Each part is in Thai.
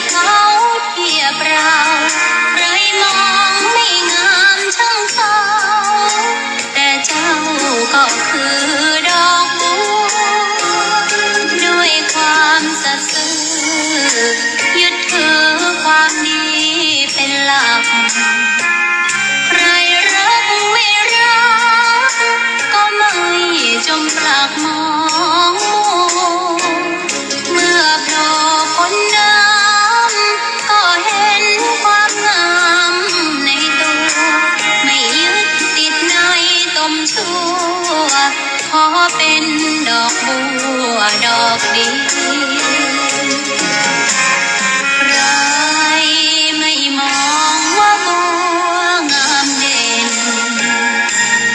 บเขาเทียบเราไรมองไม่งามช่างเขาแต่เจ้าก็คือดอกบัวด้วยความสัตย์ซื่อยึดถือความดีเป็นหลักใครรักไม่รักก็ไม่จมปลักมองเมื่อโผล่พ้นน้ำก็เห็นความงามในตัวไม่ยึดติดในตมชั่วขอเป็นดอกบัวดอกดีใครไม่มองว่าบัวงามเด่น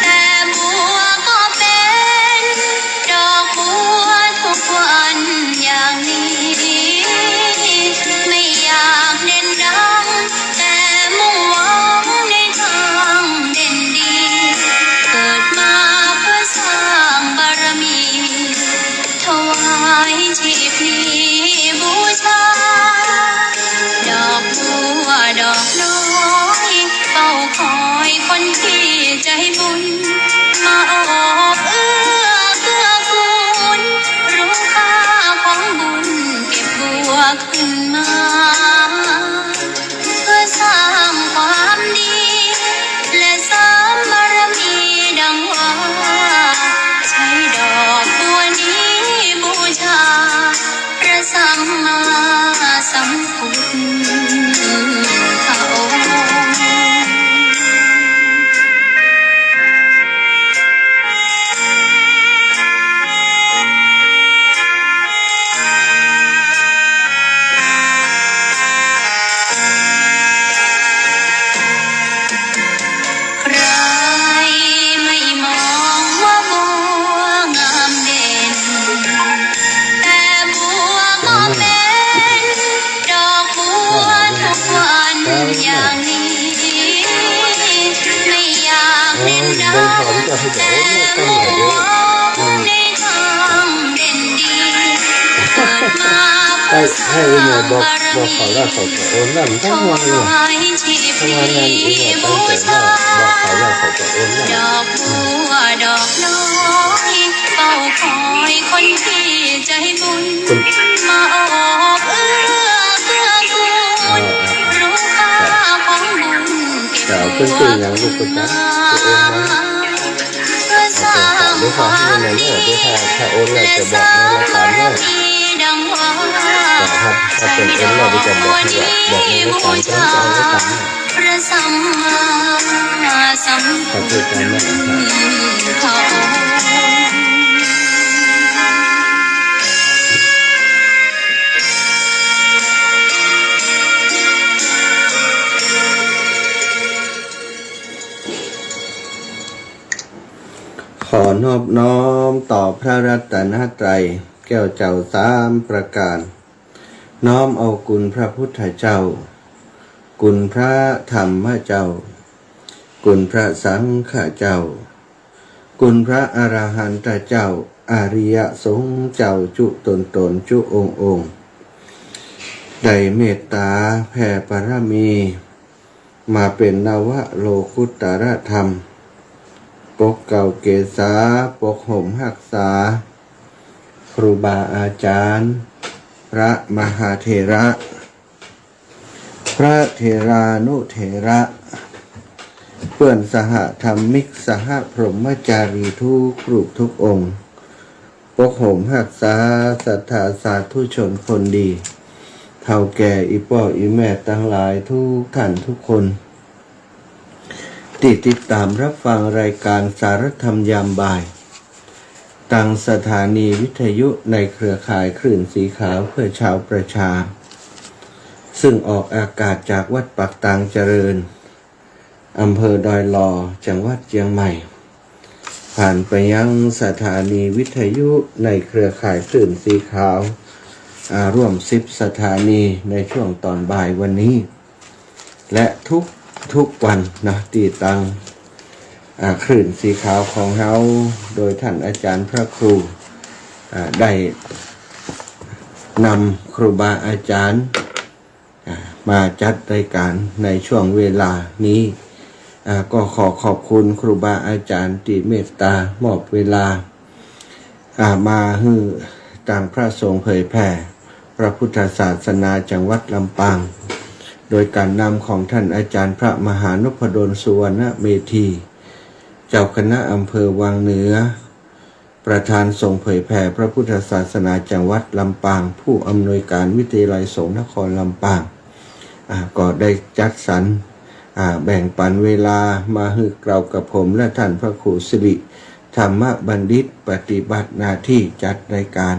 แต่บัวก็เป็นดอกบัวทุกวันอย่างนี้ไม่อยากเด่นดังแต่มุ่งหวังในทางเด่นดีเกิดมาเพื่อสร้างบารมีถวายชีพนี้บูชาดอกบัวดอกน้อยเฝ้าคอยคนที่ใจบุญมาโอบเอื้อเกื้อกูลรู้ค่าของบุญเก็บบัวขึ้นมาเพื่อสร้างความดีและเสริมบารมีดังว่าใช้ดอกบัวนี้บูชาพระสัมมาสัมพุทธเขา ใครไม่มองว่าบัวงามเด่นแต่บัวก็เป็นดอกบัวทุกวันอย่างนี้ไม่อยากเด่นดังแต่มุ่งหวังในทางเด่นดีเกิดมาเพื่อสร้างบารมีถวายชีพนี้บูชาดอกบัวดอกน้อยเฝ้าคอยคนที่ใจบุญมาโอบเอื้อเกื้อกูลรู้ค่าของบุญเก็บบัวขึ้นมาเพื่อสร้างความดีและสร้างบารมีดังว่าใช้ดอกบัวนี้บูชาพระสัมมาสัมพุทธเขา ขอนอบน้อมต่อพระรัตนตรัยแก้วเจ้าสามประการน้อมเอาคุณพระพุทธเจ้าคุณพระธรรมเจ้าคุณพระสังฆเจ้าคุณพระอรหันตเจ้าอริยสงฆ์เจ้าจุตนจุองค์ได้เมตตาแผ่ปรมีมาเป็นนวโลกุตตรธรรมปกเก่าเกษาปกห่มหักษาครูบาอาจารย์พระมหาเถระพระเถรานุเถระเพื่อนสหธรรมิกสหพรหมจารีทุกรูปทุกองค์ปกห่มหักษาศรัทธาสาธุชนคนดีเฒ่าแก่อีพ่ออีแม่ทั้งหลายทุกท่านทุกคนติดตามรับฟังรายการสารธรรมยามบ่ายตั้งสถานีวิทยุในเครือข่ายคลื่นสีขาวเพื่อชาวประชาซึ่งออกอากาศจากวัดปักตางเจริญอำเภอดอยลอจังหวัดเชียงใหม่ผ่านไปยังสถานีวิทยุในเครือข่ายคลื่นสีขาวร่วม10 สถานีในช่วงตอนบ่ายวันนี้และทุกวันนะตีตังคลื่นสีขาวของเฮาโดยท่านอาจารย์พระครูได้นำครูบาอาจารย์ มาจัดรายการในช่วงเวลานี้ก็ขอขอบคุณครูบาอาจารย์ที่เมตตามอบเวลามาให้ต่างพระสงฆ์เผยแผ่พระพุทธศาสนาจังหวัดลำปางโดยการนำของท่านอาจารย์พระมหานพดลสุวรรณเมธีเจ้าคณะอำเภอวังเหนือประธานทรงเผยแผ่พระพุทธศาสนาจังหวัดลำปางผู้อำนวยการวิทยาลัยสงฆ์นครลำปางก็ได้จัดสรรแบ่งปันเวลามาให้เรากับผมและท่านพระครูสิริธรรมบัณฑิตปฏิบัติหน้าที่จัดรายการ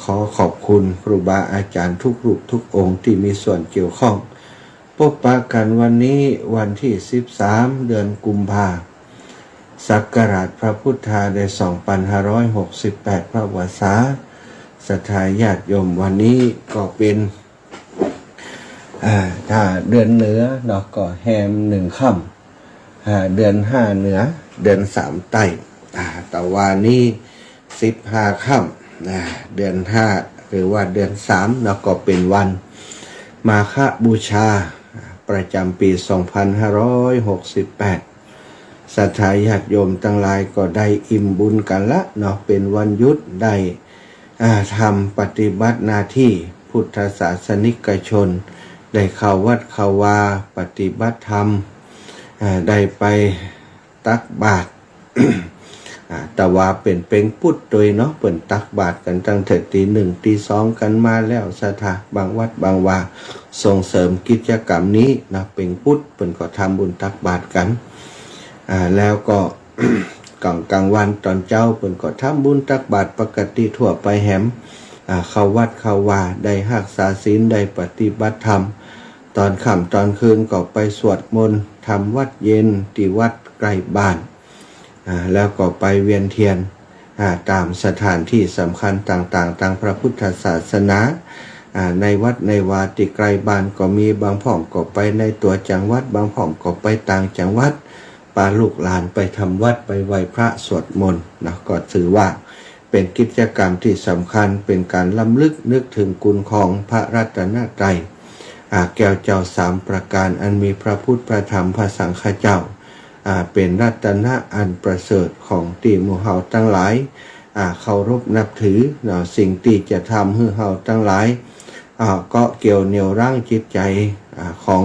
ขอขอบคุณครูบาอาจารย์ทุกรูปทุกองค์ที่มีส่วนเกี่ยวข้องพบปะกันวันนี้วันที่13เดือนกุมภาพันธ์ศักราชพระพุทธาได้2568พระวาสาศรัทธาญาติโยมวันนี้ก็เป็นถ้าเดือนเหนือเนาะก็แฮม1ค่ำเดือน5เหนือเดือน3ใต้แต่วันนี้15ค่ำเดือน5หรือว่าเดือน3เนาะก็เป็นวันมาฆบูชาประจำปี2568ศรัทธาญาติโยมทั้งหลายก็ได้อิ่มบุญกันละเนาะเป็นวันหยุดได้ทำปฏิบัติหน้าที่พุทธศาสนิกชนได้เข้าวัดเข้าวาปฏิบัติธรรมได้ไปตักบาตร แต่ว่าเป็นเป็งพุทธโดยเนาะเปิ่นตักบาตรกันตั้งแต่ตีหนึ่งตีสองกันมาแล้วศรัทธาบางวัดบางวาส่งเสริมกิจกรรมนี้นะเป็งพุทธเปิ่นก็ทำบุญตักบาตรกันแล้วก็ กลางวันตอนเจ้าเปิ่นก็ทำบุญตักบาตรปกติทั่วไปแหมเข้าวัดเข้าวาได้รักษาศีลได้ปฏิบัติธรรมตอนค่ำตอนคืนก็ไปสวดมนต์ทำวัดเย็นที่วัดใกล้บ้านแล้วก็ไปเวียนเทียนตามสถานที่สำคัญต่างๆทางพระพุทธศาสนาในวัดในวาที่ใกล้บ้านก็มีบางพ่อมก็ไปในตัวจังหวัดบางพ่อมก็ไปต่างจังหวัดพาลูกหลานไปทำวัดไปไหว้พระสวดมนต์นะก็ถือว่าเป็นกิจกรรมที่สำคัญเป็นการล้ำลึกนึกถึงคุณของพระรัตนตรัยแก้วเจ้า3ประการอันมีพระพุทธพระธรรมพระสังฆเจ้าเป็นรัตนะอันประเสริฐของที่หมู่เฮาทั้งหลายเคารพนับถือสิ่งที่จะทำให้เฮาทั้งหลายก็เกี่ยวเหนี่ยวรั้งจิตใจของ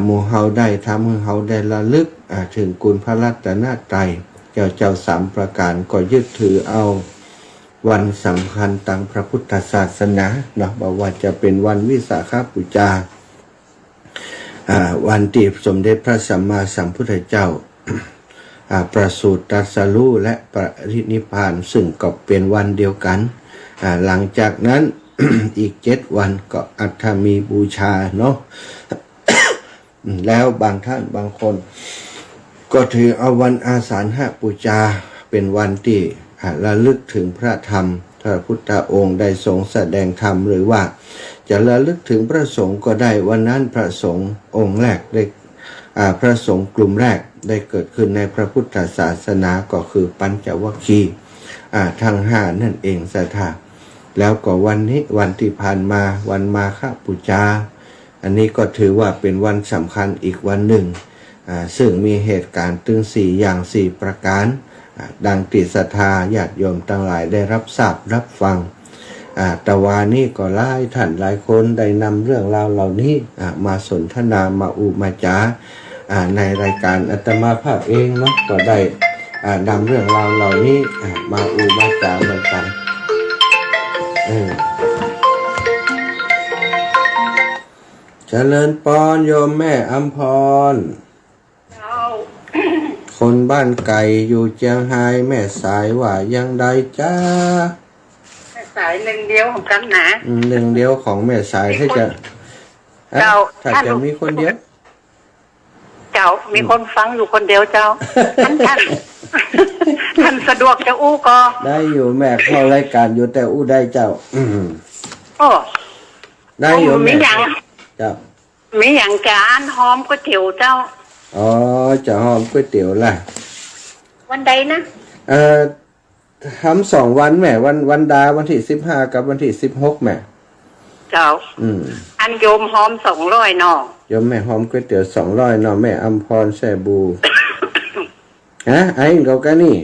หมู่เฮาได้ทำให้เฮาได้ระลึกถึงคุณพระรัตนตรัยแก้วเจ้า3ประการก็ยึดถือเอาวันสำคัญทางพระพุทธศาสนาเนาะบอกว่าจะเป็นวันวิสาขบูชาวันที่สมเด็จพระสัมมาสัมพุทธเจ้าประสูติตรัสรู้และปรินิพพานซึ่งก็เป็นวันเดียวกันหลังจากนั้น อีก7วันก็อัฐมีบูชาเนาะ แล้วบางท่านบางคนก็ถือเอาวันอาสาฬหบูชาเป็นวันที่ระลึกถึงพระธรรมพระพุทธองค์ได้ทรงแสดงธรรมหรือว่าจะระลึกถึงพระสงฆ์ก็ได้วันนั้นพระสงฆ์องค์แรกได้พระสงฆ์กลุ่มแรกได้เกิดขึ้นในพระพุทธศาสนาก็คือปัญจวัคคีย์ทั้ง5นั่นเองศรัทธาแล้วก็วันนี้วันที่ผ่านมาวันมาฆบูชาอันนี้ก็ถือว่าเป็นวันสำคัญอีกวันหนึ่งซึ่งมีเหตุการณ์ถึง4อย่าง4ประการดังติศรัทธาญาติโยมทั้งหลายได้รับทราบรับฟังแต่วานี้ก็หลายท่านหลายคนได้นำเรื่องราวเหล่านี้มาสนทนามาอุมาจาในรายการอาตมาภาพเองเนาะก็ได้นำเรื่องราวเหล่านี้มาอุมาจาเหมือนกันเจริญปอนโยมแม่อัมพรคนบ้านไก่อยู่เจียงไฮ้แม่สายว่ายังใดจ้าแม่สายหนึ่งเดียวของกันนะหนึ่งเดียวของแม่สายถ้าจะมีคนเดียวเจ้ามีคนฟังอยู่คนเดียวเจ้า ท่านสะดวกจะอู้ก็ได้อยู่แม่เข้ารายการอยู่แต่อู้ได้เจ้าโอ้ได้อยู่มีอย่างเจ้ามีอย่างจานหอมก๋วยเตี๋ยวเจ้าอ๋อจะหอมก๋วยเตี๋ยวล่ะวันใดนะทำ2 วันแม่วันดาวันที่15กับวันที่16แม่เจ้าอัน นโยมหอม200เนาะ โยมแม่หอมก๋วยเตี๋ยว200เนาะแม่อำพรแซ่บู ฮะไอ้เขากันนี่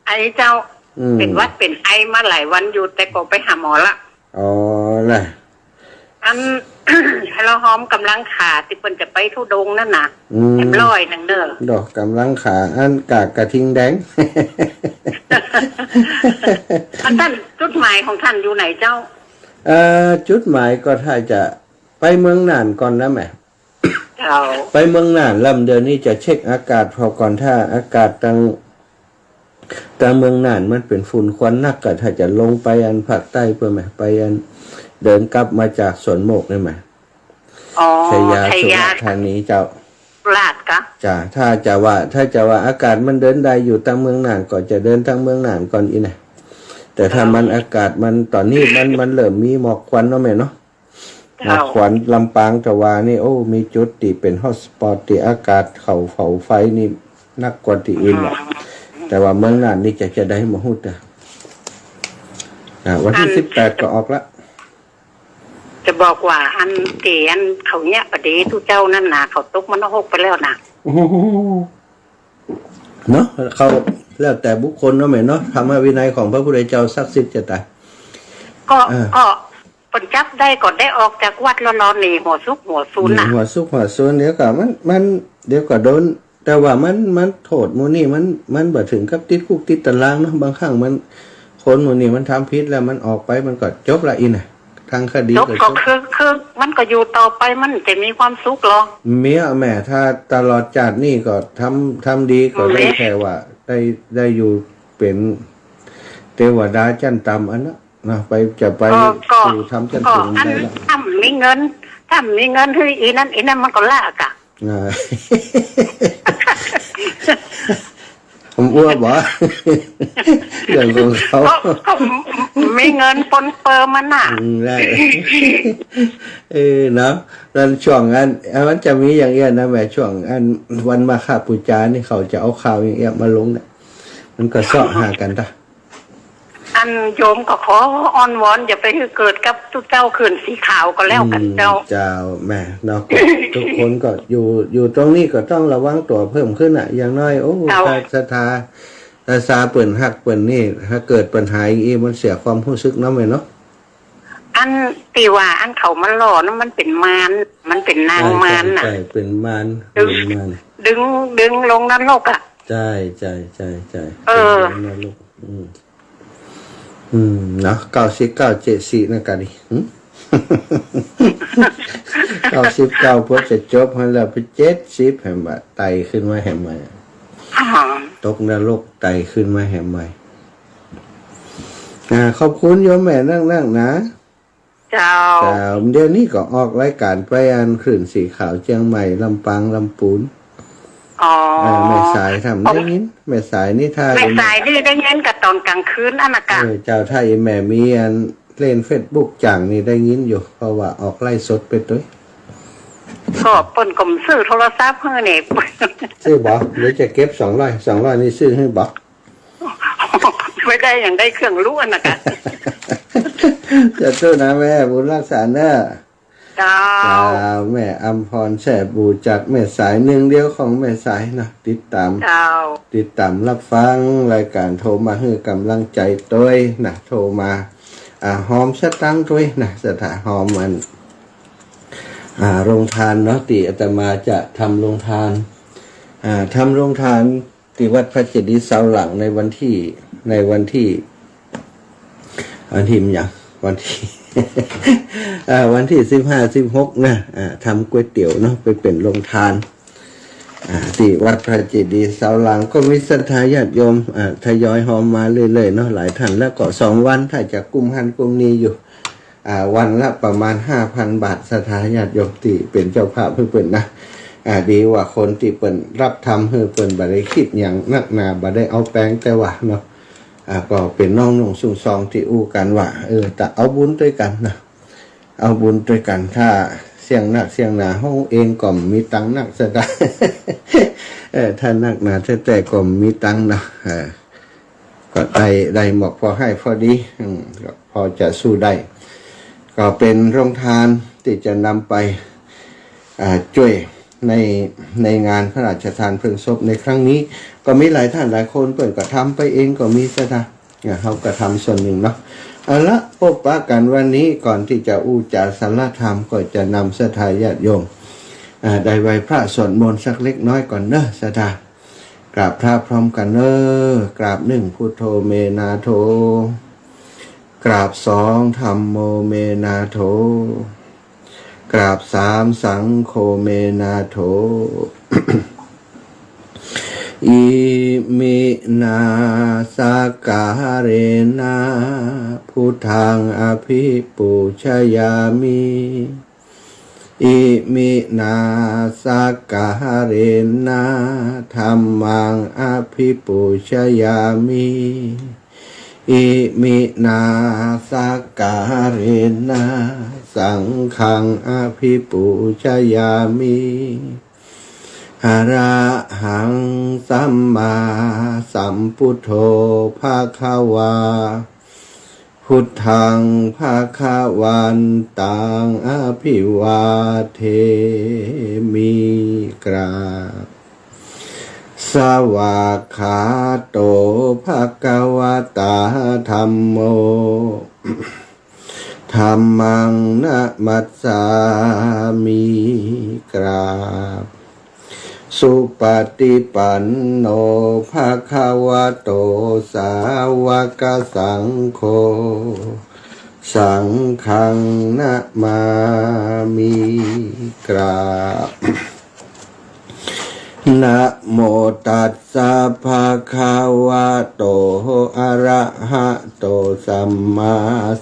ไอ้เจ้า อืม เป็นวัดเป็นไอมาหลายวันอยู่แต่ก็ไปหาหมอละ อ๋อล่ะ อัน เราหอมกำลังขาที่เพิ่นจะไปทุดงค์นั่นน่ะ อืม แอบร้อยหนึงเด้อ ดอกกำลังขาอันกากกระทิงแดง อันท่านจุดหมายของท่านอยู่ไหนเจ้า จุดหมายก็ถ้าจะไปเมืองน่านก่อนนะแม่ เจ้า ไปเมืองน่านลำเดือนนี้จะเช็คอากาศพอก่อนถ้าอากาศทางเมืองน่านมันเป็นฝุ่นควันนักก็ถ้าจะลงไปอันภาคใต้เพื่อไหมไปอันเดินกลับมาจากสวนโมกได้ไหม อ๋อ ชัยยา ชัย สุ ยา ราษฎร์ธานีเจ้า ลาดกะ จ้าถ้าจะว่าอากาศมันเดินได้อยู่ทางเมืองน่านก็จะเดินทางเมืองน่านก่อนอีนะแต่ถ้ามันอากาศมันตอนนี้มันเริ่มมีหมอกควันเนาะแม่เนาะหมอกควันลำปางตะวานี่โอ้มีจุดที่เป็นฮอตสปอตที่อากาศเขาเผาไฟนี่นักกว่าที่อื่นหรอกแต่ว่าเมืองน่านนี่จะได้มาหุดวันที่18ก็ออกละ จะบอกว่าอันเตียนเขาเนี่ยประเดี๋ยวทุเจ้านั่นน่ะเขาตกมันหกไปแล้วน่ะ โอ้โหเนาะเขาแล้วแต่บุคคลเนาะแม่เนาะธรรมวินัยของพระพุทธเจ้าศักดิ์สิทธิ์จะตาย ก็ปนจับได้ก่อนได้ออกจากวัดแล้วนอนหนีหัวซุกหัวซูนน่ะ หัวซุกหัวซุนเดี๋ยวก็มันเดี๋ยวก็โดนแต่ว่ามันโทษหมูนี่มันบ่ถึงกับติดคุกติดตารางเนาะบางครั้งมันคนหมูนี่มันทำผิดแล้วมันออกไปมันก็จบละอีน่ะทางคดี จบ ก็ ก็ จบ คือมันก็อยู่ต่อไปมันจะมีความสุขหรอ เมียแม่ถ้าตลอดจาดนี่ก็ทำดีก็ได้แค่ว่าได้อยู่เป็นเทวดาจันตำอันนั้นนะไปจะไป ก็ สู่ทำจัน ก็ ทร์ อัน ได้ละ ถ้ามีเงินให้อีนั่นมันก็ลากอะ อ่า ผมอ้วนบ่ เรื่องของเขา ก็มีเงินปนเปื้อนมันน่ะ ได้ เนาะแล้วช่วงมันจะมีอย่างเงี้ยนะแม่ช่วงวันมาฆบูชานี่เขาจะเอาข่าวอย่างเงี้ยมาลงเนี่ยมันก็เสาะหากันตะ อันโยมก็ขออ้อนวอนอย่าไปเกิดกับทุกเจ้าขืนสีขาวก็แล้วกันเจ้า เจ้าแม่เนาะก็ทุกคนก็อยู่ตรงนี้ก็ต้องระวังตัวเพิ่มขึ้นอ่ะ อย่างน้อยโอ้ศรัทธาเปิ่นหักเปิ่นนี่ถ้าเกิดปัญหาอีกมันเสียความรู้สึกเนาะแม่เนาะ อันตีว่าอันเขามันหล่อนะมันเป็นมารมันเป็นนางมารน่ะ ใช่เป็นมาร ดึงลงนรกอ่ะ ใช่นรกเนาะ9974นั่นกันดิ99พอจะจบให้แล้วไป70แห่งบาไตขึ้นมาแห่งใหม่ตกนรกไตขึ้นมาแห่งใหม่ขอบคุณโยมแม่นั่งนะเจ้าเดี๋ยวนี้ก็ออกรายการไปอันคลื่นสีขาวเชียงใหม่ลำปางลำปูนแม่สายทำได้ยินแม่สายนี่ท่าแม่สายนี่ได้เงินกับตอนกลางคืนอันน่ะกะเจ้าท่าแม่มีอันเล่นเฟซบุ๊กจังนี่ได้ยินอยู่เพราะว่าออกไล่สดไปด้วยก็เปิ้นก็ซื้อโทรศัพท์ให้เนี่ย ซื้อบ่เดี๋ยวจะเก็บ200นี่ซื้อให้บ่ ไม่ได้อย่างได้เครื่องรู้อันน่ะกะ จะสู้นะแม่บุญรักษาเนอะเจ้าแม่อำพรแช่บูจากแม่สายหนึ่งเดียวของแม่สายนะติดตามรับฟังรายการโทรมาให้กำลังใจด้วยนะโทรมาหอมสตังค์ด้วยนะสถาหอมมันโรงทานเนาะติอาตมาจะทำโรงทานทำโรงทานที่วัดพระเจดีย์เสาหลังในวันที่วันที่อย่างวันที่ วันที่15-16นะทำก๋วยเตี๋ยวเนาะไปเป็นโรงทานที่วัดพระเจดีย์เสาหลังก็มีศรัทธาญาติโยมทยอยหอมมาเรื่อยๆเนาะหลายท่านแล้วก็2วันถ้าจะกลุ่มหันกลุ่มนี้อยู่วันละประมาณ 5,000 บาทศรัทธาญาติโยมที่เป็นเจ้าภาพเพื่อเปิ่นนะดีว่าคนที่เปิ่นรับทำเพื่อเปิ่นบ่ได้คิดอย่างนักหนาบ่ได้เอาแป้งแต่ว่าเนาะก็เป็นน้องนุ่งสุ่งซองที่อู้กันว่าแต่เอาบุญด้วยกันนะเอาบุญด้วยกันถ้าเสียงหนักเสียงหนาห้องเองก็มีตังค์นักซะได้ถ้านักหนาแต่ก็มีตังค์นะก็ได้หมอกพอให้พอดีก็พอจะสู้ได้ก็เป็นโรงทาน ที่จะนำไปช่วยในงานพระราชทานเพลิงศพในครั้งนี้ก็มีหลายท่านหลายคนเปิดก็ทำไปเองก็มีซะนะเขาก็ทำส่วนหนึ่งเนาะเอาละพบปะกันวันนี้ก่อนที่จะอู้จาสารธรรมก็จะนำศรัทธาญาติโยมได้ไหว้พระสวดมนต์สักเล็กน้อยก่อนเนอะศรัทธากราบพระพร้อมกันเนอะกราบหนึ่งพุทโธเมนาโถกราบสองธัมโมเมนาโถกราบสามสังโฆเมนาโถ อิมินาสกาเรนะพุทธังอภิปูชยามิอิมินาสกาเรนะธัมมังอภิปูชยามิอิมินาสกาเรนะสังฆังอภิปูชยามิอะระหังสัมมาสัมพุทโธภะคะวาพุทธังภะคะวันตังอภิวาเทมิกราบสวากขาโตภะคะวะตาธัมโมธัมมังนะมัสสามิกราบสุปฏิปันโนภะคะวะโตสาวกสังโฆสังฆังนะมามิกราบนะโมตัสสะภะคะวะโตอะระหะโตสัมมา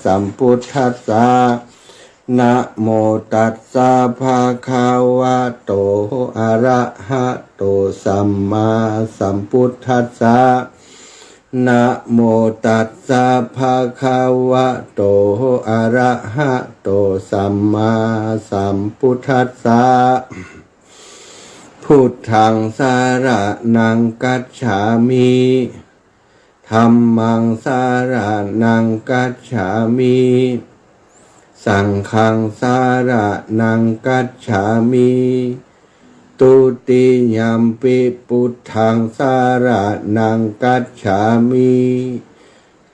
สัมพุทธัสสะนะโมตัสสะภะคะวะโตอะระหะโตสัมมาสัมพุทธัสสะนะโมตัสสะภะคะวะโตอะระหะโตสัมมาสัมพุทธัสสะพุทธังสารนังกัจฉามิธัมมังสารนังกัจฉามิสังฆังสารนังกัจฉามิตุติยัมปิพุทธังสารนังกัจฉามิ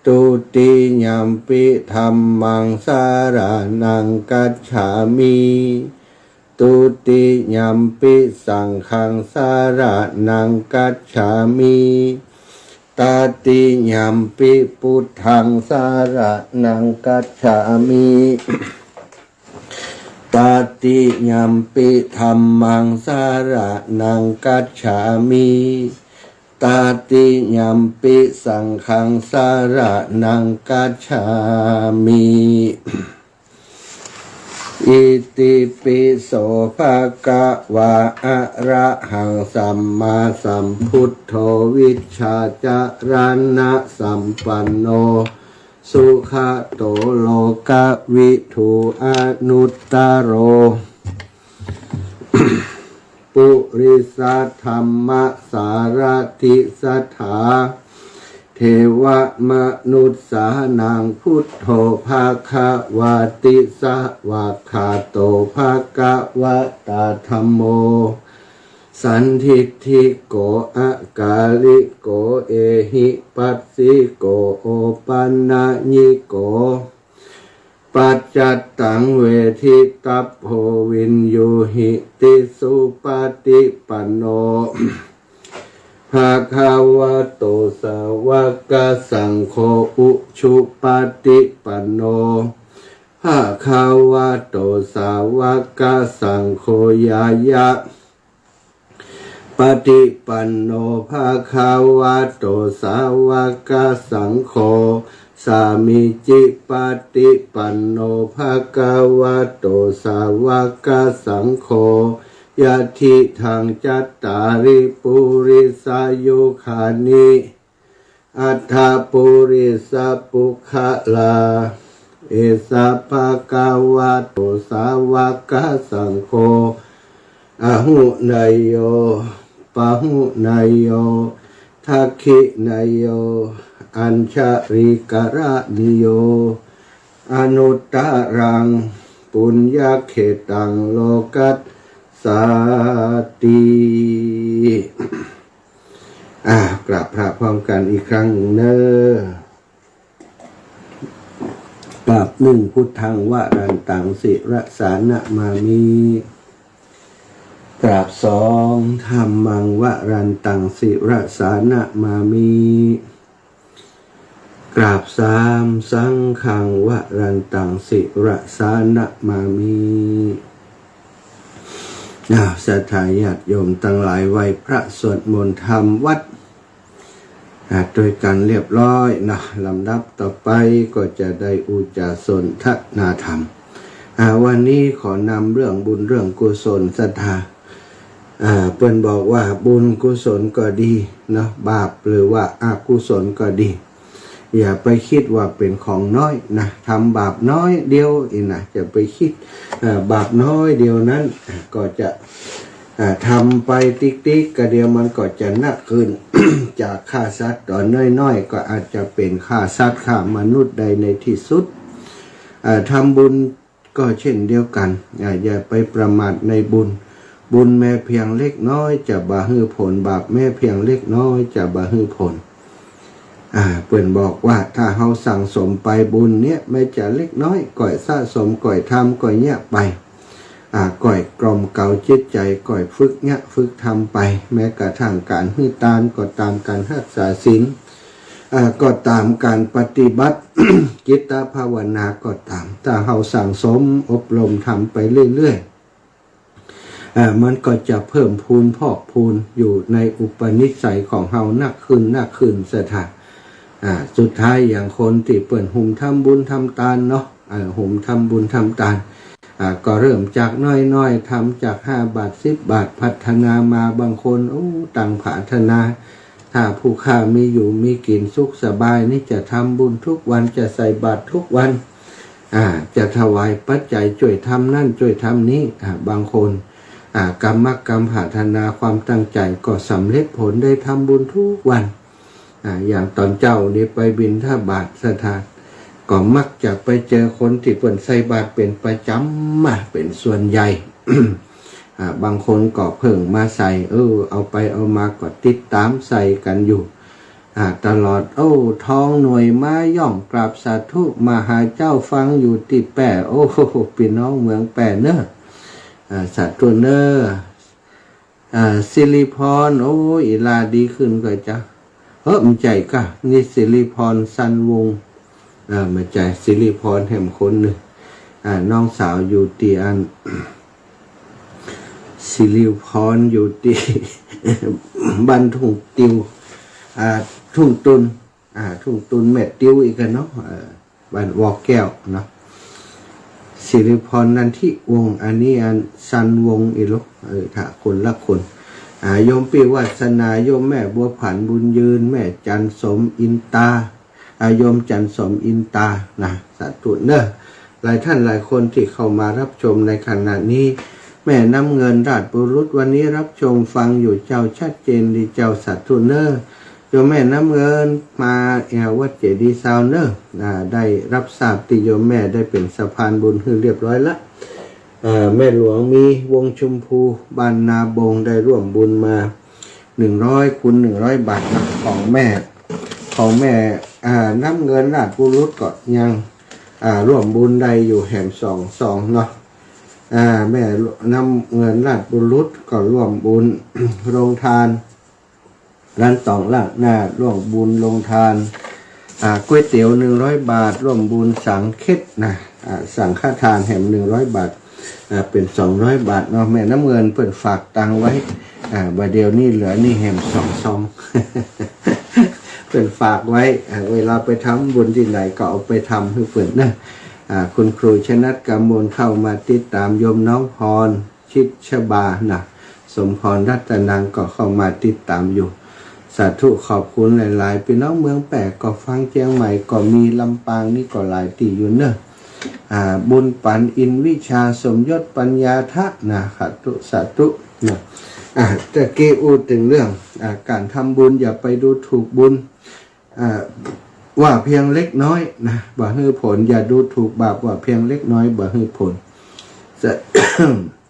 ตุติยัมปิธัมมังสารนังกัจฉามิตุติยัมปิสังฆังสารนังกัจฉามิตติยัมปิพุทธังสารนังกัจฉามิตติยัมปิธัมมังสารนังกัจฉามิตติยัมปิสังฆังสารนังกัจฉามิอิติปิโสภะคะวะอะระหังสัมมาสัมพุทโธวิชชาจารณะสัมปันโนสุขโตโลกวิทูอนุตตโร ปุริสธรรมสารติสัทธาเทวมนุษสานังพุทโธภาควาติสวากขาโตภาควะตาธัมโมสันทิฏฐิโกอากาลิโกเอหิปัสสิโกโอปันนาญิโกปัจจัตตังเวทิตัพโพวินยูหิติสุปฏิปันโนภะคะวะโตสาวกสังโฆอุชุปฏิปันโนภะคะวะโตสาวกสังโฆยายะปฏิปันโนภะคะวะโตสาวกสังโฆสามิจิปฏิปันโนภะคะวะโตสาวกสังโฆยะทิทังจัตตาริปุริสายุคานิอัฏฐปุริสปุคลาเอสะภะคะวะโตสาวกสังโฆอะหุนายโยปะหุนายโยทักขินายโยอัญชริกระนิโยอนุตตรังปุ ปุญญาเขตังโลกัสสาติกราบพระพร้อมกันอีกครั้งเนอกราบหนึ่งพุทธังวะรันตังสิระสานะมามิกราบสองธรรมังวะรันตังสิระสานะมามิกราบสามสังฆังวะรันตังสิระสานะมามิศรัทธาญาติโยมทั้งหลายไหว้พระสวดมนต์ธรรมวัดโดยการเรียบร้อยนะลำดับต่อไปก็จะได้อุจาสนทนาธรรมวันนี้ขอนำเรื่องบุญเรื่องกุศลศรัทธาเพิ่นบอกว่าบุญกุศลก็ดีเนาะบาปหรือว่าอกุศลก็ดีอย่าไปคิดว่าเป็นของน้อยนะทำบาปน้อยเดียวนะจะไปคิดบาปน้อยเดียวนั้นก็จะทำไปติ๊กๆก็เดียวมันก็จะหนักขึ้น จากฆ่าสัตว์ตอนน้อยๆก็อาจจะเป็นฆ่าสัตว์ฆ่ามนุษย์ใดในที่สุดทำบุญก็เช่นเดียวกันอย่าไปประมาทในบุญแม้เพียงเล็กน้อยจะบ่ฮือผลบาปแม้เพียงเล็กน้อยจะบ่ฮือผลเพิ่นบอกว่าถ้าเฮาสั่งสมไปบุญเนี่ยไม่จะเล็กน้อยก่อยสะสมก่อยทำก่อยเนี่ยไปก่อยกล่อมเกาจิตใจก่อยฝึกเนี่ยฝึกทำไปแม้กระทั่งการให้ทานก็ตามการรักษาศีลก็ตามการปฏิบัติ จิตตภาวนาก็ตามถ้าเฮาสั่งสมอบรมทำไปเรื่อยๆมันก็จะเพิ่มพูนพอกพูนอยู่ในอุปนิสัยของเฮานักขึ้นสถานสุดท้ายอย่างคนที่เปิ่นหุ่มทำบุญทำทานเนาะหุ่มทำบุญทำทานก็เริ่มจากน้อยๆทำจาก5 บาท10 บาทพัฒนามาบางคนต่างพัฒนาถ้าผู้ข้ามีอยู่มีกินสุขสบายนี่จะทำบุญทุกวันจะใส่บาตรทุกวันจะถวายปัจจัยช่วยทำนั่นช่วยทำนี้บางคนกรรมพัฒนาความตั้งใจก็สำเร็จผลได้ทำบุญทุกวันอย่างตอนเจ้านี่ไปบิณฑบาตสถานก็มักจะไปเจอคนที่เปิ่นใส่บาตรเป็นประจำเป็นส่วนใหญ่ บางคนก็เพิ่งมาใส่เอาไปเอามาก็ติดตามใส่กันอยู่ตลอดท้องหน่วยมาย่อมกราบสาธุมาหาเจ้าฟังอยู่ที่แป่พี่น้องเมืองแป่เนอะสาธุเนอะสิริพรอีลาดีขึ้นก็จะมันใจก็นี่สิริพรสันวงมาใจสิริพรแห่มคนหนึ่งน้องสาวอยู่ที่อันสิริพรอยู่ที่บ้านทุ่งติวทุ่งตุนแม่ติวอีกกันเนาะบ้านวอกแก้วเนาะสิริพรนันทิวงอันนี้อันสันวงอีลูกถ้าคนละคนโยมปีวัฒนาโยมแม่บัวผันบุญยืนแม่จันสมอินตาโยมจันสมอินตานะสาธุเนอะหลายท่านหลายคนที่เข้ามารับชมในขณะนี้แม่น้ำเงินราชบุรุษวันนี้รับชมฟังอยู่เจ้าชัดเจนดีเจ้าสาธุเนอะโยมแม่น้ำเงินมาวัดเจดีย์ซาวเนอะได้รับทราบที่โยมแม่ได้เป็นสะพานบุญเรียบร้อยละแม่หลวงมีวงชมพูบ้านนาบงได้ร่วมบุญมา100 คูณ 100 บาทของแม่น้ำเงินราชบุรุษก็ยังร่วมบุญได้อยู่แห่ม2เนาะแม่น้ำเงินราชบุรุษก็ร่วมบุญ โรงทานร้านตองละหน้าร่วมบุญโรงทานก๋วยเตี๋ยว100 บาทร่วมบุญสังเค็ดนะสังฆทานแห่ม100 บาทเป็น200 บาทเนาะแม่น้ำเงินเพิ่นฝากตังไว้บาทเดียวนี่เหลือนี่แห่ม2 ซอง เพิ่นฝากไว้เวลาไปทำบุญที่ไหนก็เอาไปทำให้เพิ่นนะคุณครูชนัดกำมลเข้ามาติดตามโยมน้องพรชิดชบานะสมพรรัตนังก็เข้ามาติดตามอยู่สาธุขอบคุณหลายๆพี่น้องเมืองแปะก็ฟังเชียงใหม่ก็มีลำปางนี่ก็หลายที่อยู่เนอะบุญปันอินวิชาสมยศปัญญาทะนะสาธุนะจะเกี่ยวถึงเรื่องการทำบุญอย่าไปดูถูกบุญว่าเพียงเล็กน้อยนะบ่ฮือผลอย่าดูถูกบาปว่าเพียงเล็กน้อยบ่ฮือผล ศ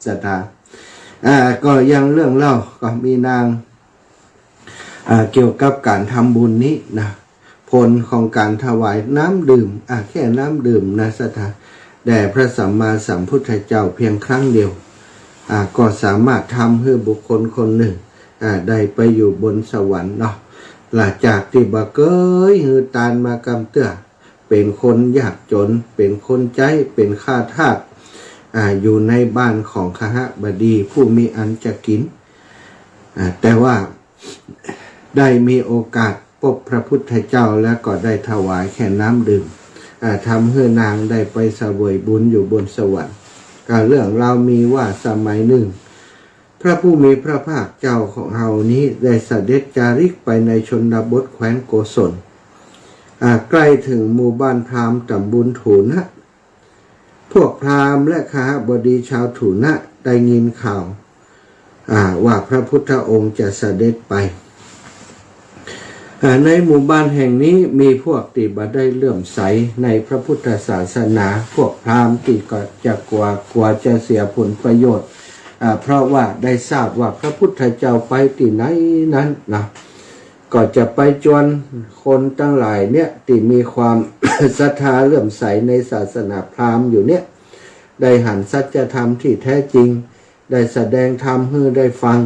รัทธาก็ยังเรื่องเล่าก็มีนางเกี่ยวกับการทำบุญนี้นะผลของการถวายน้ำดื่มแค่น้ำดื่มนะศรัทธาแด่พระสัมมาสัมพุทธเจ้าเพียงครั้งเดียวก็สามารถทำให้บุคคลคนหนึ่งได้ไปอยู่บนสวรรค์เนาะหลังจากที่บะเกยฮือตานมากำเตื้อเป็นคนยากจนเป็นคนใจเป็นข้าทาสอยู่ในบ้านของคหบดีผู้มีอันจะกินแต่ว่าได้มีโอกาสพบพระพุทธเจ้าแล้วก็ได้ถวายแค่น้ำดื่มทำให้นางได้ไปเสวยบุญอยู่บนสวรรค์เรื่องเรามีว่าสมัยหนึ่งพระผู้มีพระภาคเจ้าของเรานี้ได้เสด็จจาริกไปในชนบทแคว้นโกศลใกล้ถึงหมู่บ้านพราหมณ์ตำบลถูนะพวกพราหมณ์และคหบดีชาวถูนะได้ยินข่าวว่าพระพุทธองค์จะเสด็จไปในหมู่บ้านแห่งนี้มีพวกที่บ่ได้เลื่อมใสในพระพุทธศาสนาพวกพราหมณ์ที่ก็จะกลัวจะเสียผลประโยชน์เพราะว่าได้ทราบว่าพระพุทธเจ้าไปที่ไหนนั้นนะก็จะไปจวนคนทั้งหลายเนี่ยที่มีความ ศรัทธาเลื่อมใสในศาสนาพราหมณ์อยู่เนี่ยได้หันสัจธรรมที่แท้จริงได้แสดงธรรมให้ได้ฟัง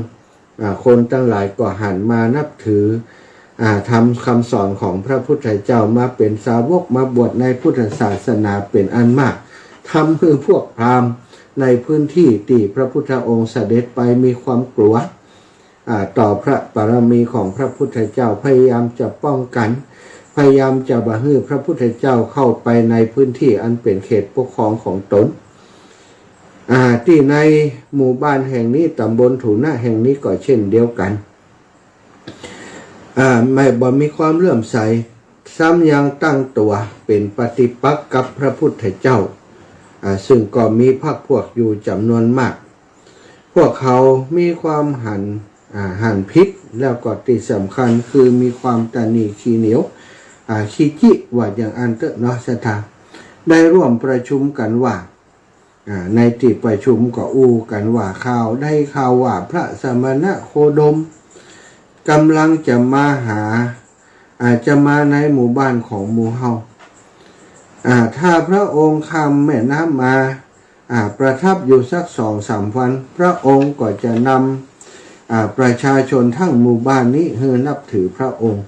คนทั้งหลายก็หันมานับถือทำคำสอนของพระพุทธเจ้ามาเป็นสาวกมาบวชในพุทธศาสนาเป็นอันมากทำให้พวกพราหมณ์ในพื้นที่ที่พระพุทธองค์เสด็จไปมีความกลัวต่อพระบารมีของพระพุทธเจ้าพยายามจะป้องกันพยายามจะบ่ให้พระพุทธเจ้าเข้าไปในพื้นที่อันเป็นเขตปกครองของตนที่ในหมู่บ้านแห่งนี้ตำบลถูนะแห่งนี้ก็เช่นเดียวกันไม่บ่มีความเลื่อมใสซ้ำยังตั้งตัวเป็นปฏิปักษ์กับพระพุทธเจ้าซึ่งก็มีพรรคพวกอยู่จำนวนมากพวกเขามีความหันพิษแล้วก็ที่สำคัญคือมีความตนีขี้เหนียวขี้จิว่าอย่างอันเตอเนาะสถาได้ร่วมประชุมกันว่าในที่ประชุมก็อู้กันว่าข่าวว่าพระสมณโคดมกำลังจะมาหาจะมาในหมู่บ้านของหมู่เฮาถ้าพระองค์ข้ามแม่น้ำมาประทับอยู่สัก2-3 วันพระองค์ก็จะนำประชาชนทั้งหมู่บ้านนี้ให้นับถือพระองค์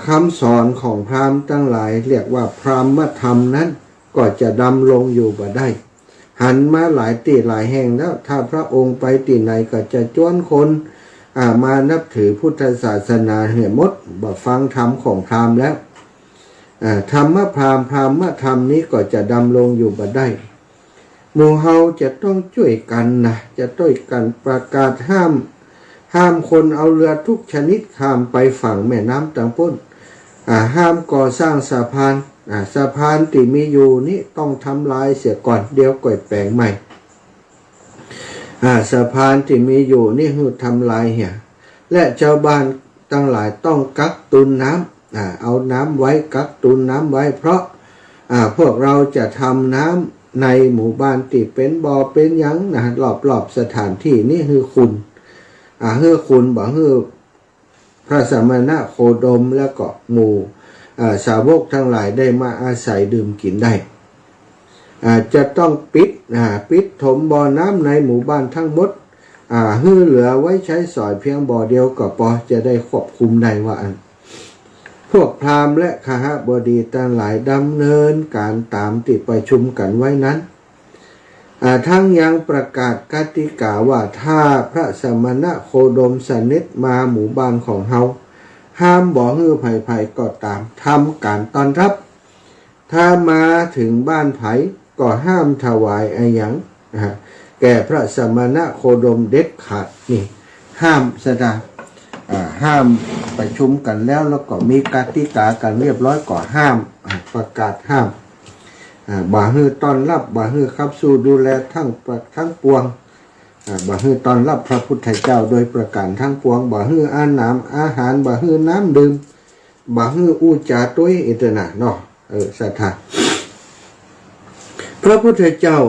คำสอนของพราหมณ์ทั้งหลายเรียกว่าพราหมณ์ธรรมนั้นก็จะดำรงอยู่บ่ได้หันมาหลายที่หลายแห่งแล้วถ้าพระองค์ไปที่ไหนก็จะจ้วนคนมานับถือพุทธศาสนาเหี่ยมดบ่ฟังธรรมของพราหมณ์แล้วธรรมพราหมณ์ธรรมนี้ก็จะดำรงอยู่บ่ได้หมู่เฮาจะต้องช่วยกันนะจะต้องกันประกาศห้ามคนเอาเรือทุกชนิดข้ามไปฝั่งแม่น้ำต่างพ้นห้ามก่อสร้างสะพานที่มีอยู่นี้ต้องทำลายเสียก่อนเดี๋ยวก่อยแปลงใหม่สะพานที่มีอยู่นี่หือทำลายเหี่ยและชาวบ้านทั้งหลายต้องกักตุนน้ำเอาน้ำไว้กักตุนน้ำไว้เพราะพวกเราจะทำน้ำในหมู่บ้านที่เป็นบ่อเป็นหยังนะรอบสถานที่นี่คือคุณคุณบอกคือพระสมณโคดมแล้วก็หมู่สาวกทั้งหลายได้มาอาศัยดื่มกินได้จะต้องปิดถมบ่อน้ำในหมู่บ้านทั้งหมดให้เหลือไว้ใช้สอยเพียงบ่อเดียวก็พอจะได้ควบคุมได้ว่าพวกพราหมณ์และคหบดีทั้งหลายดำเนินการตามที่ประชุมกันไว้นั้นทั้งยังประกาศกติกาว่าถ้าพระสมณโคดมเสด็จมาหมู่บ้านของเฮาห้ามบ่ฮื้อไผก็ตามทำการต้อนรับถ้ามาถึงบ้านไผก็ห้ามถวายอะไรหยังแก่พระสมณโคดมเด็ดขาดนี่ห้ามสดาห้ามประชุมกันแล้วก็มีกติกากันเรียบร้อยก็ห้ามประกาศห้ามบ่ฮื้อต้อนรับบ่ฮื้อครับสู่ดูแลทั้งปวงบ่ฮื้อต้อนรับพระพุทธเจ้าโดยประการทั้งปวงบ่ฮื้ออาหารบ่ฮื้อน้ำดื่มบ่ฮื้ออู้จาตุ้ยอิตนะเนาะศรัทธาพระพุทธเจ้า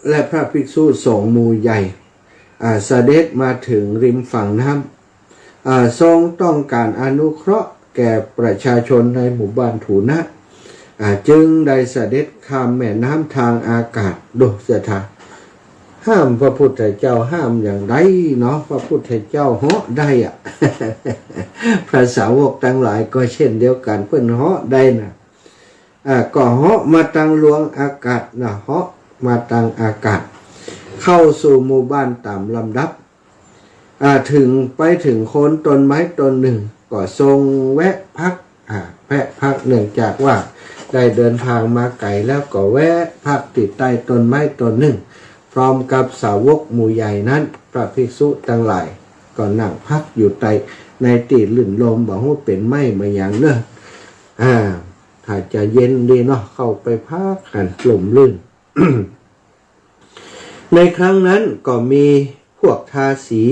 และพระภิกษุสงฆ์หมู่ใหญ่เสด็จมาถึงริมฝั่งน้ำทรงต้องการอนุเคราะห์แก่ประชาชนในหมู่บ้านถูนะจึงได้เสด็จข้ามแม่น้ำทางอากาศโดยสถาห้ามพระพุทธเจ้าห้ามอย่างไรเนาะพระพุทธเจ้าเหาะได้อะ พระสาวกทั้งหลายก็เช่นเดียวกันเพิ่นเหาะได้นะก็เหาะมาทางหลวงอากาศนะเหาะมาทางอากาศเข้าสู่หมู่บ้านตามลำดับถึงไปถึงโคนต้นไม้ต้นหนึ่งก็ทรงแวะพักเนื่องจากว่าได้เดินทางมาไกลแล้วก็แวะพักติดใต้ต้นไม้ต้นหนึ่งพร้อมกับสาวกหมู่ใหญ่นั้นพระภิกษุทั้งหลายก็นั่งพักอยู่ใต้ในตีลื่นลมบอกว่าเป็นไม้มาอย่างเนอะถ้าจะเย็นดีเนาะเข้าไปพักหันกลุ่มลื่น ในครั้งนั้นก็มีพวกทาสี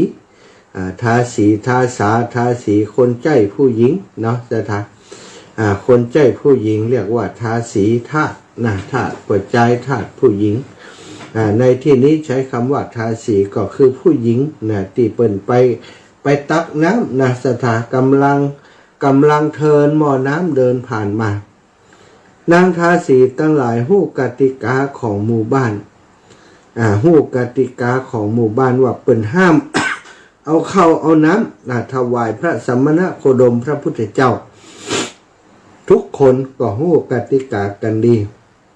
ทาสีคนใจผู้หญิงเนาะจะทาคนใจผู้หญิงเรียกว่าทาสีธาตุธาตุปัจจัยธาตุผู้หญิงในที่นี้ใช้คำว่าทาสีก็คือผู้หญิงที่เปิ่นไปตักน้ำสถากำลังเทินหม้อน้ำเดินผ่านมานางทาสีตั้งหลายฮู้กติกาของหมู่บ้านฮู้กติกาของหมู่บ้านว่าเปิ่นห้าม เอาเข้าเอาน้ำถวายพระสัมมาโคดมพระพุทธเจ้าทุกคนก็ฮู้กติกากันดี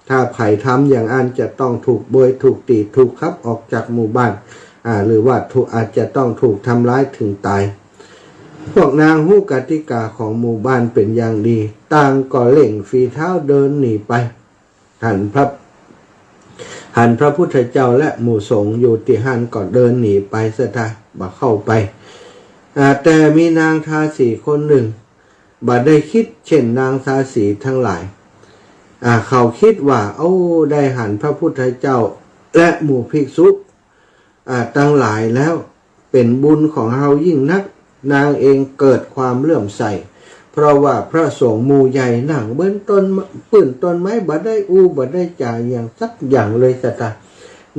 ถ้าใครทำอย่างอันจะต้องถูกโบยถูกตีถูกขับออกจากหมู่บ้านหรือว่าอาจจะต้องถูกทำร้ายถึงตายพวกนางฮู้กติกาของหมู่บ้านเป็นอย่างดีต่างก็เล่งฝีเท้าเดินหนีไปหันพระพุทธเจ้าและหมู่สงฆ์อยู่ที่หันก็เดินหนีไปซะท่าบ่เข้าไปแต่มีนางทาสีคนหนึ่งบ่ได้คิดเช่นนางทาสีทั้งหลายเขาคิดว่าได้หันพระพุทธเจ้าและหมู่ภิกษุทั้งหลายแล้วเป็นบุญของเรายิ่งนักนางเองเกิดความเลื่อมใสเพราะว่าพระสงฆ์หมู่ใหญ่นั่งเบิ้นต้นไม้บ่ได้บ่ได้จ่ายอย่างสักอย่างเลยสัตา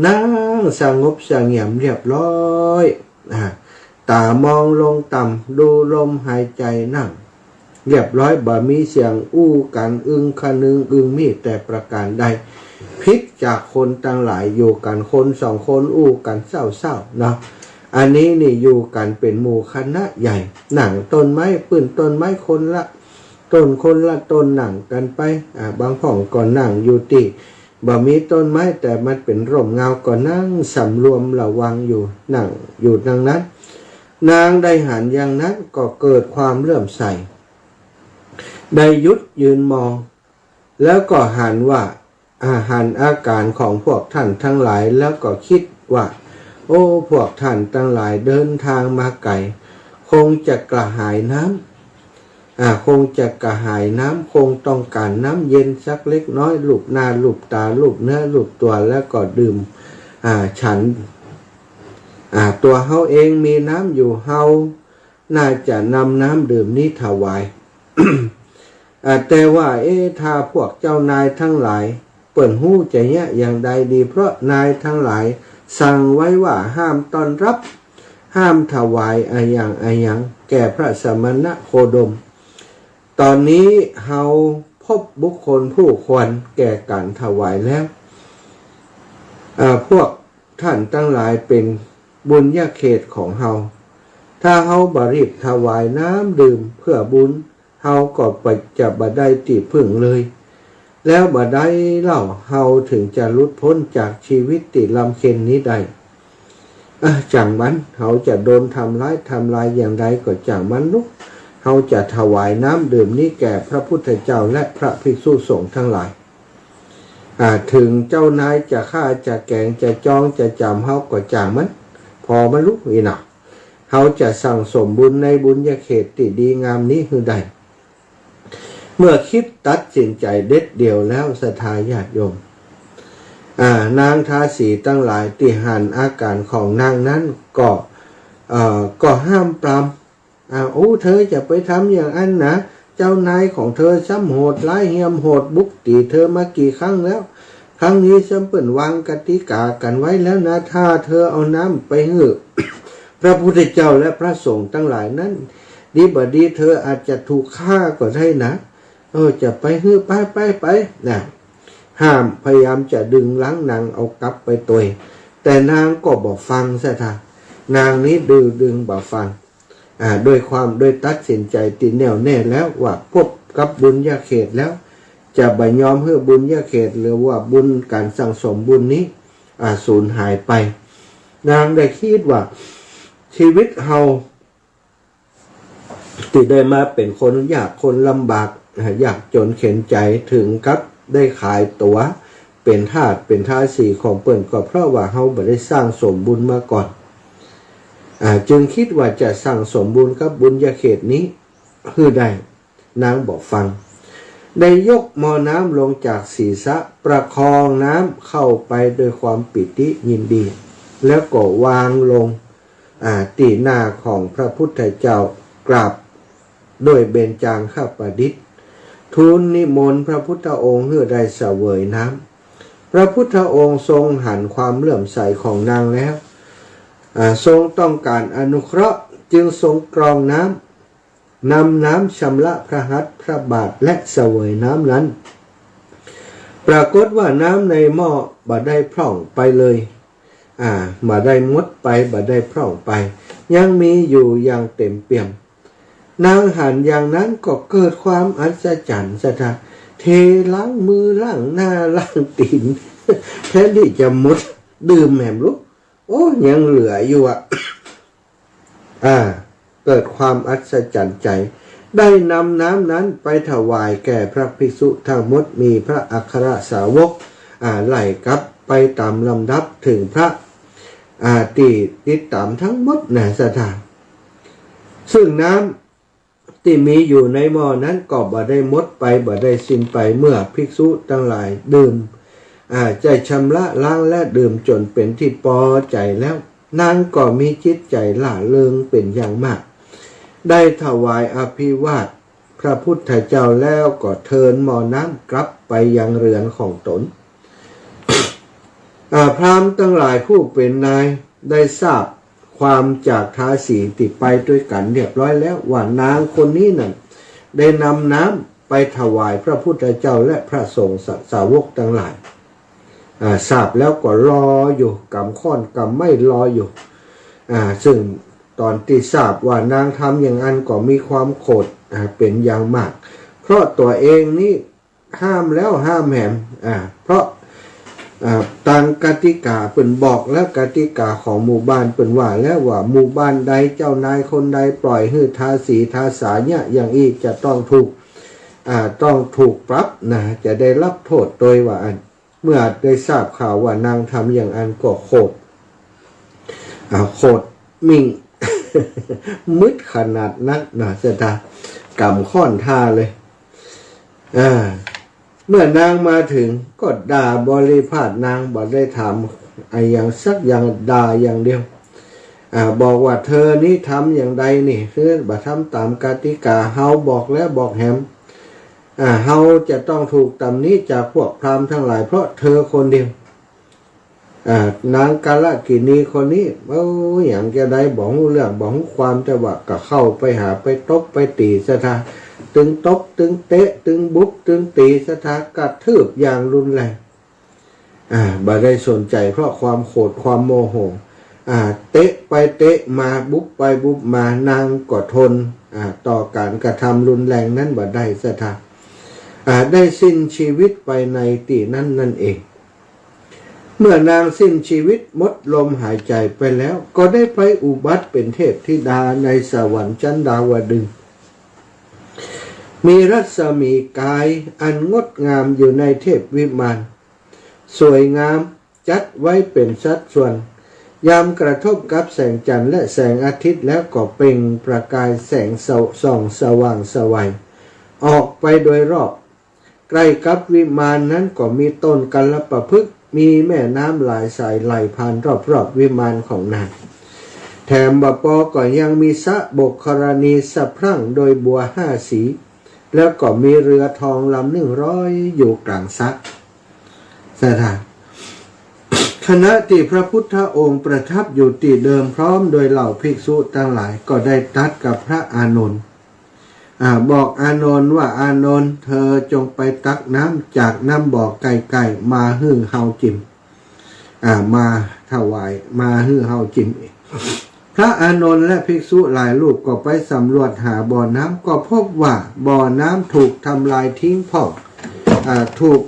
นางสงบสงเงียมเรียบร้อยตามองลงต่ำดูลมหายใจนั่งเรียบร้อยบ่มีเสียงกันคะนึงมีแต่ประการใดพิกจากคนตั้งหลายอยู่กันคนสองคนกันเศร้าเนาะอันนี้นี่อยู่กันเป็นหมู่คณะใหญ่หนังต้นไม้ต้นไม้คนละต้นหนังกันไปบางผ่องก็นั่งอยู่ติบ่มีต้นไม้แต่มันเป็นร่มเงาก็นั่งสำรวมระวังอยู่นั่งอยู่ดังนั้นนางได้หันอย่างนั้นก็เกิดความเลื่อมใสได้ยุดยืนมองแล้วก็หันอาการของพวกท่านทั้งหลายแล้วก็คิดว่าพวกท่านทั้งหลายเดินทางมาไกลคงจะกระหายน้ำคงต้องการน้ำเย็นสักเล็กน้อยลูบหน้าลูบตาลูบเนื้อลูบตัวแล้วก็ดื่มฉันตัวเฮาเองมีน้ำอยู่เฮาน่าจะนำน้ำดื่มนี้ถวาย แต่ว่าถ้าพวกเจ้านายทั้งหลายเปิ่นหู้จะเนี่ยอย่างใดดีเพราะนายทั้งหลายสั่งไว้ว่าห้ามต้อนรับห้ามถวายอะไรอย่างแก่พระสมณโคดมตอนนี้เฮาพบบุคคลผู้ควรแก่การถวายแล้วพวกท่านทั้งหลายเป็นบุญญาเขตของเฮาถ้าเฮาบ่รีบถวายน้ำดื่มเพื่อบุญเฮาก็จะบ่ได้ติพึ่งเลยแล้วบ่ได้เล่าเฮาถึงจะหลุดพ้นจากชีวิตติลำเค็ญนี้ได้จังมันเฮาจะโดนทำลายอย่างใดก็จังมันนุกเฮาจะถวายน้ำดื่มนี้แก่พระพุทธเจ้าและพระภิกษุสงฆ์ทั้งหลายถึงเจ้านายจะฆ่าจะแกงจะจองจะจำเฮาก็จังมันพอมันลุกอีน่ะเฮาจะสั่งสมบุญในบุญญาเขตที่ดีงามนี้คือใดเมื่อคิดตัดสินใจเด็ดเดี่ยวแล้วศรัทธาญาติโยมนางทาสีตั้งหลายที่หันอาการของนางนั้นก็ห้ามปรามเธอจะไปทำอย่างนั้นนะเจ้านายของเธอซ้ำโหดร้ายเหี้ยมโหดบุกตีเธอมากี่ครั้งแล้ว ครั้งนี้ฉันเปิ่นวางกติกากันไว้แล้วนะถ้าเธอเอาน้ำไปให้ พระพุทธเจ้าและพระสงฆ์ทั้งหลายนั้นดีบดีเธออาจจะถูกฆ่าก็ได้นะจะไปให้ไปนะห้ามพยายามจะดึงล้างนางเอากลับไปตัวแต่นางก็บอกฟังซะท่านางนี้ดึงบอกฟังโดยตัดสินใจติแน่วแน่แล้วว่าพบกับบุญญาเขตแล้วจะบ่ยอมให้บุญญาเขตหรือว่าบุญการสั่งสมบุญนี้สูญหายไปนางได้คิดว่าชีวิตเฮาที่ได้มาเป็นคนยากคนลำบากยากจนเข็นใจถึงกับได้ขายตัวเป็นทาสของเปิ้นก็เพราะว่าเฮาบ่ได้สร้างสมบุญมาก่อนจึงคิดว่าจะสั่งสมบุญกับบุญญาเขตนี้คือได้นางบอกฟังได้ยกหม้อน้ำลงจากศีรษะประคองน้ำเข้าไปด้วยความปิติยินดีแล้วก็วางลงตีหน้าของพระพุทธเจ้ากราบด้วยเบญจางคประดิษฐ์ทูลนิมนต์พระพุทธองค์เพื่อได้เสวยน้ำพระพุทธองค์ทรงหันความเลื่อมใสของนางแล้วทรงต้องการอนุเคราะห์จึงทรงกรองน้ำนำน้ำชำระพระหัตถ์พระบาทและเสวยน้ำนั้นปรากฏว่าน้ำในหม้อบ่ได้พร่องไปเลยบ่ได้มดไปบ่ได้พร่องไปยังมีอยู่อย่างเต็มเปี่ยมนางหันอย่างนั้นก็เกิดความอัศจรรย์สะทะเทล้างมือล้างหน้าล้างตีนแทนที่จะมดดื่มแหมลูกยังเหลืออยู่เกิดความอัศจรรย์ใจได้นำน้ำนั้นไปถวายแก่พระภิกษุทั้งหมดมีพระอัครสาวกไล่กลับไปตามลำดับถึงพระติดตามทั้งหมดนะสถานซึ่งน้ำที่มีอยู่ในหม้อนั้นก็บ่ได้หมดไปบ่ได้สิ้นไปเมื่อภิกษุทั้งหลายดื่มใจชำระล้างและดื่มจนเป็นที่พอใจแล้วนางก็มีจิตใจล่าเริงเป็นอย่างมากได้ถวายอภิวาทพระพุทธเจ้าแล้วก็เทินหม้อน้ำกลับไปยังเรือนของตนพราหมณ์ทั้งหลายผู้เป็นนายได้ทราบความจากทาสีติดไปด้วยกันเรียบร้อยแล้วว่านางคนนี้นั่นได้นำน้ำไปถวายพระพุทธเจ้าและพระสงฆ์สาวกทั้งหลายทราบแล้วก็รออยู่กำค่อนกำไม่รออยู่ซึ่งตอนที่ทราบว่านางทำอย่างนั้นก็มีความโกรธเป็นอย่างมากเพราะตัวเองนี่ห้ามแล้วห้ามแหมเพราะตามกติกาเปิ่นบอกแล้วกติกาของหมู่บ้านเปิ่นว่าแล้วว่าหมู่บ้านใดเจ้านายคนใดปล่อยให้ทาสีทาสาเนี่ยอย่างอีกจะต้องถูกปรับนะจะได้รับโทษโดยว่าอันเมื่อได้ทราบข่าวว่านางทำอย่างอันก็โคตรมิ่ง มึดขนาดนั้นนะเสตากำค่อนท่าเลยเมื่อนางมาถึงก็ด่าบริพาทนางบอกได้ถามอย่างสักอย่างด่าอย่างเดียวบอกว่าเธอนี่ทำอย่างใดนี่คือบ่ทำตามกติกาเฮาบอกแล้วบอกแหมเฮาจะต้องถูกตำหนิจากพวกพราหมณ์ทั้งหลายเพราะเธอคนเดียวนางกาลกินีคนนี้อย่างจะได้บอกเรื่องบอกความแต่ว่าก็เข้าไปหาไปตบไปตีสถาตึงตบตึงเตะตึงบุกตึงตีสถากระทืบอย่างรุนแรงบ่ได้สนใจเพราะความโกรธความโมโหเตะไปเตะมาบุกไปบุกมานางก็ทนต่อการกระทำรุนแรงนั้นบ่ได้สถาได้สิ้นชีวิตไปในตีนั้นนั่นเองเมื่อนางสิ้นชีวิตหมดลมหายใจไปแล้วก็ได้ไปอุบัติเป็นเทพธิดาในสวรรค์ชั้นดาวดึงส์มีรัศมีกายอันงดงามอยู่ในเทพวิมานสวยงามจัดไว้เป็นสัดส่วนยามกระทบกับแสงจันทร์และแสงอาทิตย์แล้วก็เปล่งประกายแสงส่องสว่างไสวออกไปโดยรอบใกล้กับวิมานนั้นก็มีต้นกัลปพฤกษ์มีแม่น้ำหลายสายไหลผ่านรอบวิมานของนางแถมบ่ปอก็ยังมีสระบกกรณีสะพรั่งโดยบัว5 สีแล้วก็มีเรือทองลำ100อยู่กลางสระ สถานคณะที่พระพุทธองค์ประทับอยู่ที่เดิมพร้อมโดยเหล่าภิกษุทั้งหลายก็ได้ตรัสกับพระอานนท์บอกอานนท์ว่าอานนท์เธอจงไปตักน้ำจากน้ำบ่อไก่ๆมาหื้อเฮาจิมมาถวายมาหื้อเฮาจิมพระอานนท์และภิกษุหลายรูปก็ไปสำรวจหาบ่อน้ำก็พบว่าบ่อน้ำถูกทำลายทิ้งพ่องถูก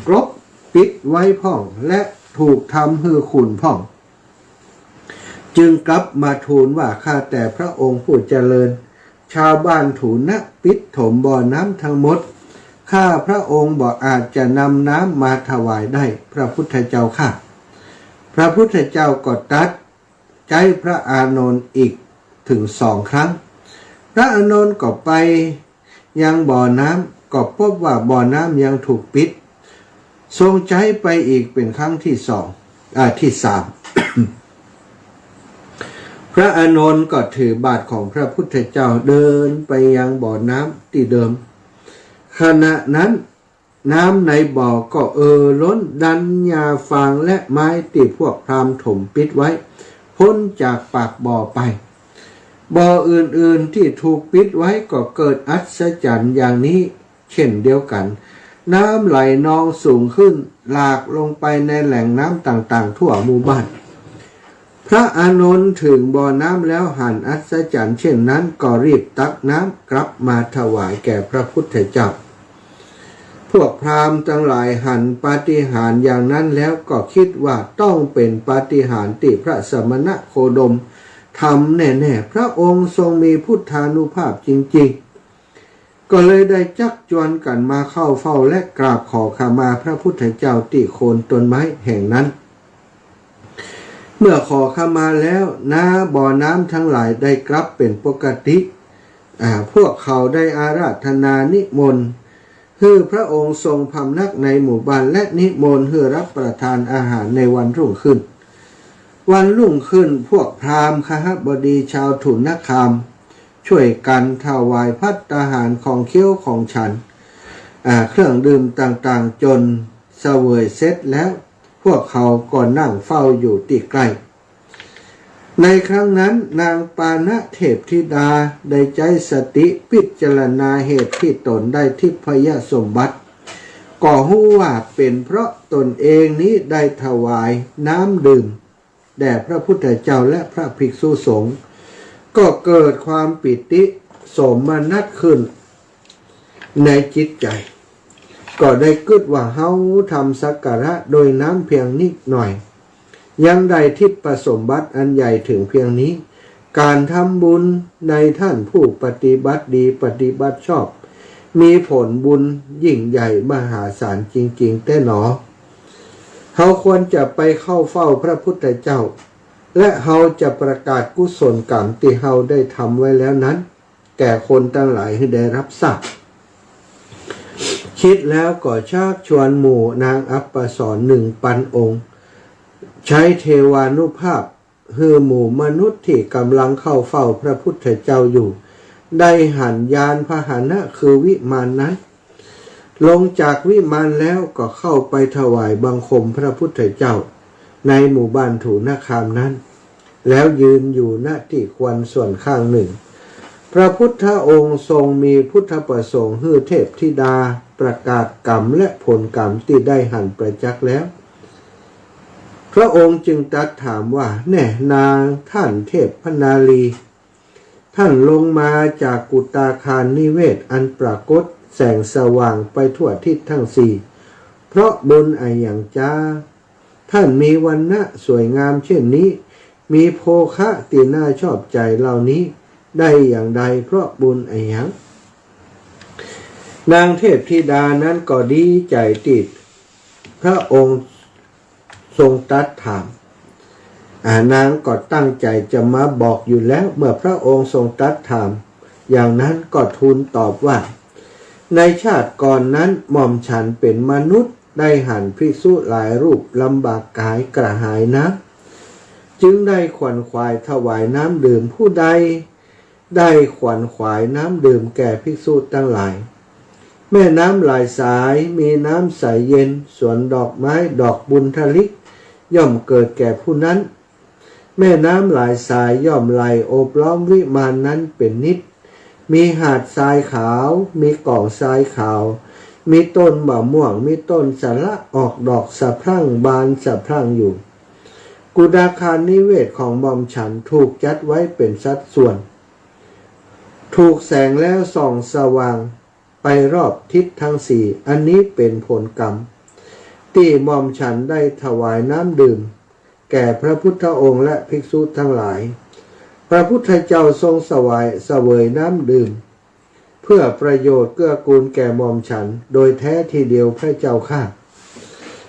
กรบปิดไว้พ่องและถูกทำหื้อขุ่นพ่องจึงกลับมาทูลว่าข้าแต่พระองค์ผู้เจริญชาวบ้านถูณปิดถมบ่อน้ำทั้งหมดข้าพระองค์บอกอาจจะนำน้ำมาถวายได้พระพุทธเจ้าค่ะพระพุทธเจ้าก็ตรัสใจพระอานนท์อีกถึง2 ครั้งพระอานนท์ก็ไปยังบ่อน้ำก็พบว่าบ่อน้ำยังถูกปิดทรงใจไปอีกเป็นครั้งที่3 พระอานนท์ก็ถือบาทของพระพุทธเจ้าเดินไปยังบ่อน้ำที่เดิมขณะนั้นน้ำในบ่อก็ล้นดันยาฟางและไม้ที่พวกพราหมณ์ถมปิดไว้พ้นจากปากบ่อไปบ่ออื่นๆที่ถูกปิดไว้ก็เกิดอัศจรรย์อย่างนี้เช่นเดียวกันน้ำไหลนองสูงขึ้นหลากลงไปในแหล่งน้ำต่างๆทั่วหมู่บ้านพระอานนท์ถึงบ่อน้ำแล้วหันอัศจรรย์เช่นนั้นก็รีบตักน้ำกลับมาถวายแก่พระพุทธเจ้าพวกพราหมณ์ทั้งหลายหันปาฏิหาริย์อย่างนั้นแล้วก็คิดว่าต้องเป็นปาฏิหาริย์ที่พระสมณโคดมทำแน่ๆพระองค์ทรงมีพุทธานุภาพจริงๆก็เลยได้จักจวนกันมาเข้าเฝ้าและกราบขอขมาพระพุทธเจ้าที่โคนต้นไม้แห่งนั้นเมื่อขอขมาแล้วบ่อน้ำทั้งหลายได้กลับเป็นปกติพวกเขาได้อาราธนานิมนต์ให้พระองค์ทรงพำนักในหมู่บ้านและนิมนต์ให้รับประทานอาหารในวันรุ่งขึ้นพวกพราหมณ์คหบดีชาวถุนคามช่วยกันถวายภัตตาหารของเคี้ยวของฉันเครื่องดื่มต่างๆจนเสวยเสร็จแล้วพวกเขาก็นั่งเฝ้าอยู่ที่ใกล้ในครั้งนั้นนางปานะเทพธิดาได้ใจสติพิจารณาเหตุที่ตนได้ทิพยสมบัติก็รู้ว่าเป็นเพราะตนเองนี้ได้ถวายน้ำดื่มแด่พระพุทธเจ้าและพระภิกษุสงฆ์ก็เกิดความปิติโสมนัสขึ้นในจิตใจก็ได้กึดว่าเฮาทำสักการะโดยน้ำเพียงนิดหน่อยยังได้ทิพสมบัติอันใหญ่ถึงเพียงนี้การทำบุญในท่านผู้ปฏิบัติดีปฏิบัติชอบมีผลบุญยิ่งใหญ่มหาศาลจริงๆแต่หนอเฮาควรจะไปเข้าเฝ้าพระพุทธเจ้าและเฮาจะประกาศกุศลกรรมที่เฮาได้ทำไว้แล้วนั้นแก่คนทั้งหลายให้ได้รับทราบคิดแล้วก็ชักชวนหมู่นางอัปปสร1,000 องค์ใช้เทวานุภาพให้หมู่มนุษย์ที่กำลังเข้าเฝ้าพระพุทธเจ้าอยู่ได้หันยานพาหนะคือวิมานนั้นลงจากวิมานแล้วก็เข้าไปถวายบังคมพระพุทธเจ้าในหมู่บ้านถูนคามนั้นแล้วยืนอยู่ณที่ควรส่วนข้างหนึ่งพระพุทธองค์ทรงมีพุทธประสงค์ให้เทพธิดาประกาศกรรมและผลกรรมที่ได้หันประจักษ์แล้วพระองค์จึงตรัสถามว่าแน่นางท่านเทพพนาลีท่านลงมาจากกุตาคารนิเวศอันปรากฏแสงสว่างไปทั่วทิศทั้ง4เพราะบุญอย่างจ้าท่านมีวรรณะสวยงามเช่นนี้มีโภคะที่น่าชอบใจเหล่านี้ได้อย่างใดเพราะบุญอย่างนางเทพธิดานั้นก็ดีใจติดพระองค์ทรงตรัสถามนางก็ตั้งใจจะมาบอกอยู่แล้วเมื่อพระองค์ทรงตรัสถามอย่างนั้นก็ทูลตอบว่าในชาติก่อนนั้นหม่อมฉันเป็นมนุษย์ได้หันภิกษุหลายรูปลำบากกายกระหายน้ำจึงได้ขวนขวายถวายน้ำดื่มผู้ใดได้ขวนขวายน้ำดื่มแก่ภิกษุทั้งหลาย แม่น้ำหลายสายมีน้ำใสเย็นสวนดอกไม้ดอกบุญทลิกย่อมเกิดแก่ผู้นั้นแม่น้ำหลายสายย่อมไหลโอบล้อมวิมานนั้นเป็นนิดมีหาดทรายขาวมีเกาะทรายขาวมีต้นมะม่วงมีต้นสะระออกดอกสะพรั่งบานสะพรั่งอยู่กุฎาคารนิเวศของหม่อมฉันถูกจัดไว้เป็นสัดส่วนถูกแสงแล้วส่องสว่างไปรอบทิศทั้งสี่อันนี้เป็นผลกรรมที่หม่อมฉันได้ถวายน้ำดื่มแก่พระพุทธองค์และภิกษุทั้งหลายพระพุทธเจ้าทรงเสวยน้ำดื่มเพื่อประโยชน์เกื้อกูลแก่หม่อมฉันโดยแท้ทีเดียวพระเจ้าข้า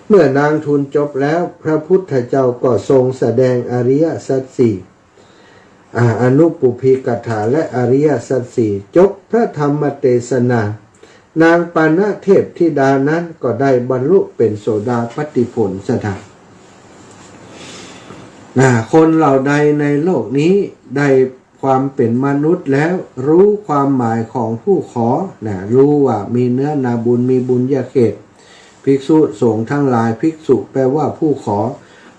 เมื่อนางทูลจบแล้วพระพุทธเจ้าก็ทรงแสดงอริยสัจสี่อนุปุพีกถาและอริยสัจสี่จบพระธรรมเทศนานางปานะเทพธิดานั้นก็ได้บรรลุเป็นโสดาปัตติผลสถานคนเหล่าใดในโลกนี้ได้ความเป็นมนุษย์แล้วรู้ความหมายของผู้ขอรู้ว่ามีเนื้อนาบุญมีบุญญาเขตภิกษุสงฆ์ทั้งหลายภิกษุแปลว่าผู้ขอ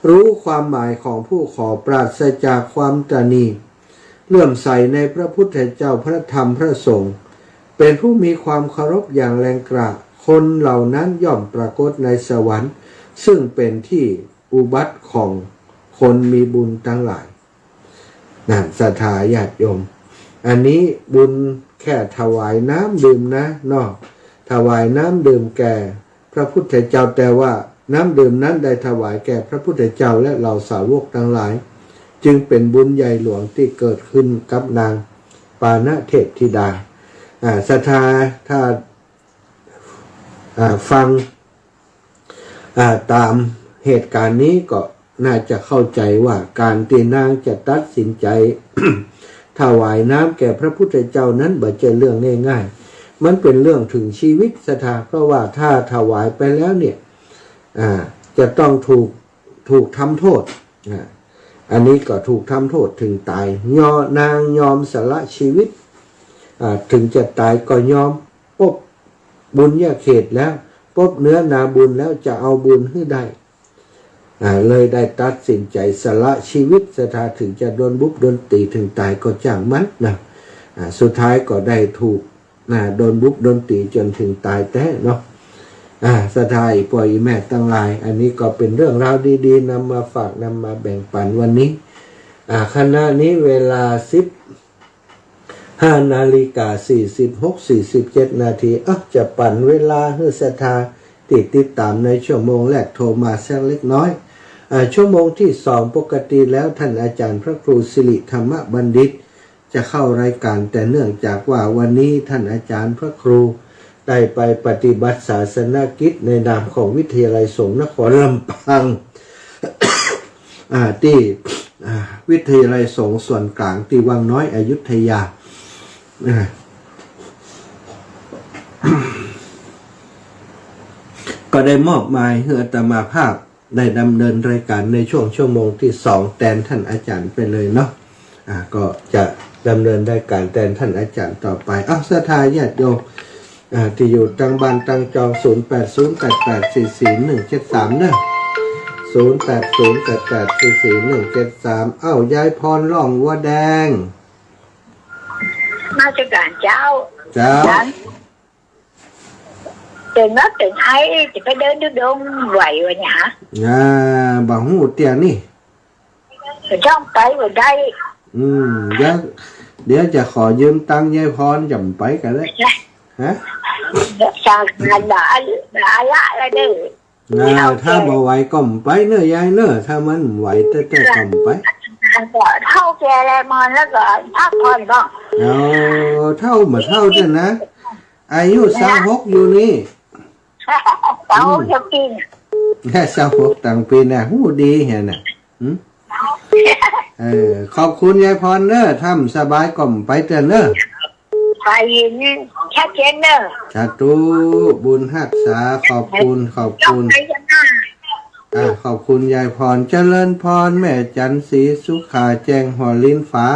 รู้ความหมายของผู้ขอปราศจากความตณีเลื่อมใสในพระพุทธเจ้าพระธรรมพระสงฆ์เป็นผู้มีความเคารพอย่างแรงกล้าคนเหล่านั้นย่อมปรากฏในสวรรค์ซึ่งเป็นที่อุบัติของคนมีบุญทั้งหลายศรัทธาญาติโยมอันนี้บุญแค่ถวายน้ำดื่มนะเนาะถวายน้ำดื่มแก่พระพุทธเจ้าแต่ว่าน้ำดื่มนั้นได้ถวายแก่พระพุทธเจ้าและเหล่าสาวกทั้งหลายจึงเป็นบุญใหญ่หลวงที่เกิดขึ้นกับนางปานะเทพธิดาศรัทธาถ้าฟังตามเหตุการณ์นี้ก็น่าจะเข้าใจว่าการที่นางจะตัดสินใจ ถวายน้ำแก่พระพุทธเจ้านั้นบ่ใช่เรื่องง่ายๆมันเป็นเรื่องถึงชีวิตศรัทธาเพราะว่าถ้าถวายไปแล้วเนี่ยจะต้องถูกทำโทษอันนี้ก็ถูกทำโทษถึงตายนางยอมสละชีวิตถึงจะตายก็ยอมปบบุญญาเขตแล้วปบเนื้อนาบุญแล้วจะเอาบุญให้ได้เลยได้ตัดสินใจสละชีวิตศรัทธาถึงจะโดนบุบโดนตีถึงตายก็จ้างมันสุดท้ายก็ได้ถูกโดนบุบโดนตีจนถึงตายแท้เนาะศรัทธาอีปอยแม่ตั้งหลายอันนี้ก็เป็นเรื่องราวดีๆนำมาฝากนำมาแบ่งปันวันนี้ขณะนี้เวลา15:46-47 นาทีจะปั่นเวลาให้ศรัทธาติดตามในชั่วโมงแรกโทรมาสักเล็กน้อยชั่วโมงที่2ปกติแล้วท่านอาจารย์พระครูสิริธรรมบัณฑิตจะเข้ารายการแต่เนื่องจากว่าวันนี้ท่านอาจารย์พระครูได้ไปปฏิบัติศาสนกิจในนามของวิทยาลัยสงฆ์นครลำปาง ที่วิทยาลัยสงฆ์ส่วนกลางที่วังน้อยอยุธยา ก็ได้มอบหมายให้อาตมาภาพได้ดำเนินรายการในช่วงชั่วโมงที่2แทนท่านอาจารย์ไปเลยเนาะก็จะดำเนินรายการแทนท่านอาจารย์ต่อไปศรัทธาญาติโยมที่อยู่ตังบ้านตังจอง0808844173เด้อ0808844173ยายพรล่องวัวแดงมาจากการเจ้าตื่นนับตื่นไอ้จะไปเดินดูดงไหววะเนี่ยฮะบางหูเตียนี่ช่องไปวันได้เดี๋ยวจะขอยืมตังค์ยายพรจำไปกันเลยฮะสั่งด่าละอะไรเด้อถ้าบ่ไหวก็ไปเนอะยายเนอะถ้ามันไหวแต่ก็ไปเท่าแกเลยมันแล้วก็พักผ่อนบ้างเท่ามาเท่าเจ้านะอายุ26อยู่นี่จะกินแค่26ต่างปีน่ะหูดีเห็นน่ะขอบคุณยายพรเนอะทำสบายก่อมไปเถอะเนอะไปนี่ชัดเจนเนอะสาธุบุญรักษาขอบคุณขอบคุณยายพรเจริญพรแม่จันศรีสุขาแจ้งหัวลิ้นฟ้า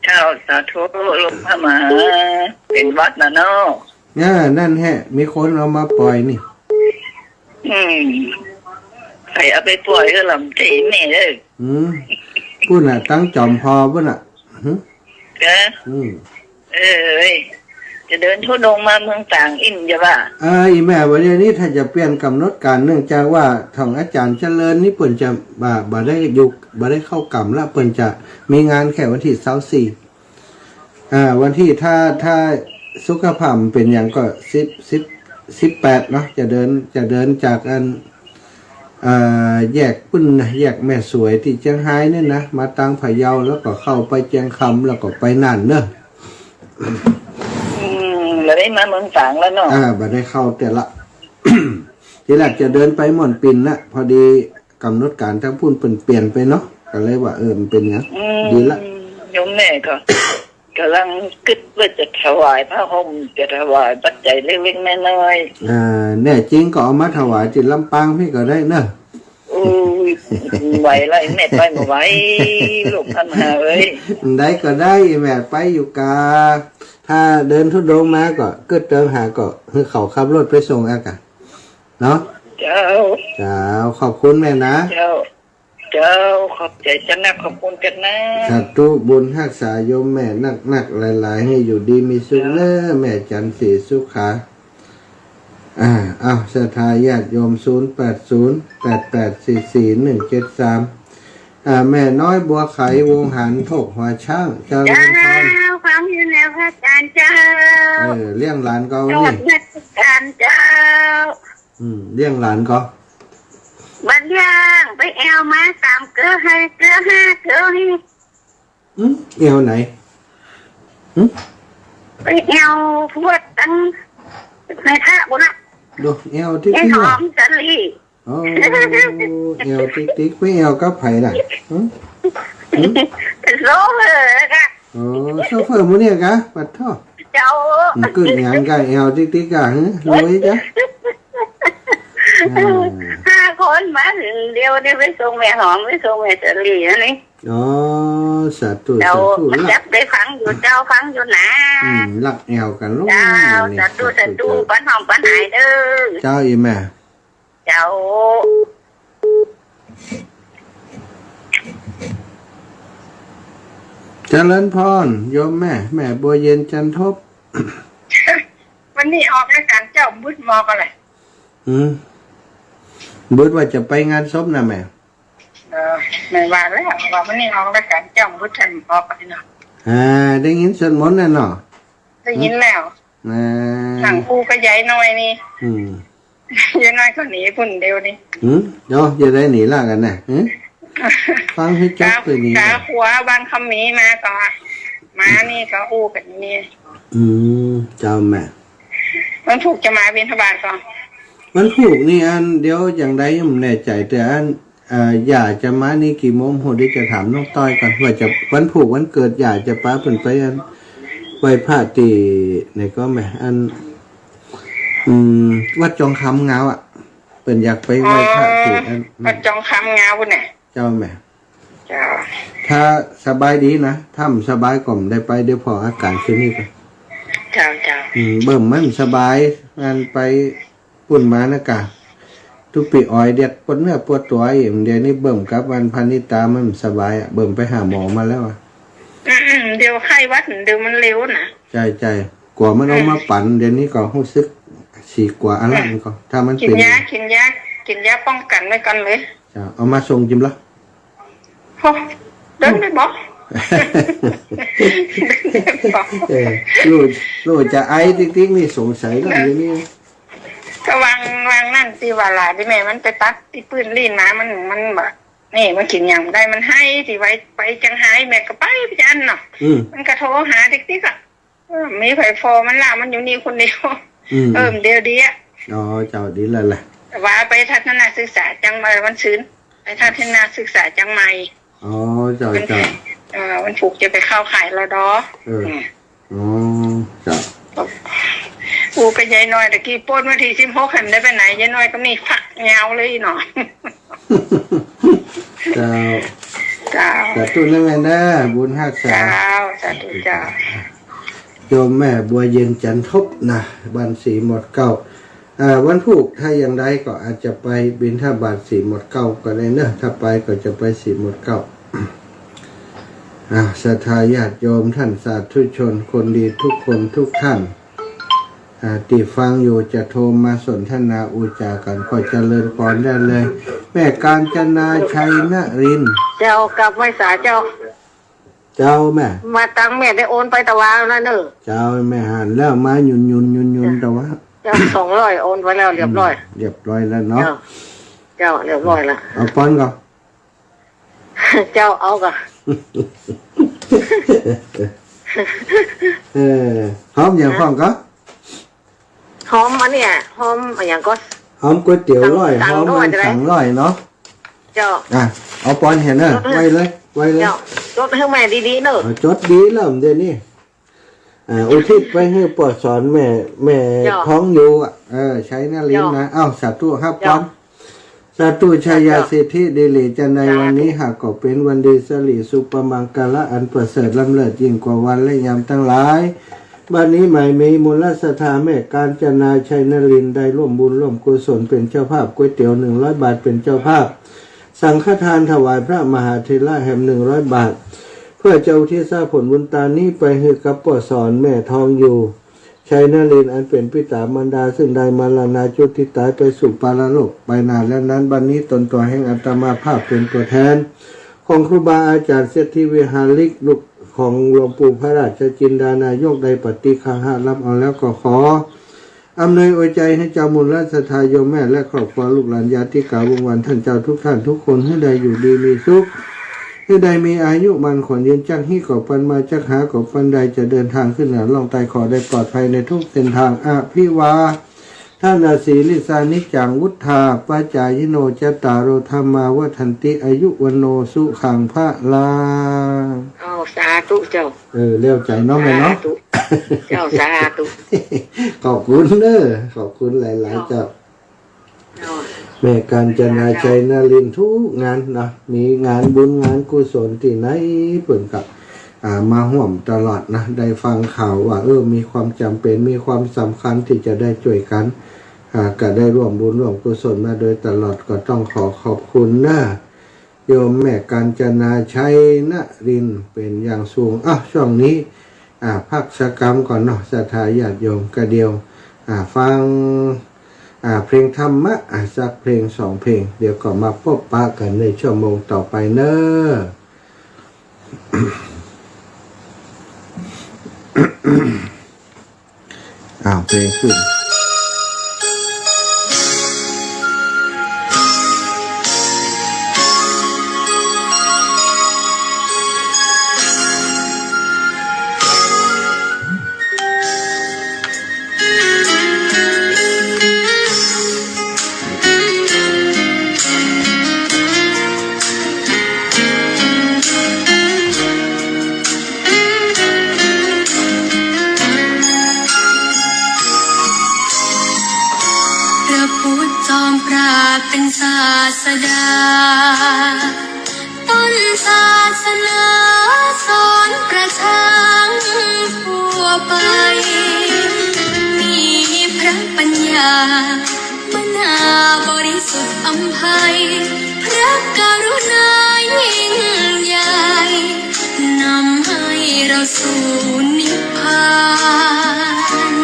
เจ้าสาธุลงพระมหาเป็นวัดนะเนาะ นั่นแฮะมีคนเอามาปล่อยนี่ อืมใครเอาไปปล่อยก็ลำตีแม่เลย พูดน่ะตั้งจอมพอพูดน่ะนะเอ้ยจะเดินทุดงมาเมืองต่างอินจะว่าอีแม่วันนี้ถ้าจะเปลี่ยนกำหนดการเนื่องจากว่าทางอาจารย์เจริญนี่เปิ่นจะบ่ได้อยู่บ่ได้เข้ากรรมแล้วเปิ่นจะมีงานแค่วันที่24วันที่ถ้าสุขภาพเป็นอย่างก็18เนาะจะเดินจากอันแยกปุ้นแยกแม่สวยที่เชียงรายนี่นะมาตังพะเยาแล้วก็เข้าไปเชียงคำแล้วก็ไปนั่นเนอะบ่ได้มาเมืองต่างแล้วเนาะบ่ได้เข้าแต่ละ ทีแรกจะเดินไปหม่อนปินนะพอดีกำหนดการทั้งพุ่นเปลี่ยนไปเนาะก็เลยว่ามันเป็นงั้นดีละโยมแม่ก็กำลังคิดว่าจะถวายพระห่มจะถวายปัจจัยเล็กๆน้อยๆแน่จริงก็เอามาถวายจิตลำปางพี่ก็ได้เนอะไหวไรแม่ไปบ่ไหวลูกท่านหาเอ้ยได้ก็ได้แม่ไปอยู่กาถ้าเดินทุดงมาก็เติมหาก็ให้เขาขับรถไปส่งอากาศเนาะเจ้าขอบคุณแม่นะเจ้าขอบใจจังนะขอบคุณกันนะสาธุบุญรักษาโยมแม่นักหลายๆให้อยู่ดีมีสุขเด้อแม่จันทร์ศรีสุขาศรัทธาญาติโยม0808844173แม่น้อยบัวไขวงหันโถกหัวช่างเจ้าเลี้ยงพรความอยู่แนวพระอาจารย์เจ้าเลี้ยงหลานก็นี่พระอาจารย์เจ้าเลี้ยงหลานก็บัดย่างไปแอวมา3เกลือให้เกลือ5เกลือให้แอวไหนไปแอวพวดตั้งในท่าบุญดูแอวที่พี่หอมจันลีแอวติ๊กไม่แอวก็ไผ่น่ะเป็นโซ่เลยค่ะโซเฟอร์มื้อนี้กะปัดท่อเจ้ากึ่งงานกะแอวติ๊กกะรวยจ้ะ5 คนมาเดียวนี่ไปส่งแม่หอมไปส่งแม่จันลีนี่สาธุจับได้ฟังอยู่เจ้าฟังอยู่นะหลักแอวกันลูกเจ้าสาธุปันหอมปันหายเด้อเจ้าอีแม่เจ้าเจริญพรโยมแม่บัวเย็นจันทบวันนี้ออกรายการเจ้าบุญมอกันเลยบุญว่าจะไปงานศพนะแม่ไม่ว่าแล้วว่าวันนี้ออกรายการเจ้าบุญฉันออกกันเนาะได้ยินสวดมนต์น่ะเนาะได้ยินแล้วสั่งปูกระยายน้อยนี่ยายน้อยก็หนีพุ่นเดียวนี่เนาะจะได้หนีล่ะกันน่ะฟังให้จับเลยนี่ขาขวาบางคำมีมาก็มานี่ก็อู้กันนี่เจ้าแม่มันถูกจะมาบิณฑบาตก่อนมันถูกนี่อันเดี๋ยวอย่างใดยังไม่แน่ใจแต่อันอยากจะมานี่กี่โมงโหดิจะถามน้องต้อยก่อนว่าจะวันผูกวันเกิดอยากจะป้าเพิ่นไปอันไหว้พระตีไหนก็แม่อันวัดจองคำเงาอ่ะเพิ่นอยากไปไหว้พระตีอันวัดจองคำเงาพุ่นน่ะเจ้าแม่เจ้าถ้าสบายดีนะถ้าสบายก่อมได้ไปเดี๋ยวพออาการขึ้นนี่กันเจ้าเบิ่มมันสบายงานไปปุ่นมานะกะทุกปีอ้อยเด็ดปวดเนื้อปวดตัวเดี๋ยวนี้เบิ่มกับวันพันิตามันสบายเบิ่มไปหาหมอมาแล้วเดี๋ยวไข้วัดเดี๋ยวมันเร็วนะใจกว่ามันเอามาปั่นเดี๋ยวนี้ก็รู้สึกฉีกกว่าอะไรมันก็ถ้ามันเป็นกินยาป้องกันไว้กันเลยเอามาส่งจิมละเดินไม่บอกลูกจะไอ้ติ๊กนี่สงสัยแล้วเดี๋ยวนี้ก็วางนั่นตีวาลาที่แม่มันไปตัดที่ปืนลีนมามันแบบนี่มันกินอย่างได้มันให้ที่ไว้ไปจังหายแม่ก็ไปพี่จันเนาะมันก็โทรหาติ๊กอ่ะมีไฟฟอมันล่ะมันอยู่นี่คนเดียวเดียวดีอ่ะเจ้าดีเลยแหละว่าไปทัศนศึกษาจังใหม่วันชื้นไปทัศนศึกษาจังใหม่เจ้าวันถูกจะไปเข้าขายแล้วดอเจ้าปูกับยายน้อยตะกี้ป้นมาที16เห็นได้ไปไหนยายน้อยก็มีผักเงาเลยเนาะเจ้าสาธุนะแม่นะบุญฮักษาสาธุเจ้า โยมแม่บัวเย็นจันทบนะบ้านสีหมดเก้าวันพุธถ้าอย่างไรก็อาจจะไปบิณฑบาตสีหมดเก้าก็ได้เนอะถ้าไปก็จะไปสีหมดเก้าศรัทธาญาติโยมท่านสาธุชนคนดีทุกคนทุกท่านที่ฟังอยู่จะโทรมาสนทนาอุจากันก็เจริญพรได้เลย แม่กาญจนาชัยนรินทร์ เจ้ากับไม่สาเจ้า เจ้าแม่ มาตังแม่ได้โอนไปตะวันแล้วเนอะ เจ้าแม่หันแล้วมาหยุนแต่ว่า เจ้า200โอนไปแล้วเรียบร้อย เรียบร้อยแล้วเนาะ เจ้าเรียบร้อยแล้ว เอาป้อนก่อน เจ้าเอากะ หอมอย่างฟ้องก็ หอมอันเนี่ยหอมอย่างก็ หอมก๋วยเตี๋ยวร้อย สั่ ห ง อม ด้วย มัน จะได้ สั่งร้อยเนาะ เจ้า เอาป้อนเห็นเนอะไว้เลยไว้เลย เจ้าจดให้แม่ดีๆเนอะ เอาจดดีแล้วเดี๋ยวนี้อุทิศไปให้ปวดสอนแม่ท้องอยู่ใช้นาลิ้นนะเอ้าสาธุครับป้อนสาธุชายาสิทธิดิลิจะในวันนี้หากก็เป็นวันดีสลิสุปมังกละอันประเสริฐล้ำเลิศยิ่งกว่าวันและยามทั้งหลายบัดนี้หมายมีมูลศรัทธาแม่กาญจนาชัยนรินทร์ได้ร่วมบุญร่วมกุศลเป็นเจ้าภาพก๋วยเตี๋ยว100 บาทเป็นเจ้าภาพสังฆทานถวายพระมหาเถระแห่ง100 บาทเพื่อเจ้าที่ทราบผลบุญตานี้ไปให้กับปวดสอนแม่ทองอยู่ชัยนรินทร์อันเป็นปิตามารดาซึ่งได้มรณาจุติตายไปสู่ปาราโลกไปนานแล้วนั้นบัดนี้ตนตัวแห่งอัตมาภาพเป็นตัวแทนของครูบาอาจารย์เสถีวิหาริกลูกของหลวงปู่พระราชจินดานายกได้ปฏิฆาหะรับเอาแล้วก็ขออำนวยอวยใจให้เจ้ามูลราชทายโยมแม่และครอบครัวลูกหลานญาติกาวงวันท่านเจ้าทุกท่านทุกคนให้ได้อยู่ดีมีสุขให้ได้มีอายุมันขนยืนจักให้ก่อปันมาจักหาก่อปันใดจะเดินทางขึ้นเหนือล่องใต้ขอได้ปลอดภัยในทุกเส้นทางภิวาท่านอาศีลิสานิจังวุฒาปัจจายโนจตารโรธรรมาวัฒนติอายุวันโนสุขังพระลาเอาสาธุเจ้าเลี้ยวใจน้องเลยเนาะเจ้าสาธุ ขอบคุณเด้อขอบคุณหลายๆเจ้าแม่กาญจนาชัยนรินทร์ทุกงานนะมีงานบุญงานกุศลที่ไหนเปิ่นกับมาห่วมตลอดนะได้ฟังข่าวว่ามีความจำเป็นมีความสำคัญที่จะได้ช่วยกันก็ได้ร่วมบุญร่วมกุศลมาโดยตลอดก็ต้องขอบคุณนะโยมแม่กาญจนาชัยนรินทร์เป็นอย่างสูงช่วงนี้พักสักกรรมก่อนเนาะศรัทธาญาติโยมกระเดียวฟังเพลงธรรมะสักเพลง2 เพลงเดี๋ยวก็มาพบปะกันในชั่วโมงต่อไปเนอะเพลงขึ้นเป็นศาสดาต้นศาสนาสอนประชาทั่วไปมีพระปัญญามนาบริสุทธิ์อำไพพระกรุณายิ่งใหญ่นำให้เราสู่นิพพาน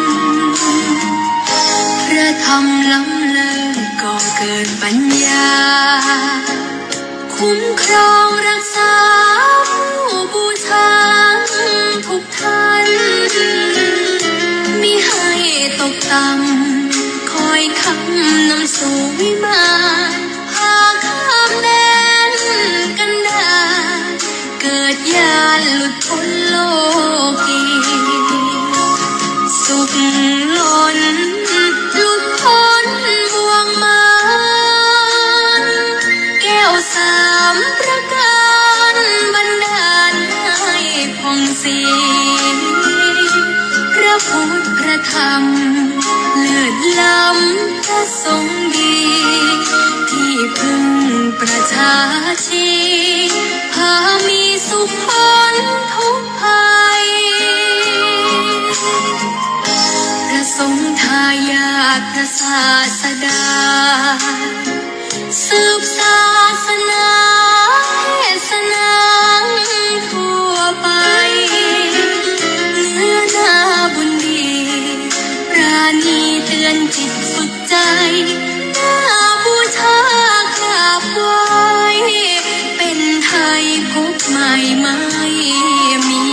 พระธรรมล้ำเลิศก็เกิดปัญญาคุ้มครองรักษาผู้บูชาทุกท่านมิให้ตกต่ำคอยคำนำสู่วิมานพาข้ามแดนกันดารเกิดญาณหลุดพ้นโลกีสุขล้นหลุดพ้นบ่วงมารแก้ว3 ประการบันดาลให้ผ่องใสพระพุทธพระธรรมเลิศล้ำพระสงฆ์ดีที่พึ่งประชาชีพามีสุขพ้นทุกภัย ติพระศาสดาสืบศาสนาเทศนาทั่วไปเนื้อนาบุญดีปราณีเตือนจิตฝึกใจน่าบูชากราบไหว้เป็นไทยพบใหม่ไม่มี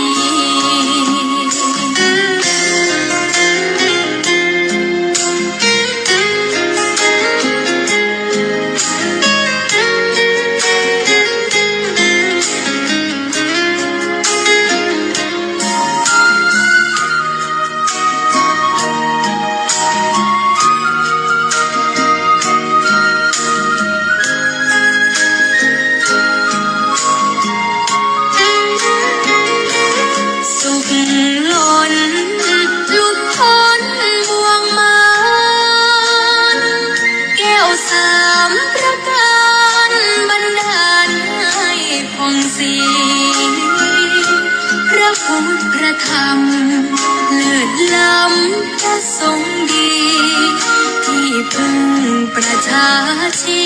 ธรรมเลิศล้ำพระสงฆ์ดีที่พึ่งประชาชี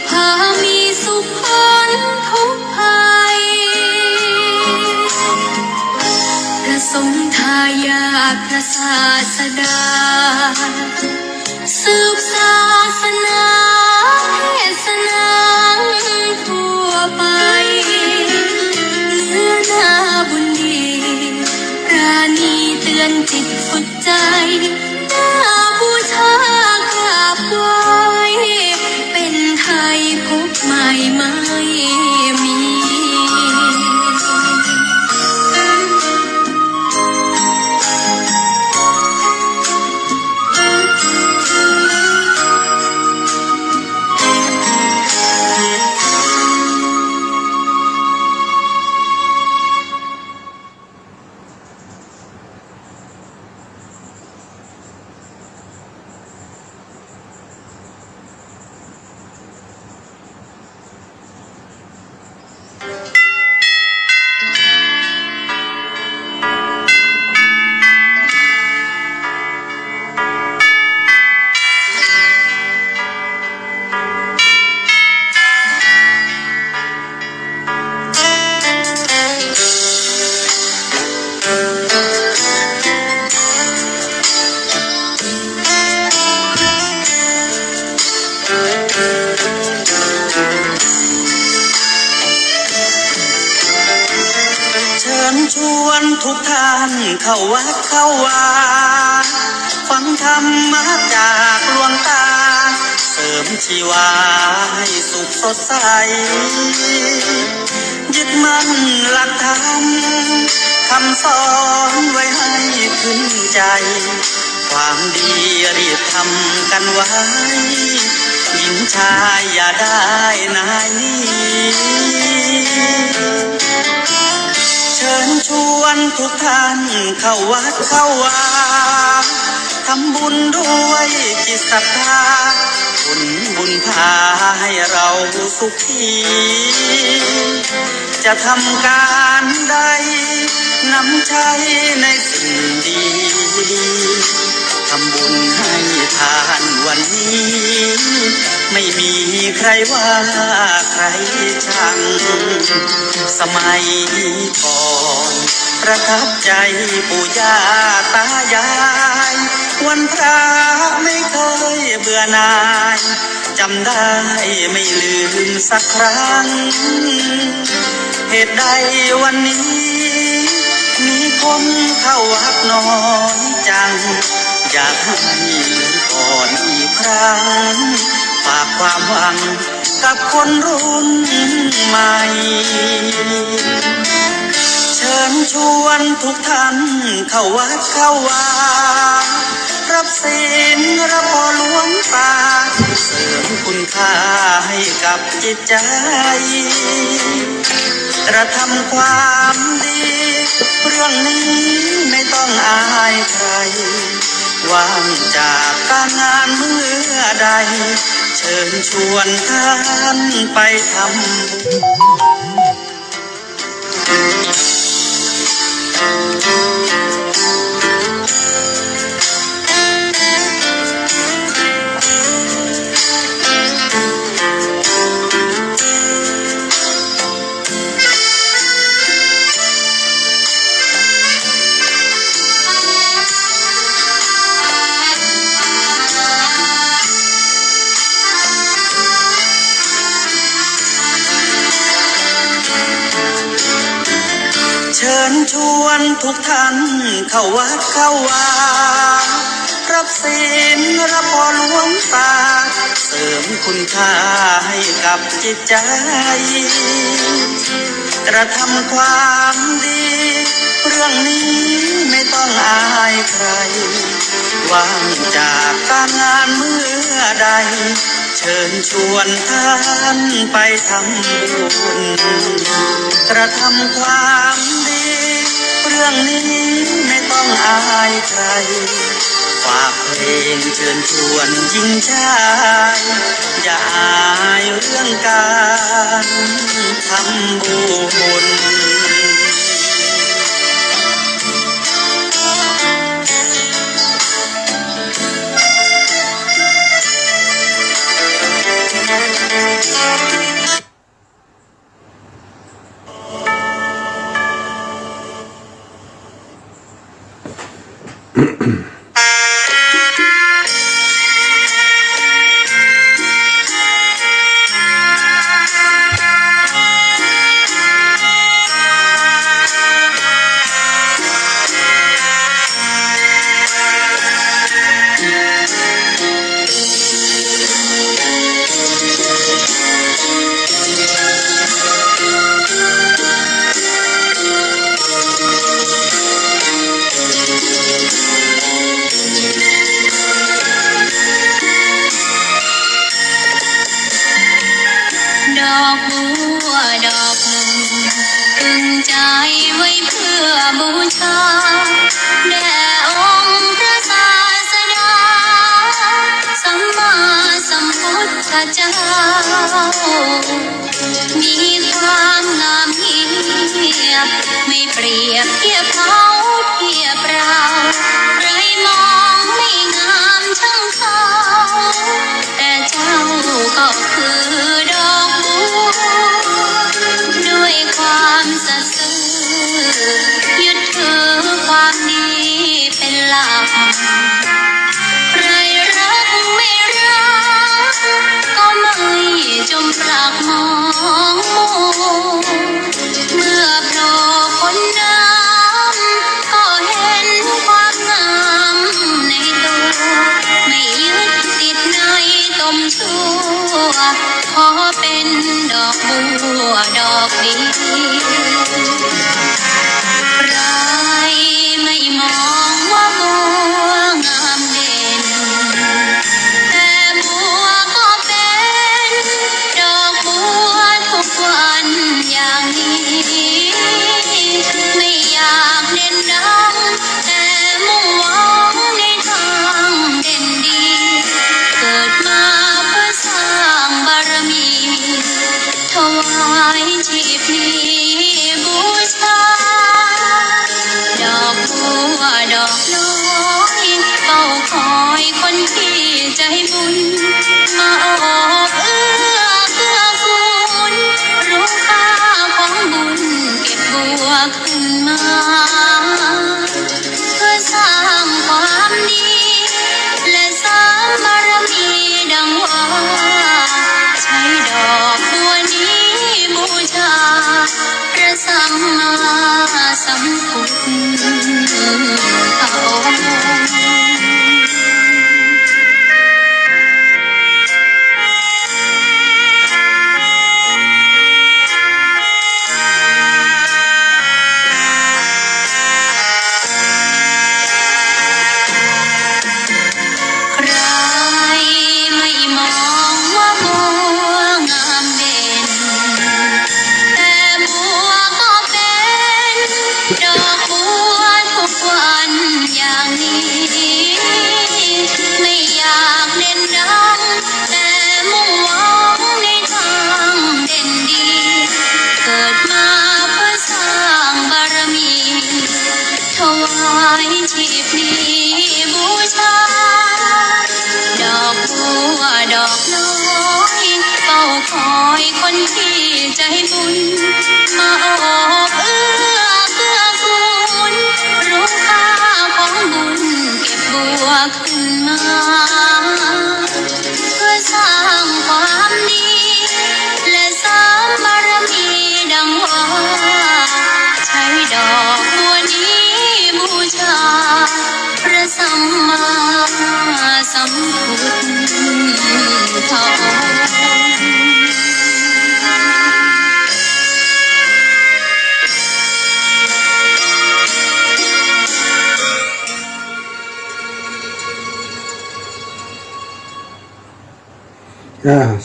พามีสุขพ้นทุกภัยพระสงฆ์ทายาทพระศาสดาสืบศาสนาเทศนาทั่วไปเนื้อนาบุญดีปราณีเตือนจิตฝึกใจน่าบูชากราบไหว้เป็นไทยพบใหม่ไม่มี ชวนทุกท่านเข้าวัดเข้าวาฟังธรรมะจากหลวงตาเสริมชีวาให้สุขสดใสยึดมั่นหลักธรรมคำสอนไว้ให้ขึ้นใจความดีรีบทำกันไว้หญิงชายอย่าได้นายนี้เชิญชวนทุกท่านเข้าวัดเข้าวาทำบุญด้วยจิตศรัทธาบุญพาให้เราสุขีจะทำการใดนำใช้ในสิ่งดีทำบุญให้ทานวันนี้ไม่มีใครว่าใครชังสมัยก่อนประทับใจปู่ย่าตายายวันพระไม่เคยเบื่อหน่ายจำได้ไม่ลืมสักครั้งเหตุใดวันนี้มีคนเข้าวัดน้อยจังอยากให้ก่อนอีกครั้งฝากความหวังกับคนรุ่นใหม่เชิญชวนทุกท่านเข้าวัดเข้าวารับศีลรับพรหลวงตาเสริมคุณค่าให้กับจิตใจกระทำความดีเรื่องนี้ไม่ต้องอายใครว่างจากการงานเมื่อใดเชิญชวนท่านไปทำบุญ ทุกท่านเข้าวัดเข้าวารับศีลรับพรหลวงตาเสริมคุณค่าให้กับจิตใจกระทำความดีเรื่องนี้ไม่ต้องอายใครว่างจากการงานเมื่อใดเชิญชวนท่านไปทำบุญกระทำความดีเรื่องนี้ไม่ต้องอายใครฝากเพลงเชิญชวนหญิงชายอย่าอายเรื่องการทำบุญดอกบัวดอกหนึ่งตึงใจไว้เพื่อบูชาแด่องค์พระศาสดาสัมมาสัมพุทธเจ้ามีความงามเงียบไม่เปรียบเทียบเขาเทียบเราใครมองไม่งามช่างเขาแต่เจ้าก็คือดอกบัวด้วยความสัตย์ซื่อยึดถือความดีเป็นหลักใครรักไม่รักก็ไม่จมปลักมองมัวเมื่อโผล่พ้นน้ำก็เห็นความงามในตัวไม่ยึดติดในตมชั่วขอเป็นดอกบัวดอกดีใครไม่มองว่าบัวงามเด่นแต่บัวก็เป็นดอกบัวทุกวันอย่างนี้ไม่อยากเด่นดังแต่มุ่งหวังในทางเด่นดีเกิดมาเพื่อสร้างบารมีถวายชีพนี้บูชาดอกบัวดอกน้อยเฝ้าคอยคนที่ใจบุญมาโอบเอื้อกูลรู้ค่าของบุญเก็บบัวขึ้นมาเพื่อสร้างความดีและสร้างบารมีดังว่าใช้ดอกบัวนี้บูชาพระสัมมาสัมพุทธเจ้าใครไม่มองว่าบัวงามเด่นแต่บัวก็เป็นดอกบัวทุกวันอย่างนี้ไม่อยากเด่นดังแต่มุ่งหวังในทางเด่นดีเกิดมาเพื่อสร้างบารมีถวายชีพนี้บูชาดอกบัวดอกน้อยเฝ้าคอยคนที่ใจบุญมาโอบเอื้อกูลรู้ค่าของบุญเก็บบัวขึ้นมาเพื่อสร้างความดีและสร้างบารมีดังว่าใช้ดอกบัวนี้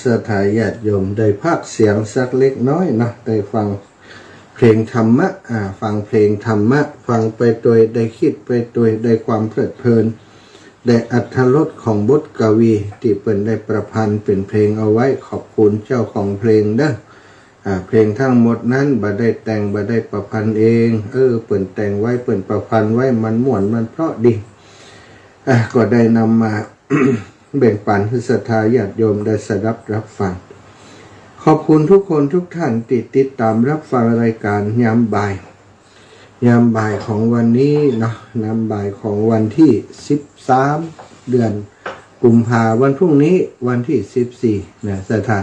สถาญาติโยมได้พากย์เสียงสักเล็กน้อยนะได้ฟังเพลงธรรมะฟังเพลงธรรมะฟังไปโดยได้คิดไปโดยได้ความเพลิดเพลินได้อรรถรสของบทกวีที่เปิ่นได้ประพันธ์เป็นเพลงเอาไว้ขอบคุณเจ้าของเพลงเด้อเพลงทั้งหมดนั้นบ่ได้แต่งบ่ได้ประพันธ์เองเปิ่นแต่งไว้เปิ่นประพันธ์ไว้มันม่วนมันเพราะดีก็ได้นำมา แบ่งปันให้ศรัทธาญาติโยมได้สดับรับฟังขอบคุณทุกคนทุกท่านติดตามรับฟังรายการยามบ่ายของวันนี้เนาะยามบ่ายของวันที่13เดือนกุมภาพันธ์วันพรุ่งนี้วันที่14นะศรัทธา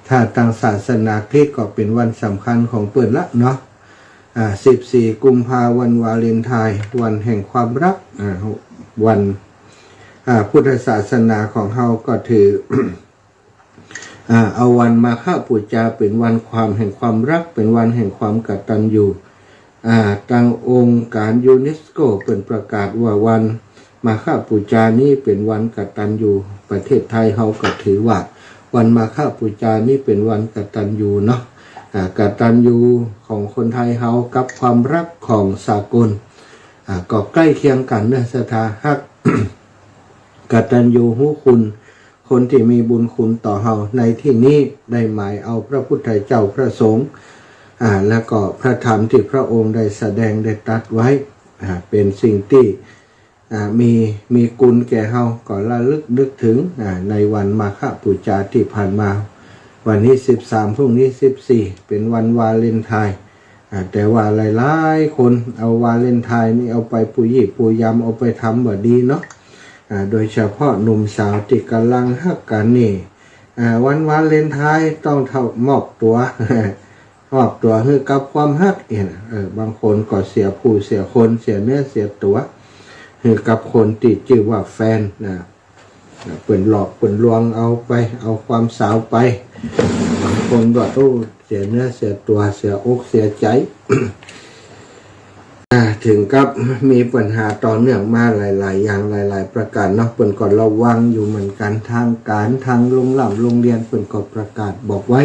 ถ้าทางศาสนาคริสต์ก็เป็นวันสำคัญของเปิ่นละเนาะ14กุมภาพันธ์วันวาเลนไทน์วันแห่งความรักวันพุทธศาสนาของเฮาก็ถือ เอาวันมาฆบูชาเป็นวันความแห่งความรักเป็นวันแห่งความกตัญญูทางองค์การยูเนสโกเป็นประกาศว่าวันมาฆบูชานี้เป็นวันกตัญญูประเทศไทยเฮาก็ถือว่าวันมาฆบูชานี้เป็นวันกตัญญูเนาะกตัญญูของคนไทยเฮากับความรักของสากลก็ใกล้เคียงกันเนอะสถาฮัก กตัญญูฮู้คุณคนที่มีบุญคุณต่อเฮาในที่นี้ได้หมายเอาพระพุทธเจ้าพระสงฆ์แล้วก็พระธรรมที่พระองค์ได้แสดงได้ตรัสไว้เป็นสิ่งที่มีกุลแก่เฮาก็ระลึกนึกถึงในวันมาฆบูชาที่ผ่านมาวันนี้13พรุ่งนี้14เป็นวันวาเลนไทน์แต่ว่าหลายๆคนเอาวาเลนไทน์นี่เอาไปปุยปุยำเอาไปทำบ่ดีเนาะโดยเฉพาะหนุ่มสาวที่กำลังฮักกันนี่วันวาเลนไทน์ต้องมอบตัวมอบตัวให้กับความฮักบางคนก็เสียผู้เสียคนเสียเนื้อเสียตัวให้กับคนที่ชื่อว่าแฟนเปิ่นหลอกเปิ่นลวงเอาไปเอาความสาวไปบางคนก็เสียเนื้อเสียตัวเสียอกเสียใจถึงกับมีปัญหาต่อเนื่องมาหลายๆอย่างหลายๆประการเนาะเปิ่นก็ระวังอยู่เหมือนกันทางการทางโรงเรียนเปิ่นก็ประกาศบอกไว้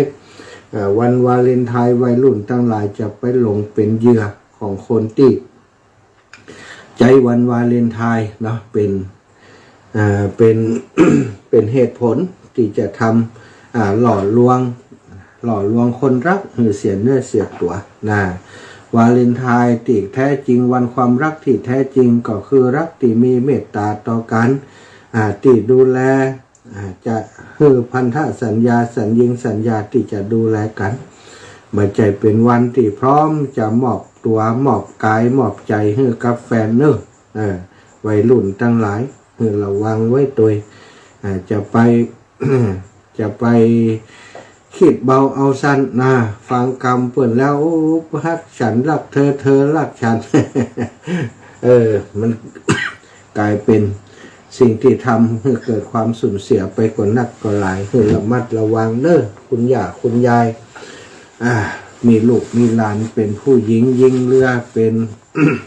วันวาเลนไทน์วัยรุ่นทั้งหลายจะไปหลงเป็นเหยื่อของคนที่ใจวันวาเลนไทน์เนาะเป็นเป็นเหตุผลที่จะทำหล่อลวงคนรักหรือเสียเนื้อเสียตัววาเลนไทน์ที่แท้จริงวันความรักที่แท้จริงก็คือรักที่มีเมตตาต่อกันที่ดูแลจะคือพันธสัญญาสัญญาที่จะดูแลกันไม่ใช่เป็นวันที่พร้อมจะมอบตัวมอบกายมอบใจให้กับแฟนเนอะวัยรุ่นทั้งหลายระวังไว้ตัวจะไปคิดเบาเอาสั้นฟังคำเปิ่นแล้วรักฉันรักเธอรักฉัน มัน กลายเป็นสิ่งที่ทำให้เกิดความสูญเสียไปกว่านักก็หลายให้ระมัดระวังเด้อคุณย่าคุณยายมีลูกมีหลานเป็นผู้หญิงยิงเรือเป็น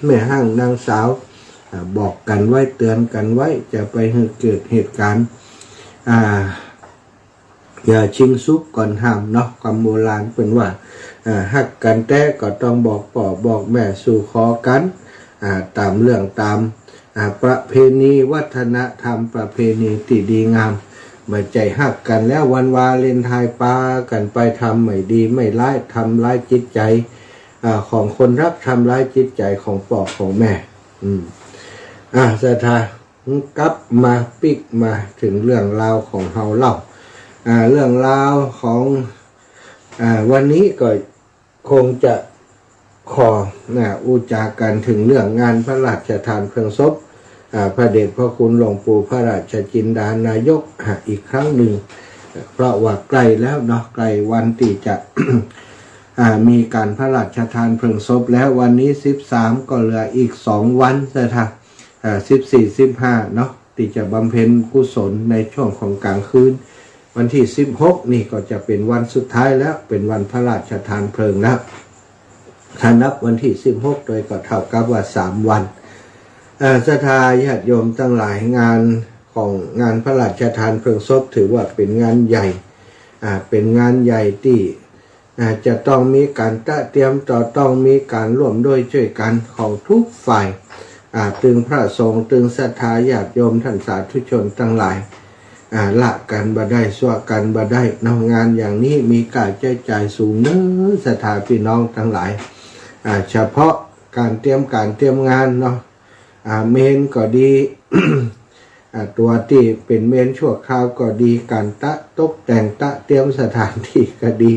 แม่ห้างนางสาวบอกกันไว้เตือนกันไว้จะไปให้เกิดเหตุการณ์อย่าชิงซุกก่อนห้ามเนาะความโบราณเป็นว่าฮักกันแต่ก็ต้องบอกพ่อบอกแม่สู่ขอกันตามเรื่องตามประเพณีวัฒนธรรมประเพณีที่ดีงามไม่ใจฮักกันแล้ววันวาเลนไทน์ปากันไปทำไม่ดีไม่ร้ายทำร้ายจิตใจของคนรักทำร้ายจิตใจของพ่อของแม่ศรัทธากลับมาปิกมาถึงเรื่องราวของเฮาเล่าเรื่องราวของวันนี้ก็คงจะขออุจากันถึงเรื่องงานพระราชทานเพลิงศพพระเดชพระคุณหลวงปู่พระราชจินดานายกอีกครั้งหนึ่งเพราะว่าใกล้แล้วเนาะใกล้วันที่จะ มีการพระราชทานเพลิงศพแล้ววันนี้13ก็เหลืออีก2วันนะ14-15เนาะที่จะบำเพ็ญกุศลในช่วงของกลางคืนวันที่16นี่ก็จะเป็นวันสุดท้ายแล้วเป็นวันพระราชทานเพลิงแล้วถ้านับวันที่16โดยก็เท่ากับว่า3วันศรัทธาญาติโยมทั้งหลายงาน ของงานพระราชทานเพลิงศพถือว่าเป็นงานใหญ่เป็นงานใหญ่ที่จะต้องมีการเตรียมต้องมีการร่วมด้วยช่วยกันของทุกฝ่ายตึงพระสงฆ์ตึงศรัทธาญาติโยมท่านสาธุชนทั้งหลายละกันบ่ได้สั่วกันบ่ได้นอกงานอย่างนี้มีการใช้จ่ายสูงเนื้อศรัทธาพี่น้องทั้งหลายเฉพาะการเตรียมงานเนาะเมนก็ดี ตัวที่เป็นเมนชั่วคราวก็ดีการตกแต่งเตรียมสถานที่ก็ดี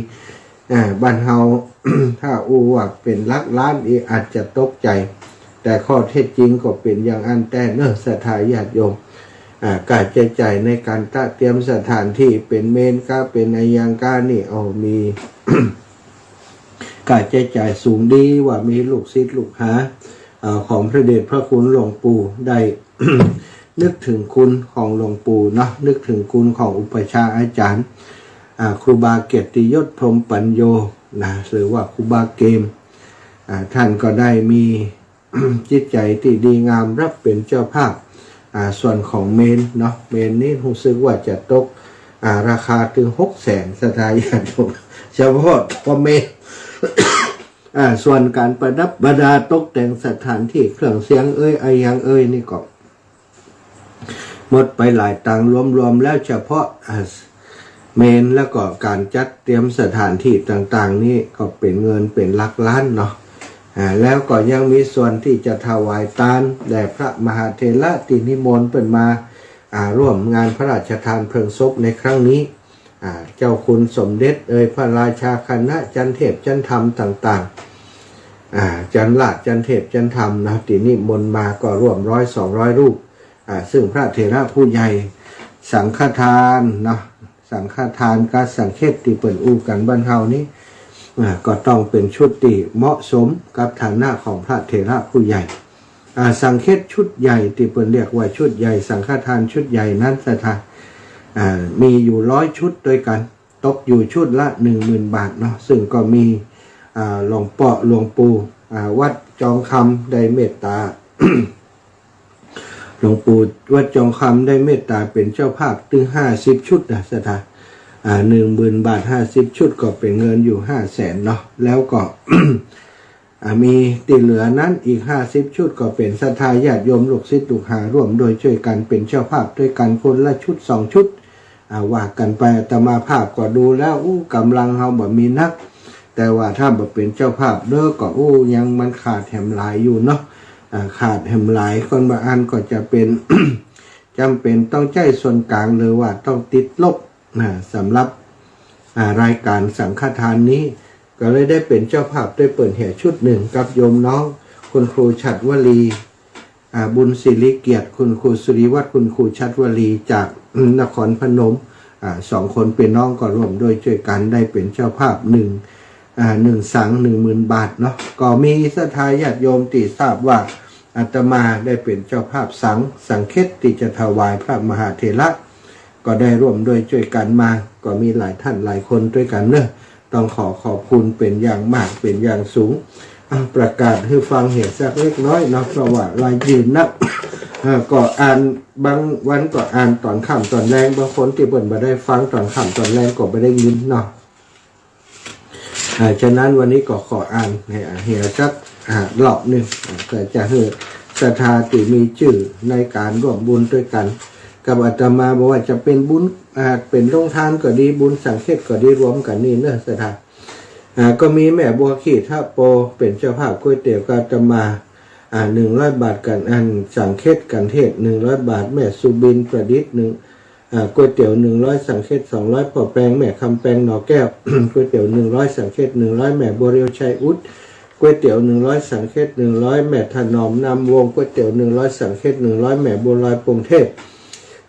บ้านเฮา ถ้าว่าเป็นลักล้านอีกอาจจะตกใจแต่ข้อเท็จจริงก็เป็นอย่างอันแต่เนื้อศรัทธาญาติโยมการใช้จ่ายในการเตรียมสถานที่เป็นเมนก็เป็นในยังการนี่มี การใช้จ่ายสูงดีว่ามีลูกศิษย์ลูกหาของพระเดชพระคุณหลวงปู่ได้ นึกถึงคุณของหลวงปู่เนาะนึกถึงคุณของอุปชาอาจารย์ครูบาเกียรติยศพรหมปัญโยนะหรือว่าครูบาเกมท่านก็ได้มี จิตใจที่ดีงามรับเป็นเจ้าภาพส่วนของเมนเนาะเมนนี้รู้สึกว่าจะตกราคาถึง600,000สถาญาติโยมเฉพาะพอเมน ส่วนการประดับประดาตกแต่งสถานที่เครื่องเสียงไอยังนี่ก็หมดไปหลายตังค์รวมๆแล้วเฉพาะเมนแล้วก็การจัดเตรียมสถานที่ต่างๆนี่ก็เป็นเงินเป็นหลักล้านเนาะแล้วก็ยังมีส่วนที่จะถวายทานแด่พระมหาเถระที่นิมนต์เป็นมาร่วมงานพระราชทานเพลิงศพในครั้งนี้เจ้าคุณสมเด็จพระราชาคณะจันเทพจันธรรมต่างๆจันราชจันเทพจันธรรมนะที่นิมนต์มาก็ร่วม100-200 รูปซึ่งพระเถระผู้ใหญ่สังฆทานเนาะสังฆทานการสังเขตที่เปิดอู้กันบ้านเฮานี้ก็ต้องเป็นชุดที่เหมาะสมกับฐานะของพระเถระผู้ใหญ่สังเขตชุดใหญ่ที่เปิดเรียกว่าชุดใหญ่สังฆทานชุดใหญ่นั้นสถานมีอยู่100 ชุดด้วยกันตกอยู่ชุดละ 10,000 บาทเนาะซึ่งก็มีหลวงปู่วัดจองคำได้เมตตา หลวงปู่วัดจองคำได้เมตตาเป็นเจ้าภาพถึง50 ชุดนะสถาน10,000 บาท50 ชุดก็เป็นเงินอยู่500,000เนาะแล้วก็ มีติดเหลือนั้นอีก50 ชุดก็เป็นศรัทธาญาติโยมลูกศิษย์ลูกหาร่วมโดยช่วยกันเป็นเจ้าภาพด้วยกันคนละชุด2 ชุดว่ากันไปอาตมาภาพก็ดูแล้วกำลังเฮาบ่มีนักแต่ว่าถ้าบ่เป็นเจ้าภาพเด้อก็ยังมันขาดแถมหลายอยู่เนาะขาดแถมหลายคนบางอันก็จะเป็น จำเป็นต้องใจส่วนกลางหรือว่าต้องติดลบสำหรับรายการสังฆทานนี้ก็เลยได้เป็นเจ้าภาพได้เปิดแห่ชุดหนึ่งกับโยมน้องคุณครูฉัตรวลีบุญศิริเกียรติคุณครูสุริวัฒน์คุณครูฉัตรวลีจากนครพนม2 คนเป็นน้องก็ร่วมโดยช่วยกันได้เป็นเจ้าภาพ1 สัง 10,000 บาทเนาะก็มีศรัทธาญาติโยมที่ทราบว่าอาตมาได้เป็นเจ้าภาพสังเขตที่จะถวายพระมหาเถระก็ได้ร่วมโดยช่วยกันมาก็มีหลายท่านหลายคนด้วยกันเนอะต้องขอบคุณเป็นอย่างมากเป็นอย่างสูงประกาศให้ฟังเหตุสักเล็กน้อยเนาะเพราะว่ารายยืนนัก ก็อ่านบางวันก็อ่านตอนค่ำตอนแรงบางคนที่เปิดมาได้ฟังตอนค่ำตอนแรงก็ไม่ได้ยินเนาะฉะนั้นวันนี้ก็ขออ่านให้เหี่ยสักรอบหนึ่งก็จะให้ศรัทธาที่มีชื่อในการร่วมบุญด้วยกันกับอาตมาบอกว่าจะเป็นบุญเป็นโรงทานก็ดีบุญสังเขตก็ดีรวมกันนี่เนอะศรัทธาก็มีแม่บัวขีดท่าโปเป็นเจ้าภาพก๋วยเตี๋ยวกับอาตมา100 บาทกันอันสังเขตกันเทศ100 บาทแม่สุบินประดิษฐ์ก๋วยเตี๋ยว100สังเขต200พ่อแปงแม่คำแปงหนอแก้ว ก๋วยเตี๋ยว100สังเขต100แม่บัวเรียวชัยอุดก๋วยเตี๋ยว100สังเขต100แม่ถนอมนำวงก๋วยเตี๋ยว100สังเขต100แม่บัวลอยปงเทพ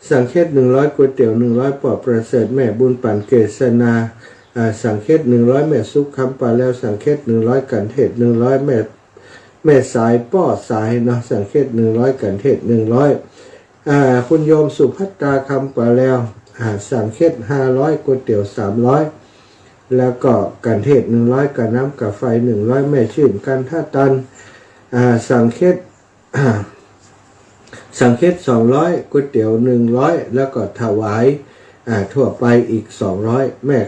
สังเขต100ก๋วยเตี๋ยว100ปอประเสริฐแม่บุญปั่นเกษนาสังเขต100แม่ซุกคำปลาแล้วสังเขต100กันเทศ100แม่สายป้อสายเนาะสังเขต100กันเทศ100คุณโยมสุภัตราคำปลาแล้วสังเขต500ก๋วยเตี๋ยว300แล้วก็กันเทศ100กันน้ำกับไฟ100แม่ชื่นกันท่าตันสังเขต สังเฆต200ก๋วยเตี๋ยว100แล้วก็ถวายทั่วไปอีก200แม่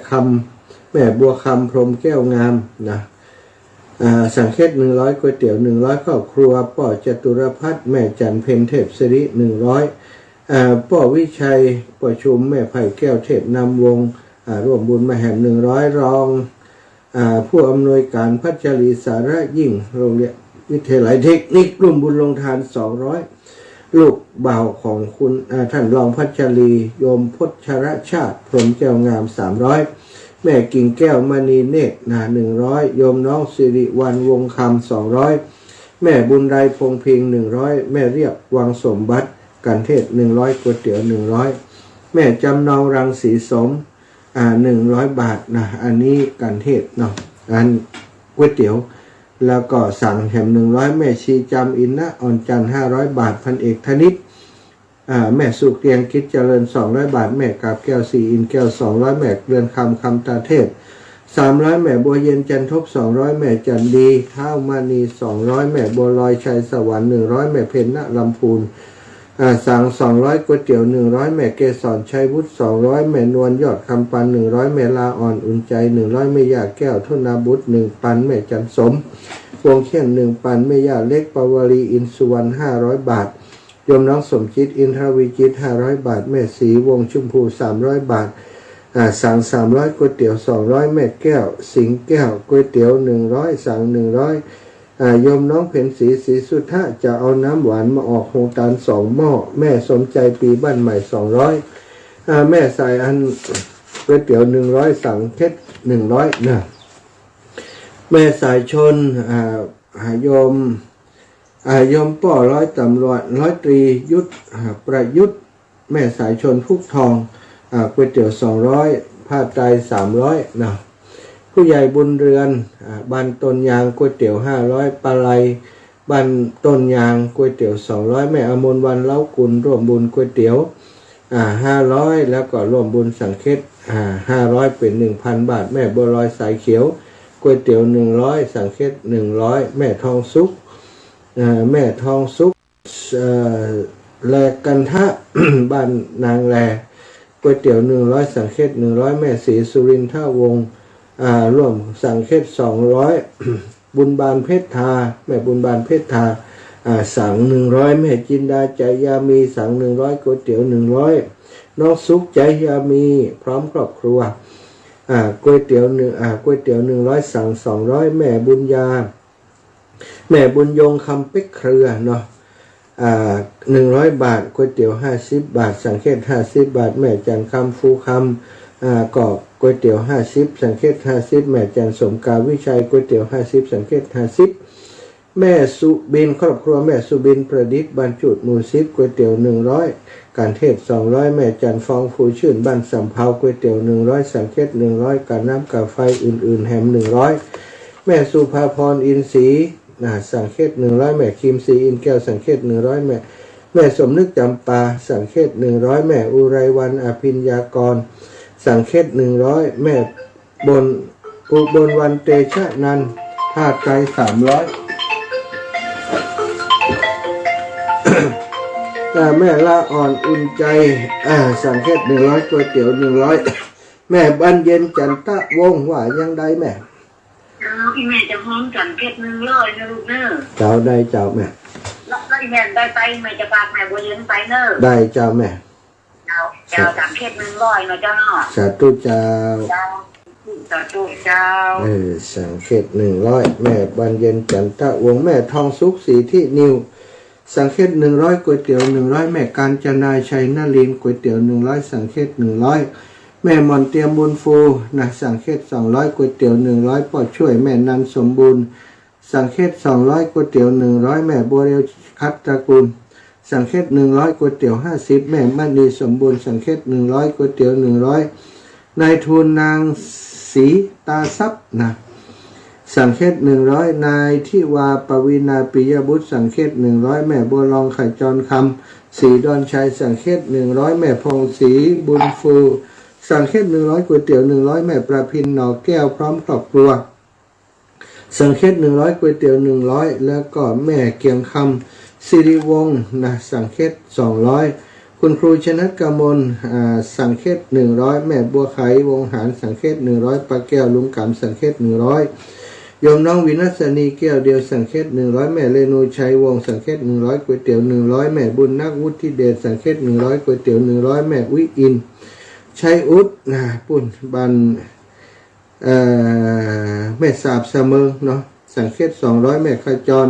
บัวคำพรหมแก้วงามนะสังเฆต100ก๋วยเตี๋ยว100ครอบครัวป่อจตุรพัฒน์แม่จันเพ็ญเทพสิริ100ป่อวิชัยป่อชุมแม่ไผ่แก้วเทพนำวงร่วมบุญมาแห่ม100รองผู้อำนวยการพัชรีสาระยิ่งโรงเรียนวิทยาลัยเทคนิคร่วมบุญลงทาน200ลูกบ่าวของคุณท่านรองพัชรีโยมพจรชาติพรหมแก้วงาม300แม่กิ่งแก้วมณีเนตร100โยมน้องสิริวัลวงคำ200แม่บุญไรพงพิง100แม่เรียบวังสมบัติกันเทศ100ก๋วยเตี๋ยว100แม่จำนองรังสีสม100 บาทนะอันนี้กันเทศเนาะอันก๋วยเตี๋ยวแล้วก็สั่งแหม100แม่ชีจำอินนะอ่อนจัน500 บาทพันเอกธนิตแม่สุเกียงคิดเจริญ200 บาทแม่กาบแก้ว4อินแก้ว200แม่เรือนคำตาเทพ300แม่บัวเย็นจันทบ200แม่จันดีเท้ามานี200แม่บัวลอยชัยสวรรค์100แม่เพ็ญณลำพูนสั่ง200ก๋วยเตี๋ยว100แม่เกศรชัยวุฒิ200แม่นวลยอดคำปัน100แม่ลาอ่อนอุ่นใจ100แม่ยาแก้วทุนาบุตร1ปันแม่จันสมวงเขียน1ปันแม่ยาเล็กปวารีอินสุวรรณ500 บาทโยมน้องสมจิตอินทรวิจิต500 บาทแม่ศรีวงชุมพู300 บาทสั่ง300ก๋วยเตี๋ยว200แม่แก้วสิงแก้วก๋วยเตี๋ยว100สั่ง100โยมน้องเพ็ญศรีสุทธะจะเอาน้ำหวานมาออกโครงการ2หม้อแม่สมใจปีบ้านใหม่200แม่สายอันก๋วยเตี๋ยว100สั่งเพชร100นะแม่สายชนโยมป่อ100ตำรวจ100ตรียุทธประยุทธแม่สายชนพุกทองก๋วยเตี๋ยว200ผ้าไตร300นะผู้ใหญ่บุญเรือนบ้านต้นยางก๋วยเตี๋ยว500ปลาไหลบ้านต้นยางก๋วยเตี๋ยว200แม่อมรวันเล้ากุลร่วมบุญก๋วยเตี๋ยว500แล้วก็ร่วมบุญสังเฆต500เป็น 1,000 บาทแม่บัวลอยสายเขียวก๋วยเตี๋ยว100สังเฆต100แม่ทองสุขแลกันทะ บ้านนางแลก๋วยเตี๋ยว100สังเฆต100แม่ศรีสุรินทวงศ์ร่วมสังเฆต200บุญบานเพชรทาแม่บุญบานเพชรทาสั่ง100แม่จินดาใจยามีสั่ง100ก๋วยเตี๋ยว100น้องสุขใจยามีพร้อมครอบครัวก๋วยเตี๋ยว100สั่ง200แม่บุญยาแม่บุญยงคำเป็กเครือเนาะ100 บาทก๋วยเตี๋ยว50 บาทสังเฆต50 บาทแม่จันคำฟูคำกอบก๋วยเตี๋ยว50สังเฆต50แม่จันสมกาวิชัยก๋วยเตี๋ยว50สังเฆต50แม่สุบินครอบครัวแม่สุบินประดิษฐ์บรรจุหมู่10ก๋วยเตี๋ยว100การเทศ200แม่จันฟองฟูชื่นบ้านสำเภาก๋วยเตี๋ยว100สังเฆต100การน้ำกาไฟอื่นๆแฮม100แม่สุภาพรอินทรีสังเฆต100แม่คิมศรีอินแก้วสังเฆต100แม่สมนึกจำปาสังเฆต100แม่อุไรวันอภิญญากรสังเฆต100แม่อุบลวันเตชะนันท์ผ้าไตร300แม่ละอ่อนอุ่นใจสังเฆต100ก๋วยเตี๋ยว100แม่บ้านเย็นจันทะวงศ์ว่ายังได้แม่อีแม่จะห้องจันเพชร100นะลูกเนอะเจ้าได้เจ้าแม่แล้วอีแม่ได้ไปแม่จะพาแม่บัวเย็นไปเนอะได้เจ้าแม่เจ้าจันเพชร100เนาะเจ้าเนาะสาธุเจ้าสาธุเจ้าสังเฆต100แม่บานเย็นจันทะวงศ์แม่ทองสุขสีที่นิวสังเฆต100ก๋วยเตี๋ยว100แม่การจนาชัยนลินก๋วยเตี๋ยว100สังเฆต100แม่มอนเตียมบุญฟูสังเฆต200ก๋วยเตี๋ยว100ปอช่วยแม่นันสมบูรณ์สังเฆต200ก๋วยเตี๋ยว100แม่บัวเรียวคัตตระกูลสังเฆต100ก๋วยเตี๋ยว50แม่มณีสมบูรณ์สังเฆต100ก๋วยเตี๋ยว100นายทูลนางศรีตาทรัพย์สังเฆต100นายทิวาปวีนาปิยบุตรสังเฆต100แม่บัวลองไข่จรคำศรีดอนชัยสังเฆต100แม่พงศรีบุญฟูสังเฆต100ก๋วยเตี๋ยว100แม่ประพินหนอแก้วพร้อมครอบครัวสังเฆต100ก๋วยเตี๋ยว100แล้วก็แม่เกียงคำ สิริวงศ์นะสังเขต200คุณครูชนะกมลสังเขต100แม่บัวไขวงหารสังเขต100ปลาแก้วลุงกำสังเขต100โยมน้องวินัสนีแก้วเดียวสังเขต100แม่เรนูชัยวงสังเขต100ก๋วยเตี๋ยว100แม่บุญนักวุฒิเดชสังเขต100ก๋วยเตี๋ยว100แม่วิอินชัยอุดนะปุ่นบันแม่สาบเสมอเนาะสังเขต200แม่ขจร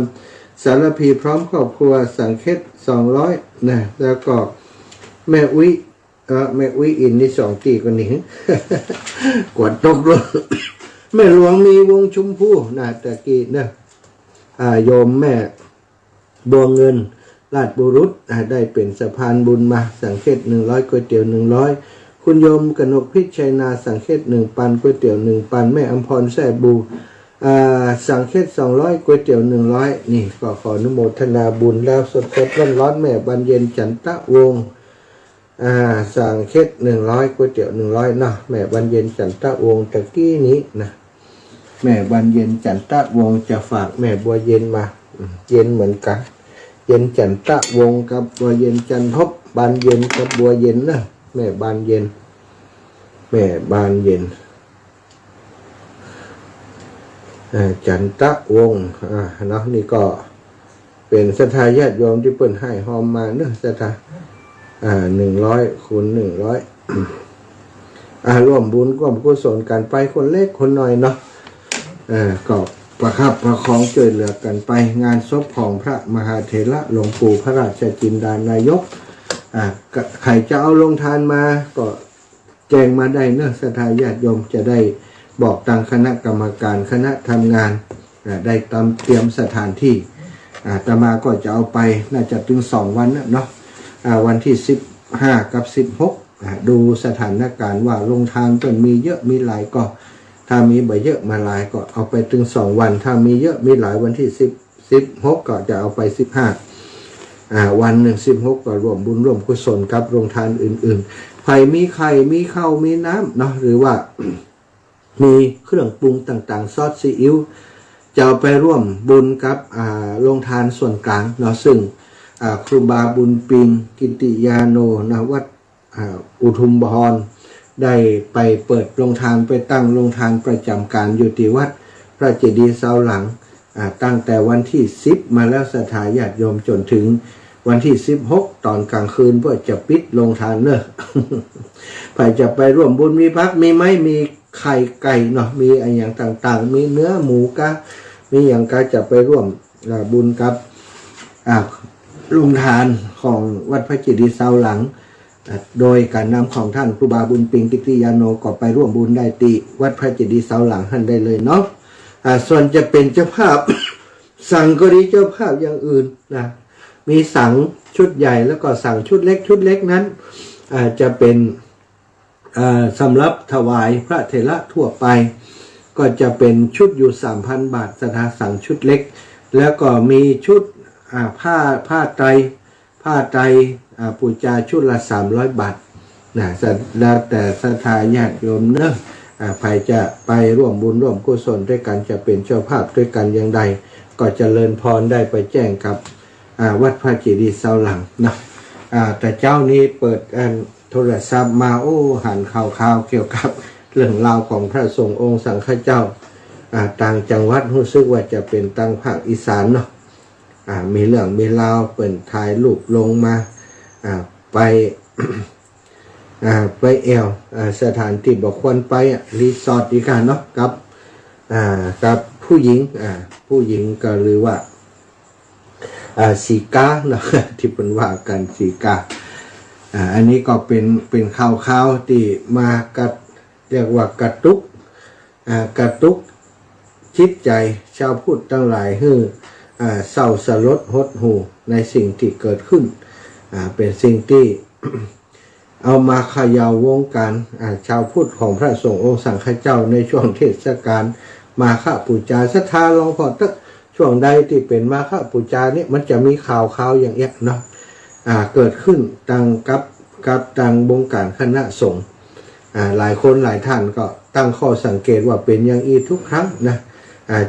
สารพีพร้อมครอบครัวสังเขต200นะแล้วก็แม่วิอินนี่2ตีกันนี้กวดตกลงแม่หลวงมีวงชมพูนะตะกี้นะโยมแม่บัวเงินราชบุรุษได้เป็นสะพานบุญมาสังเขต100ก๋วยเตี๋ยว100คุณโยมกนกพิชัยนาสังเขต1ปันก๋วยเตี๋ยว1ปันแม่อมพรแซ่บูสังเขต200ก๋วยเตี๋ยว100นี่ก็ขออนุโมทนาบุญแล้วสดๆร้อนๆแม่บรรเย็นจันทะวงศ์สังเขต100ก๋วยเตี๋ยว100เนาะแม่บรรเย็นจันทะวงศ์ตะกี้นี้นะแม่บรรเย็นจันทะวงศ์จะฝากแม่บัวเย็นมาเย็นเหมือนกันเย็นจันทะวงศ์กับบัวเย็นจันทบบานเย็นกับบัวเย็นนะแม่บานเย็นจันทะวงศ์เนาะนี่ก็เป็นศรัทธาญาติโยมที่เปิ้นให้หอมมาเนอะศรัทธา100คูณ100ร่วมบุญร่วมกุศลกันไปคนเล็กคนน้อยเนาะก็ประคับประคองช่วยเหลือกันไปงานศพของพระมหาเถระหลวงปู่พระราชจินดานายกใครจะเอาลงทานมาก็แจ้งมาได้เนอะศรัทธาญาติโยมจะได้บอกทางคณะกรรมการคณะทำงานได้เตรียมสถานที่อาตมาก็จะเอาไปน่าจะถึง2วันเนาะวันที่15กับ16ดูสถานการณ์ว่าลงทานเพิ่นมีเยอะมีหลายก็ถ้ามีบ่เยอะมาหลายก็เอาไปถึง2วันถ้ามีเยอะมีหลายวันที่16ก็จะเอาไป15วันหนึ่ง16ก็ร่วมบุญร่วมกุศลกับโรงทานอื่นๆใครมีไข่มีข้าวมีน้ำเนาะหรือว่า มีเครื่องปรุงต่างๆซอสซีอิ๊วจะเอาไปร่วมบุญกับโรงทานส่วนกลางเนาะซึ่งครูบาบุญปิงกิติยาโนนะวัดอุทุมพรได้ไปเปิดโรงทานไปตั้งโรงทานประจำการอยู่ที่วัดพระเจดีย์เสาหลังตั้งแต่วันที่10มาแล้วศรัทธาญาติโยมจนถึงวันที่16ตอนกลางคืนเพื่อจะปิดโรงทานเนอะ ใครจะไปร่วมบุญมีพักมีไหมมีไข่ไก่เนาะมีอะไรอย่างต่างๆมีเนื้อหมูกะมีอย่างกะจะไปร่วมบุญกับโรงทานของวัดพระเจดีย์เสาหลังโดยการนำของท่านครูบาบุญปิงกิติยาโนก็ไปร่วมบุญได้ที่วัดพระเจดีย์เสาหลังท่านได้เลยเนาะส่วนจะเป็นเจ้าภาพ สั่งก็ดีเจ้าภาพอย่างอื่นนะมีสั่งชุดใหญ่แล้วก็สั่งชุดเล็กนั้นจะเป็นสำหรับถวายพระเถระทั่วไปก็จะเป็นชุดอยู่ 3,000 บาทศรัทธาสั่งชุดเล็กแล้วก็มีชุดผ้าไตรปูจาชุดละ300 บาทนะแล้วแต่ศรัทธาญาติโยมเนอะใครจะไปร่วมบุญร่วมกุศลด้วยกันจะเป็นเจ้าภาพด้วยกันอย่างใดก็เจริญพรได้ไปแจ้งกับวัดพระเจดีย์เสาหลังนะแต่เจ้านี้เปิดโทรศัพท์มาหันข่าวเกี่ยวกับเรื่องราวของพระสงฆ์องค์สังฆเจ้าต่างจังหวัดรู้สึกว่าจะเป็นต่างภาคอีสานเนาะมีเรื่องมีราวเปิดถ่ายรูปลงมาไป ไปสถานที่บอกควรไปรีสอร์ทดีกันเนาะกับผู้หญิงก็หรือว่าสีกาเนาะที่เป็นว่ากันสีกาอันนี้ก็เป็นข่าวที่มาเรียกว่ากระตุกจิตใจชาวพุทธทั้งหลายเศร้าสลดหดหู่ในสิ่งที่เกิดขึ้นเป็นสิ่งที่ เอามาเขย่าวงการชาวพุทธของพระสงฆ์องค์สังฆเจ้าในช่วงเทศกาลมาฆบูชาศรัทธาลองพอตั้งช่วงใดที่เป็นมาฆบูชาเนี่ยมันจะมีข่าวอย่างเงี้ยเนาะเกิดขึ้นตั้งกับทางบงการคณะสงฆ์หลายคนหลายท่านก็ตั้งข้อสังเกตว่าเป็นอย่างอีทุกครั้งนะ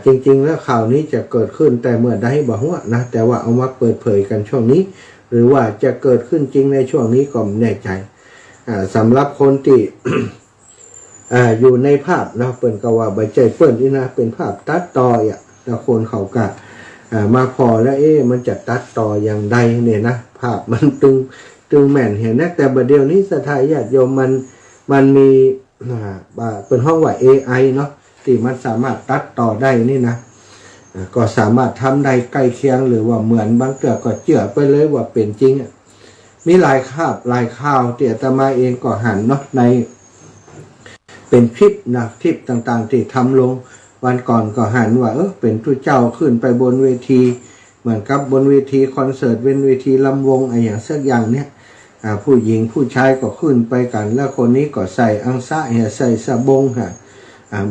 จริงๆแล้วข่าวนี้จะเกิดขึ้นแต่เมื่อใดบอกว่านะแต่ว่าเอามาเปิดเผยกันช่วงนี้หรือว่าจะเกิดขึ้นจริงในช่วงนี้ก็ไม่แน่ใจสำหรับคนที่ อยู่ในภาพนะเปิ่นก็ว่าใบใจเปิ่นนี่นะเป็นภาพตัดต่อแล้วคนเขาก็มาพอแล้วมันจะตัดต่ออย่างใดเนี่ยนะภาพมันตึงแม่นเห็นนะแต่บัดเดียวนี้สถานญาติโยมมันมีเป็นห้องว่า AI เนาะที่มันสามารถตัดต่อได้นี่นะก็สามารถทำได้ใกล้เคียงหรือว่าเหมือนบางเกือก็เชื่อไปเลยว่าเป็นจริงมีหลายข่าวที่อาตมาเองก็หันเนาะในเป็นคลิปนะคลิปต่างๆที่ทำลงวันก่อนก็หันว่าเป็นผู้เจ้าขึ้นไปบนเวทีเหมือนกับบนเวทีคอนเสิร์ตเป็นเวทีลำวงอะไรอย่างสักอย่างเนี้ยผู้หญิงผู้ชายก็ขึ้นไปกันแล้วคนนี้ก็ใส่อังสะใส่สบง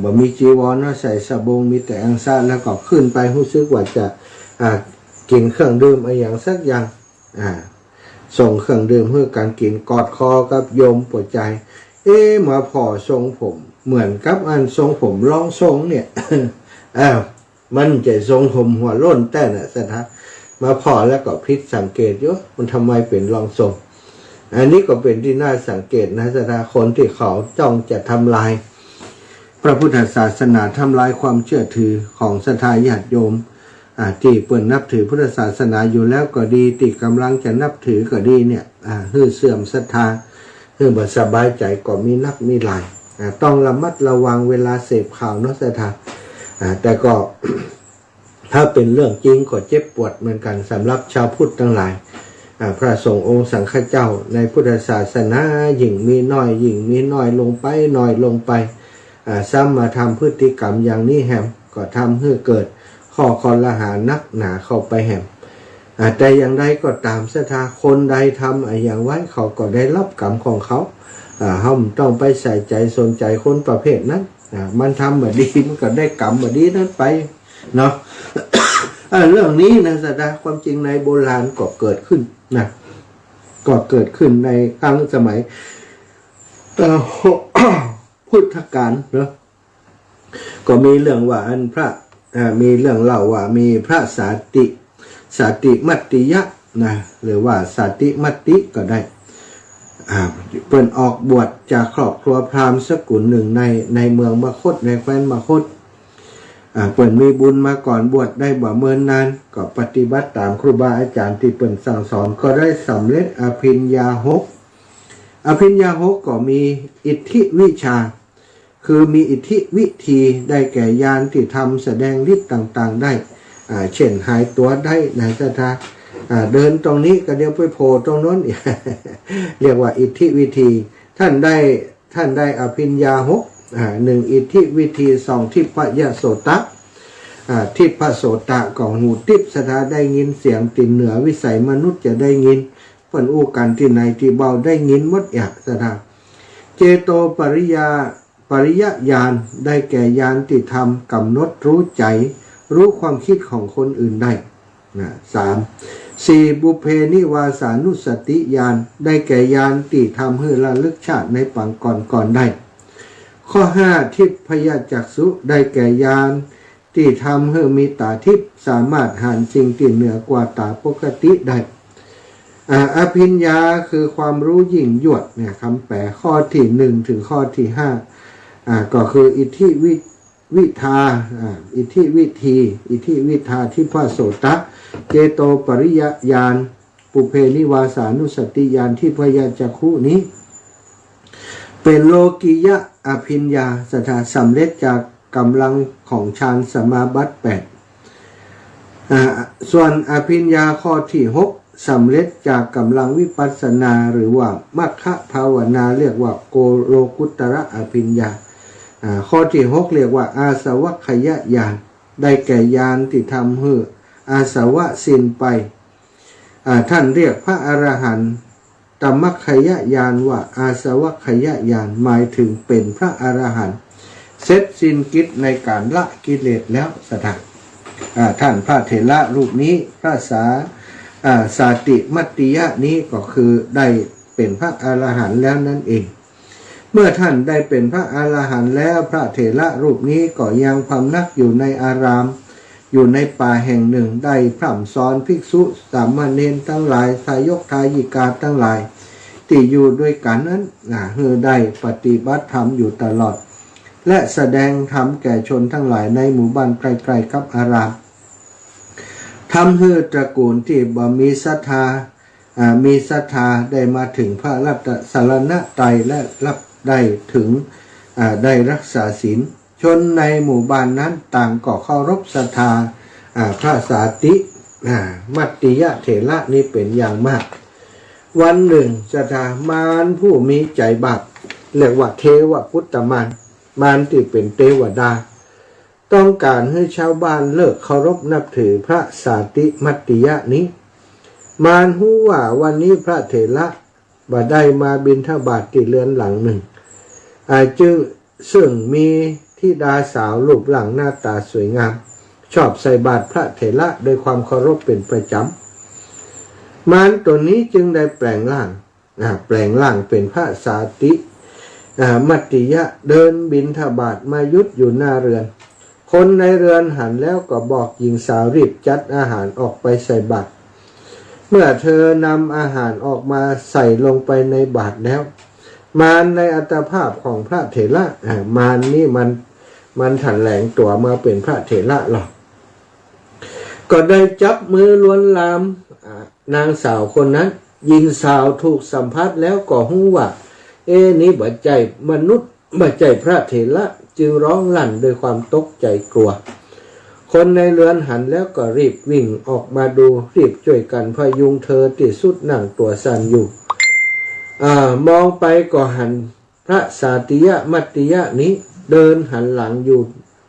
บ่มีจีวรใส่สบงมีแต่อังสะแล้วก็ขึ้นไปรู้สึกว่าจะกินเครื่องดื่มอะไรอย่างสักอย่างส่งเครื่องดื่มเพื่อการกินกอดคอกับโยมปวดใจมาพอทรงผมเหมือนกับอันทรงผมรองทรงเนี่ย มันจะทรงผมหัวล้นแต่น่ะสถามาพอแล้วก็พิษสังเกตอยู่มันทำไมเป็นรองทรงอันนี้ก็เป็นที่น่าสังเกตนะสถาคนที่เขาจ้องจะทำลายพระพุทธศาสนาทำลายความเชื่อถือของศรัทธาญาติโยมที่เปิดนับถือพุทธศาสนาอยู่แล้วก็ดีที่กำลังจะนับถือก็ดีเนี่ยเสื่อมศรัทธาบ่สบายใจก็มีนักมีหลายต้องระมัดระวังเวลาเสพข่าวเนาะศรัทธาแต่ก็ ถ้าเป็นเรื่องจริงก็เจ็บปวดเหมือนกันสำหรับชาวพุทธทั้งหลายพระสงฆ์องค์สังฆเจ้าในพุทธศาสนายิ่งมีน้อยลงไปซ้ำมาทำพฤติกรรมอย่างนี้แฮมก็ทำให้เกิดข้อคอรหานักหนาเข้าไปแฮมแต่อย่างใดก็ตามศรัทธาคนใดทำอย่างไว้เขาก็ได้รับกรรมของเขาห้ามต้องไปใส่ใจสนใจคนประเภทนั้นมันทำแบบดีมันก็ได้กรรมแบบดีนั้นไปเนาะ เรื่องนี้นะศรัทธาความจริงในโบราณก็เกิดขึ้นนะก็เกิดขึ้นในครั้งสมัย พุทธกาลเนาะก็มีเรื่องว่ามีเรื่องเล่าว่ามีพระสาติมัตติยะนะหรือว่าสาติมัตติก็ได้เปิ่นออกบวชจากครอบครัวพราหมณ์สกุลหนึ่งในเมืองมคธในแคว้นมคธเปิ่นมีบุญมาก่อนบวชได้บ่เมินนานก็ปฏิบัติตามครูบาอาจารย์ที่เปิ่นสั่งสอนก็ได้สำเร็จอภิญญาหกก็มีอิทธิวิชาคือมีอิทธิวิธีได้แก่ญาณที่ทำแสดงฤทธิ์ต่างๆได้เช่นหายตัวได้ในศรัทธาเดินตรงนี้ก็เดี๋ยวไปโผล่ตรงโน้น เรียกว่าอิทธิวิธีท่านได้อภิญญาหกหนึ่งอิทธิวิธีสองทิพยโสตะทิพโสตะของหูทิพศรัทธาได้ยินเสียงตินเหนือวิสัยมนุษย์จะได้ยินเพิ่นอู้กันที่ไหนที่เบาได้ยินหมดศรัทธาเจโตปริยญาณได้แก่ญาณที่ทำกำหนดรู้ใจรู้ความคิดของคนอื่นได้4บุพเพนิวาสานุสติญาณได้แก่ญาณที่ทำให้ระลึกชาติในปังก่อนได้ข้อ5ทิพยจักษุได้แก่ญาณที่ทำให้มีตาทิพย์สามารถหาสิ่งที่เหนือกว่าตาปกติได้อภิญญาคือความรู้ยิ่งยวดเนี่ยคำแปลข้อที่1ถึงข้อที่5ก็คืออิทธิวิทาอิทธิวิธีอิทธิวิทาทิพโสตะเจโตปริยญาณปุเพนิวาสานุสติญาณทิพยจักขุนี้เป็นโลกิยะอภิญญาศรัทธาสำเร็จจากกำลังของฌานสมาบัติ8ส่วนอภิญญาข้อที่6สำเร็จจากกำลังวิปัสสนาหรือว่ามัคคะภาวนาเรียกว่าโกโลกุตระอภิญญาข้อที่6เรียกว่าอาสวัคยญาณได้แก่ญาณที่ทำให้อาสวะสิ้นไปท่านเรียกพระอรหันต์ตมัคคยญาณว่าอาสวัคยญาณหมายถึงเป็นพระอรหันต์เสร็จสิ้นกิจในการละกิเลสแล้วสถานท่านพระเถระรูปนี้พระสาติมัตติยะนี้ก็คือได้เป็นพระอรหันต์แล้วนั่นเอง เมื่อท่านได้เป็นพระอรหันต์แล้วพระเถระรูปนี้ก็ยังพำนักอยู่ในอาราม อยู่ในป่าแห่งหนึ่งได้พร่ำสอนภิกษุสามเณรทั้งหลายทายกทายิกาทั้งหลายที่อยู่ด้วยกันนั้นได้ปฏิบัติธรรมอยู่ตลอดและแสดงธรรมแก่ชนทั้งหลายในหมู่บ้านไกลๆกับอารามทำให้ตระกูลที่บ่มีศรัทธาได้มาถึงพระรัตนสรณไตรและรับได้ถึงได้รักษาศีลชนในหมู่บ้านนั้นต่างก็เคารพศรัทธาพระสาติมัตติยะเถระนี้เป็นอย่างมากวันหนึ่งศรัทธามารผู้มีใจบาปเรียกว่าเทวพุทธมารที่เป็นเทวดาต้องการให้ชาวบ้านเลิกเคารพนับถือพระสาติมัตติยะนี้มารหูว่าวันนี้พระเถระบ่ได้มาบิณฑบาตที่เรือนหลังหนึ่งจึงซึ่งมีธิดาสาวรูปร่างหน้าตาสวยงามชอบใส่บาตรพระเถระโดยความเคารพเป็นประจำมารตัวนี้จึงได้แปลงร่างเป็นพระสาติมัตติยะเดินบิณฑบาตมายุดอยู่หน้าเรือนคนในเรือนหันแล้วก็บอกหญิงสาวรีบจัดอาหารออกไปใส่บาตรเมื่อเธอนำอาหารออกมาใส่ลงไปในบาตรแล้วมารในอัตภาพของพระเถระมารนี่มันถันแหลงตัวมาเป็นพระเถระหรอกก็ได้จับมือล้วนลามนางสาวคนนั้นหญิงสาวถูกสัมผัสแล้วก็หู้ว่านี้บ่ใจมนุษย์บ่ใจพระเถระจึงร้องลั่นด้วยความตกใจกลัวคนในเรือนหันแล้วก็รีบวิ่งออกมาดูรีบช่วยกันพยุงเธอที่สุดนั่งตัวสั่นอยู่มองไปก็หันพระสาติยะมัตติยะนี้เดินหันหลังอยู่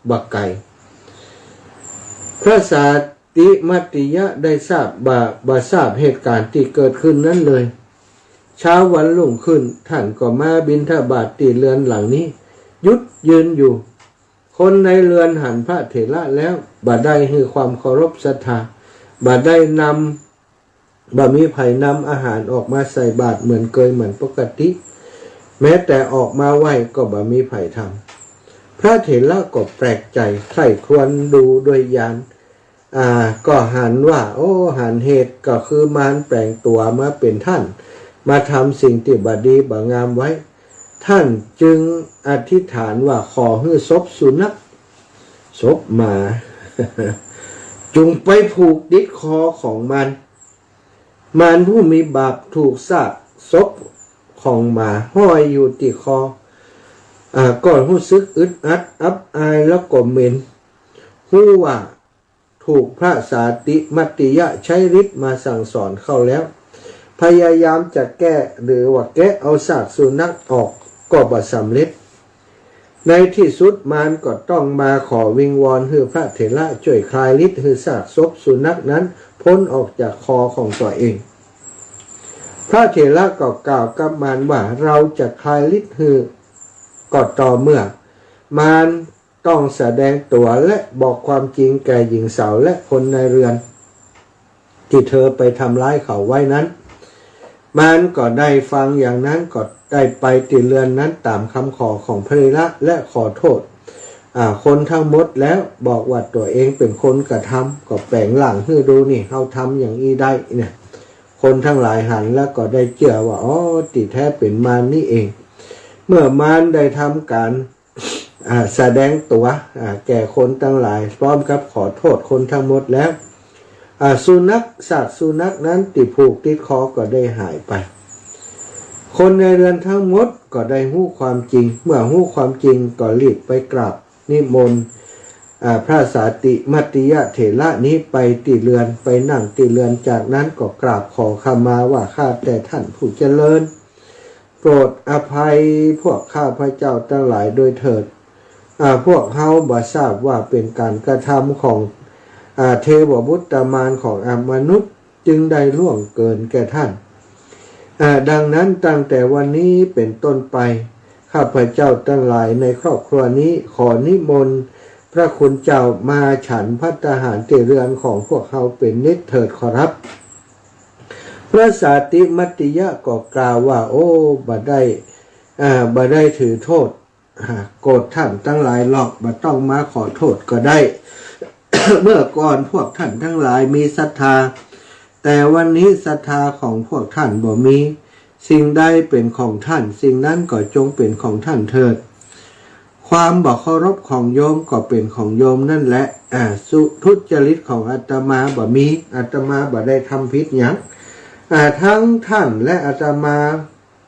บักไก่พระสาติมัตติยะได้ทราบเหตุการณ์ที่เกิดขึ้นนั้นเลยเช้าวันรุ่งขึ้นท่านก็มาบิณฑบาตที่เรือนหลังนี้ยุดยืนอยู่คนในเรือนหันพระเถระแล้วบ่ได้ให้ความเคารพศรัทธาบ่ได้มีไผ่นำอาหารออกมาใส่บาตรเหมือนปกติแม้แต่ออกมาไหว้ก็บ่มีไผ่ทำพระเถระก็แปลกใจใคร่ครวญดูโดยญาณก็หันว่าหันเหตุก็คือมารแปลงตัวมาเป็นท่านมาทำสิ่งที่บ่ดีบ่งามไว้ท่านจึงอธิษฐานว่าขอให้ศพสุนัขศพหมา จุงไปผูกติดคอของมารผู้มีบาปถูกซากศพของหมาห้อยอยู่ที่คอก่อนรู้สึกอึดอัดอับอายแล้วก็เหม็นรู้ว่าถูกพระสาติมัตติยะใช้ฤทธิ์มาสั่งสอนเข้าแล้วพยายามจะแก้หรือว่าแกะเอาซากสุนัขออกก็บ่สำเร็จในที่สุดมารก็ต้องมาขอวิงวอนให้พระเถระช่วยคลายฤทธิ์ให้ซากศพสุนัขนั้นพ้นออกจากคอของตัวเองพระเถระก็กล่าวกับมารว่าเราจะคลายฤทธิ์ให้ก็ต่อเมื่อมารต้องแสดงตัวและบอกความจริงแก่หญิงสาวและคนในเรือนที่เธอไปทำร้ายเขาไว้นั้นมารก็ได้ฟังอย่างนั้นก็ได้ไปติเรือนนั้นตามคำขอของพระเถระและขอโทษคนทั้งหมดแล้วบอกว่าตัวเองเป็นคนกระทำก็แปลงหลังให้ดูนี่เขาทำอย่างนี้ได้เนี่ยคนทั้งหลายหันแล้วก็ได้เชื่อว่าติแท้เป็นมารนี่เองเมื่อมารได้ทำการแสดงตัวแก่คนทั้งหลายพร้อมกับขอโทษคนทั้งหมดแล้วสุนัขซากสุนัขนั้นติดผูกติดคอก็ได้หายไปคนในเรือนทั้งหมดก็ได้หู้ความจริงเมื่อหู้ความจริงก็รีบไปกราบนิมนต์พระสาติมัตติยะเถระนี้ไปติเรือนไปนั่งติเรือนจากนั้นก็กราบขอขมาว่าข้าแต่ท่านผู้เจริญโปรดอภัยพวกข้าพระเจ้าทั้งหลายโดยเถิดพวกเฮาบ่ทราบว่าเป็นการกระทำของเทวบุตรมารของมนุษย์จึงได้ล่วงเกินแก่ท่านดังนั้นตั้งแต่วันนี้เป็นต้นไปข้าพเจ้าทั้งหลายในครอบครัวนี้ขอนิมนต์พระคุณเจ้ามาฉันภัตตาหารที่เรือนของพวกเขาเป็นนิจเถิดขอรับพระสาติมัตติยะก็กล่าวว่าบ่ได้ บ่ได้ถือโทษโกรธท่านทั้งหลายหรอกบ่ต้องมาขอโทษก็ได้ เมื่อก่อนพวกท่านทั้งหลายมีศรัทธาแต่วันนี้ศรัทธาของพวกท่านบ่มีสิ่งใดเป็นของท่านสิ่งนั้นก็จงเป็นของท่านเถิดความบ่เคารพของโยมก็เป็นของโยมนั่นแหละสุทุจริตของอาตมาบ่มีอาตมาบ่ได้ทำผิดหยังทั้งท่านและอาตมา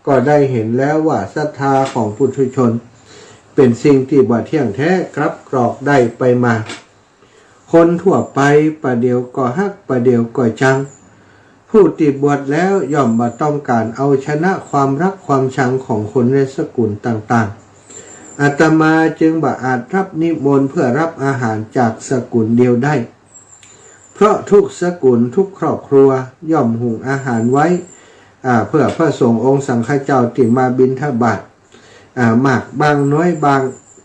ก็ได้เห็นแล้วว่าศรัทธาของปุถุชนเป็นสิ่งที่บ่เที่ยงแท้ครับกรอกได้ไปมาคนทั่วไปประเดี๋ยวก็ฮักประเดี๋ยวก็จังผู้ที่บวชแล้วย่อมบ่ต้องการเอาชนะความรักความชังของคนในสกุลต่างๆอาตมาจึงบ่อาจรับนิมนต์เพื่อรับอาหารจากสกุลเดียวได้เพราะทุกสกุลทุกครอบครัวย่อมหุงอาหารไว้เพื่อพระสงฆ์องค์สังฆเจ้าที่มาบิณฑบาตมากบางน้อยบาง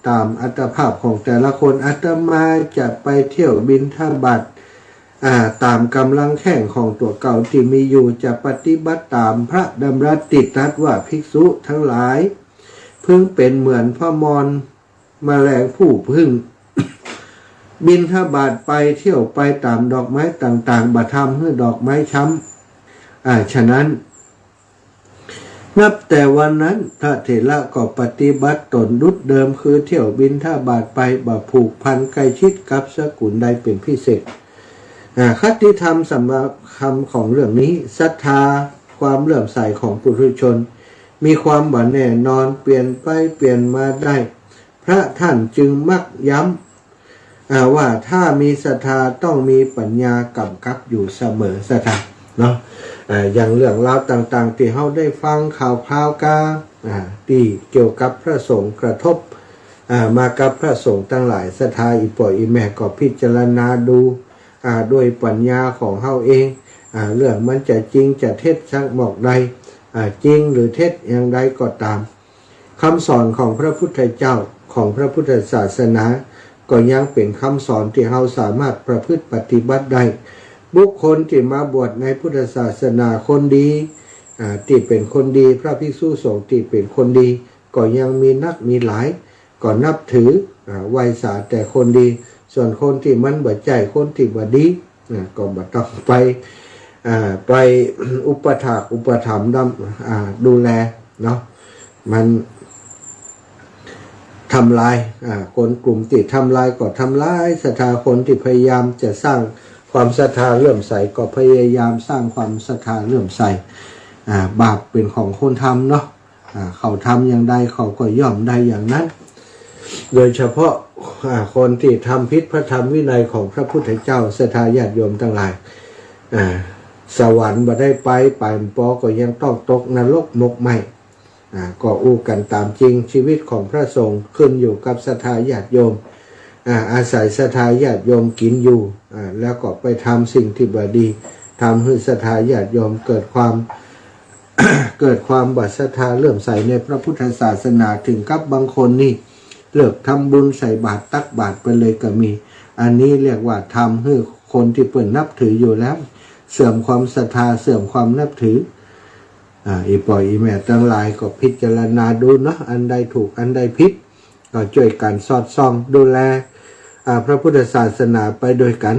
ตามอัตภาพของแต่ละคนอาตมาจะไปเที่ยวบิณฑบาตตามกำลังแข่งของตัวเก่าที่มีอยู่จะปฏิบัติตามพระดำรัสติดรัสว่าภิกษุทั้งหลายพึงเป็นเหมือนพ่อมรแมลงผู้พึ่ง บิณฑบาตไปเที่ยวไปตามดอกไม้ต่างๆบ่ทำให้ดอกไม้ช้ำฉะนั้นนับแต่วันนั้นพระเถระก็ปฏิบัติตนดุจเดิมคือเที่ยวบิณฑบาตไปบ่ผูกพันใกล้ชิดกับสกุลใดเป็นพิเศษคติธรรมสำหรับคำของเรื่องนี้ศรัทธาความเลื่อมใสของปุถุชนมีความบ่แน่นอนเปลี่ยนไปเปลี่ยนมาได้พระท่านจึงมักย้ำว่าถ้ามีศรัทธาต้องมีปัญญากำกับอยู่เสมอศรัทธาเนาะอย่างเรื่องราวต่างๆที่เราได้ฟังข่าวพราวกาที่เกี่ยวกับพระสงฆ์กระทบมากับพระสงฆ์ทั้งหลายศรัทธาอีป่ออีแม่ก็พิจารณาดูด้วยปัญญาของเราเองเรื่องมันจะจริงจะเท็จชักบอกใดจริงหรือเท็จอย่างใดก็ตามคำสอนของพระพุทธเจ้าของพระพุทธศาสนาก็ยังเป็นคำสอนที่เราสามารถประพฤติปฏิบัติได้บุคคลที่มาบวชในพุทธศาสนาคนดีที่เป็นคนดีพระภิกษุสงฆ์ที่เป็นคนดีก็ยังมีนักมีหลายก็นับถือไหว้สาแต่คนดีส่วนคนที่มันบ่ใจคนที่บ่ดีก็บ่ต้องไปอุปถากอุปถัมภ์ดูแลเนาะมันทำลายคนกลุ่มที่ทำลายก็ทำลายศรัทธาคนที่พยายามจะสร้างความศรัทธาเลื่อมใสก็พยายามสร้างความศรัทธาเลื่อมใสบาปเป็นของคนทำเนาะเขาทำอย่างใดเขาก็ย่อมได้อย่างนั้นโดยเฉพาะคนที่ทำผิดพระธรรมวินัยของพระพุทธเจ้าศรัทธาญาติโยมทั้งหลายสวรรค์บ่ได้ไปปอก็ยังต้องตกนรกมกไหมก็อู้กันตามจริงชีวิตของพระสงฆ์ขึ้นอยู่กับศรัทธาญาติโยมอาศัยศรัทธาญาติโยมกินอยู่แล้วก็ไปทำสิ่งที่บ่ดีทำให้ศรัทธาญาติโยมเกิดความ เกิดความบัศรัทธาเลื่อมใสในพระพุทธศาสนาถึงกับบางคนนี่เลิกทำบุญใส่บาตรตักบาตรไปเลยก็มีอันนี้เรียกว่าทำให้คนที่เปิ่นนับถืออยู่แล้วเสื่อมความศรัทธาเสื่อมความนับถืออีปล่อยอีแม่ทั้งหลายก็พิจารณาดูเนาะอันใดถูกอันใดผิดก็ช่วยกันสอดส่องดูแลพระพุทธศาสนาไปโดยกัน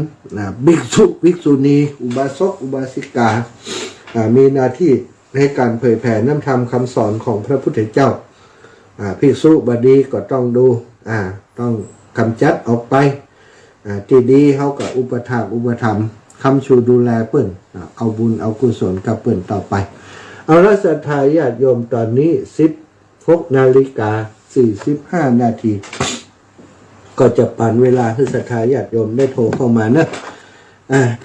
ภิกษุภิกษุณีอุบาสกอุบาสิกามีหน้าที่ในการเผยแผ่น้ำธรรมคำสอนของพระพุทธเจ้าภิกษุบดีก็ต้องดูต้องกำจัดออกไปที่ดีเขาก็อุปถากอุปถัมภ์คำชูดูแลเปิ้นเอาบุญเอากุศลกับเปิ้นต่อไปเอาละศรัทธาญาติโยมตอนนี้16:45 นาทีก็จะปั่นเวลาให้ศรัทธาญาติโยมได้โทรเข้ามานะ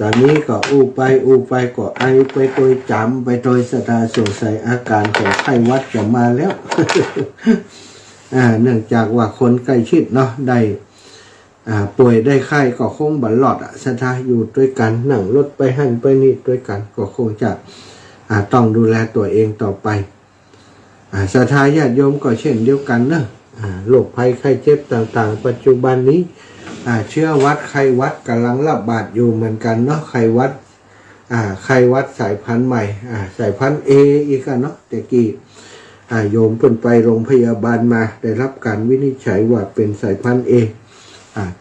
ตอนนี้ก็อู้ไปก็ไอไปโดยจำไปโดยศรัทธาสงสัยอาการของไข้หวัดจะมาแล้ว เนื่องจากว่าคนใกล้ชิดเนาะได้ป่วยได้ไข้ก็คงบันหลอดศรัทธาอยู่ด้วยกันนั่งรถไปหั่นไปนี่ด้วยกันก็คงจะต้องดูแลตัวเองต่อไปศรัทธาญาติโยมก็เช่นเดียวกันนะโรคภัยไข้เจ็บต่างๆปัจจุบันนี้เชื้อวัดไข้หวัดกำลังระบาดอยู่เหมือนกันเนาะไข้หวัดสายพันธุ์ใหม่สายพันธุ์ A อีกเนาะแต่กี้ โยมเพิ่นไปโรงพยาบาลมาได้รับการวินิจฉัยว่าเป็นสายพันธุ์เอ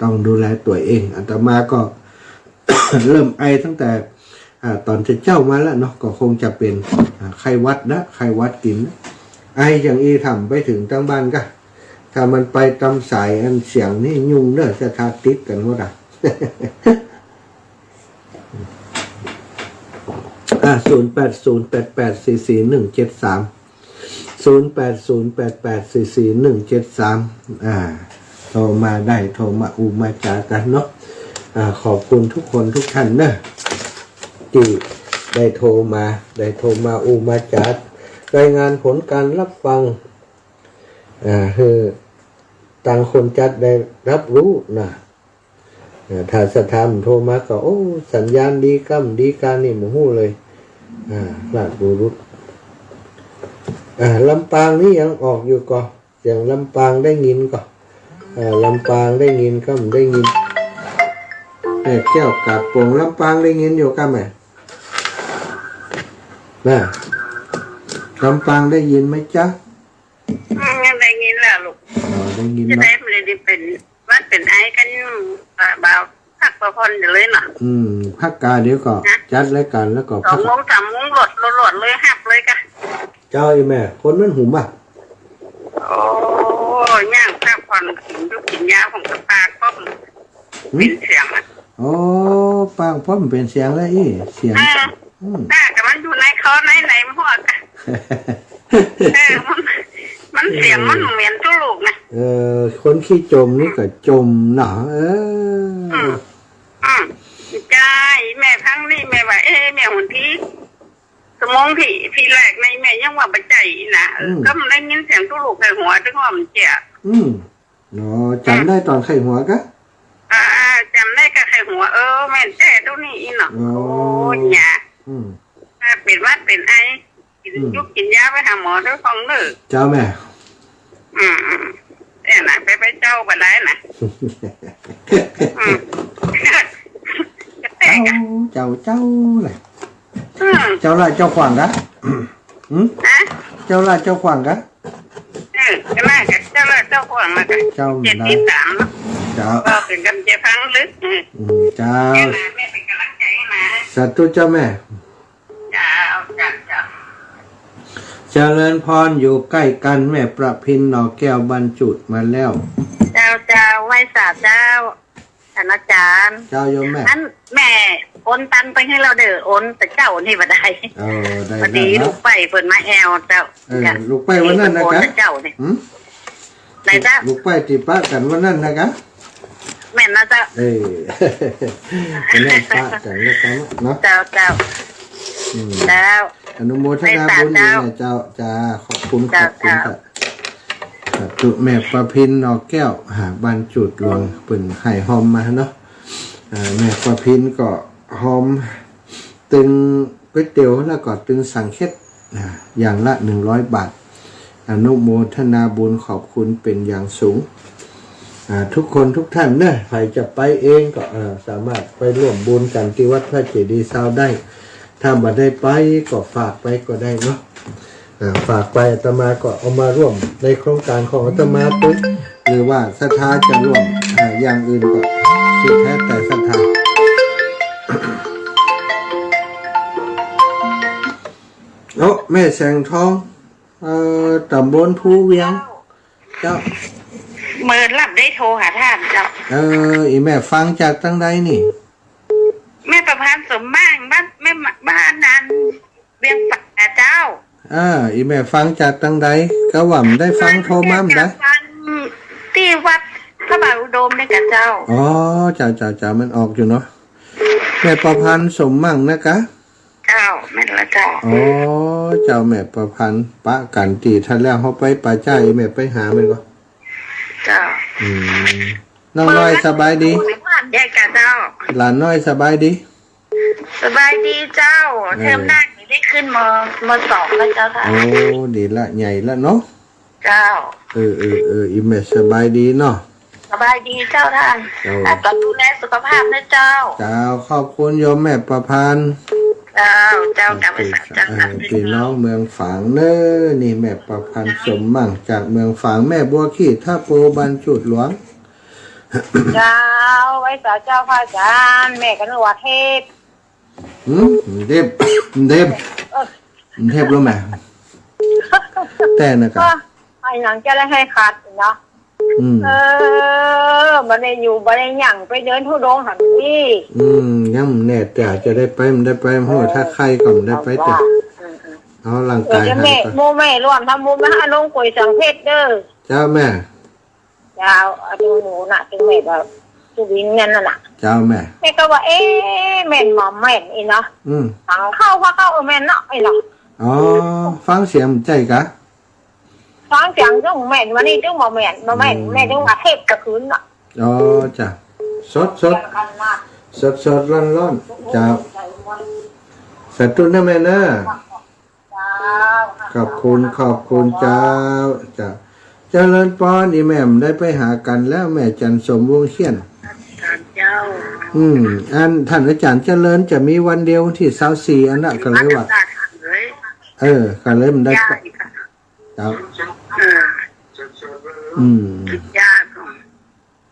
ต้องดูแลตัวเองอาตมาก็ เริ่มไอตั้งแต่ตอนจะเจ้ามาแล้วเนาะก็คงจะเป็นไข้หวัดนะไข้หวัดกินนะไออย่างอีทำไปถึงตั้งบ้านก็ถ้ามันไปตำสายอันเสียงนี่ยุ่งเนอะจะทาติดกันหมด08088441173 โทรมาได้โทรมามาจากันเนาะขอบคุณทุกคนทุกท่านนะที่ได้โทรมามาจัดรายงานผลการรับฟังคือต่างคนจัดได้รับรู้นะถ้าสถานโทรมาก็โอ้สัญญาณดีกัมดีการนี่หมูหู้เลยลาดบุรุษลำปางนี่ยังออกอยู่ก็อย่างลำปางได้ยินก็ลำปางได้ยินกัมได้ยินแก้วกาดโป่งลำปางได้ยินอยู่กัมไหมน่ะลำปางได้ยินไหมจ๊ะได้ยินแล้วลูกได้ยินจะได้ไม่ได้เป็นว่าเป็นไอ้กันบ่าวพักประพรอยู่เลยเนาะพักกาเดี๋ยวก็จัดรายการแล้วก็2 โมง 3 โมงหลดเลยหับเลยกะเจ้าไอ้แม่คนมันหูอ่ะโอ้ย่างพักผ่อนกินยาของปากก็เป็นเสียงโอ้ปากพ่อมันเป็นเสียงแล้วอีเสียงแต่มันอยู่ในคอในหัวกะมันเสียงมันเหมือนตู้ลูกนะคนขี้จมนี่ก็จมหนาใช่แม่ครั้งนี้แม่ว่าแม่หุ่นที่สมองที่แรกในแม่ยังว่าปัจจัยนะก็มันได้ยินเสียงตู้ลูกไข่หัวถึงว่ามันเจ็บจำได้ตอนไข่หัวกะจำได้กับไข่หัวแม่แจ้ตู้นี่เนาะโอ้ยเนี่ยเป็นวัดเป็นไอกินยาไปหาหมอด้วยของเนอเจ้าแม่น่ะไปเจ้าไปได้น่ะเจ้าเลยเจ้าละเจ้าขวางกะเจ้าละเจ้าขวางกะเจ้าละเจ้าขวางนะกะ73แล้วเจ้าก็เป็นกำเจฟังลึกเจ้าแม่เป็นกำลังใจให้นะสาธุเจ้าแม่เจ้าเจริญพรอยู่ใกล้กันแม่ประพินหนอแก้วบรรจุมาแล้วเจ้าไหว้สาเจ้าท่านอาจารย์เจ้าโยมแม่นั้นแม่โอนตันไปให้เราเด้อโอนแต่เจ้านี่บ่ได้ได้พอดีลูกไปเพิ่นมาแอวเจ้าลูกไปวันนั้นนะกะเจ้านี่ไหนจ้าลูกไปติป้ากันวันนั้นนะกะแม่นนะเจ้าเป็นแม่ป้ากันแล้วกันเนาะเจ้าอนุโมทนาบุญด้วยนะเจ้าจ้าขอบคุณครับตุแม่ประพินนอแก้วบรรจุหลวงปืนไห่หอมมาเนาะแม่ประพินก็หอมตึงก๋วยเตี๋ยวแล้วก็ตึงสังเค็ดอย่างละ100 บาทอนุโมทนาบุญขอบคุณเป็นอย่างสูงทุกคนทุกท่านเนี่ยใครจะไปเองก็สามารถไปร่วมบุญกันที่วัดพระเจดีย์ซาวได้ถ้าบัดได้ไปก็ฝากไปก็ได้เนาะฝากไปอาตมาก็เอามาร่วมในโครงการของอาตมาปุ๊บหรือว่าศรัทธาจะร่วมอย่างอื่นก็สุดแท้แต่ศรัทธาแม่แสงทองตำบลภูเวียงเจ้าเมื่อรับได้โทรหาท่านเจ้าอีแม่ฟังจากตั้งใดนี่แม่ประพันธ์สมมั่งบ้านนั้นเวียงปักเจ้าอีแม่ฟังจากตั้งใดก็ว่ามันได้ฟังโทรมามั้ยนะที่วัดพระบาทอุดมเนี่ยกับเจ้าจ้ามันออกอยู่เนาะแม่ประพันธ์สมมั่งนะคะเจ้าแม่ละเจ้าเจ้าแม่ประพันธ์ปะกันตีท่านแล้วเขาไปป่าจ้าอีแม่ไปหามันก็เจ้าน้องน้อยสบายดีแยกกันเจ้าหลานน้อยสบายดีเจ้าเทอมหน้าได้ขึ้นม2แล้วเจ้าค่ะดีละใหญ่ละเนาะเจ้าอีแม่สบายดีเนาะสบายดีเจ้าท่านก็ดูแลสุขภาพนะเจ้าขอบคุณโยมแม่ประพันธ์ เจ้ากลับไปสักจัง พี่น้องเมืองฝางเนอนี่แม่ประพันธ์สมมั่งจากเมืองฝางแม่บัวขี้ท่าโปบรรจุหลวง เจ้าไว้สาเจ้าพระอาจารย์แม่กันว่าเทพ เทพรู้ไหมแต่นะครับ ก็ไอ้หนังจะได้ให้ขาดเนาะบันไดอยู่บันไดหยั่งไปเดินทุดงหันพี่ยังแน่แต่จะได้ไปมันได้ไปหัวถ้าใครก็มันได้ไปแต่เอาร่างกายแม่โมแม่ร่วมทำบุญมาให้ลงก๋วยสังเพชรเด้อเจ้าแม่เจ้าดูหนูน่ะเป็นแม่แบบสุวินนั่นน่ะเจ้าแม่แม่ก็ว่าแม่หมอมแม่อีเนาะฟังเข้าว่าเข้าแม่เนาะไอ้เนาะอ๋อฟังเสียงใจกะฟังเสียงจังแม่วันนี้จังหมอแม่แม่จังว่าเทพกระคืนน่ะอ๋อจ้ะสดร้อนเจ้าสาธุนะแม่นะขอบคุณเจ้าเจริญพรอีแม่ได้ไปหากันแล้วแม่จันสมวงเขียนเจ้าอันท่านอาจารย์เจริญจะมีวันเดียวที่24อันน่ะก็เลยว่าก็เลยมันได้เจ้า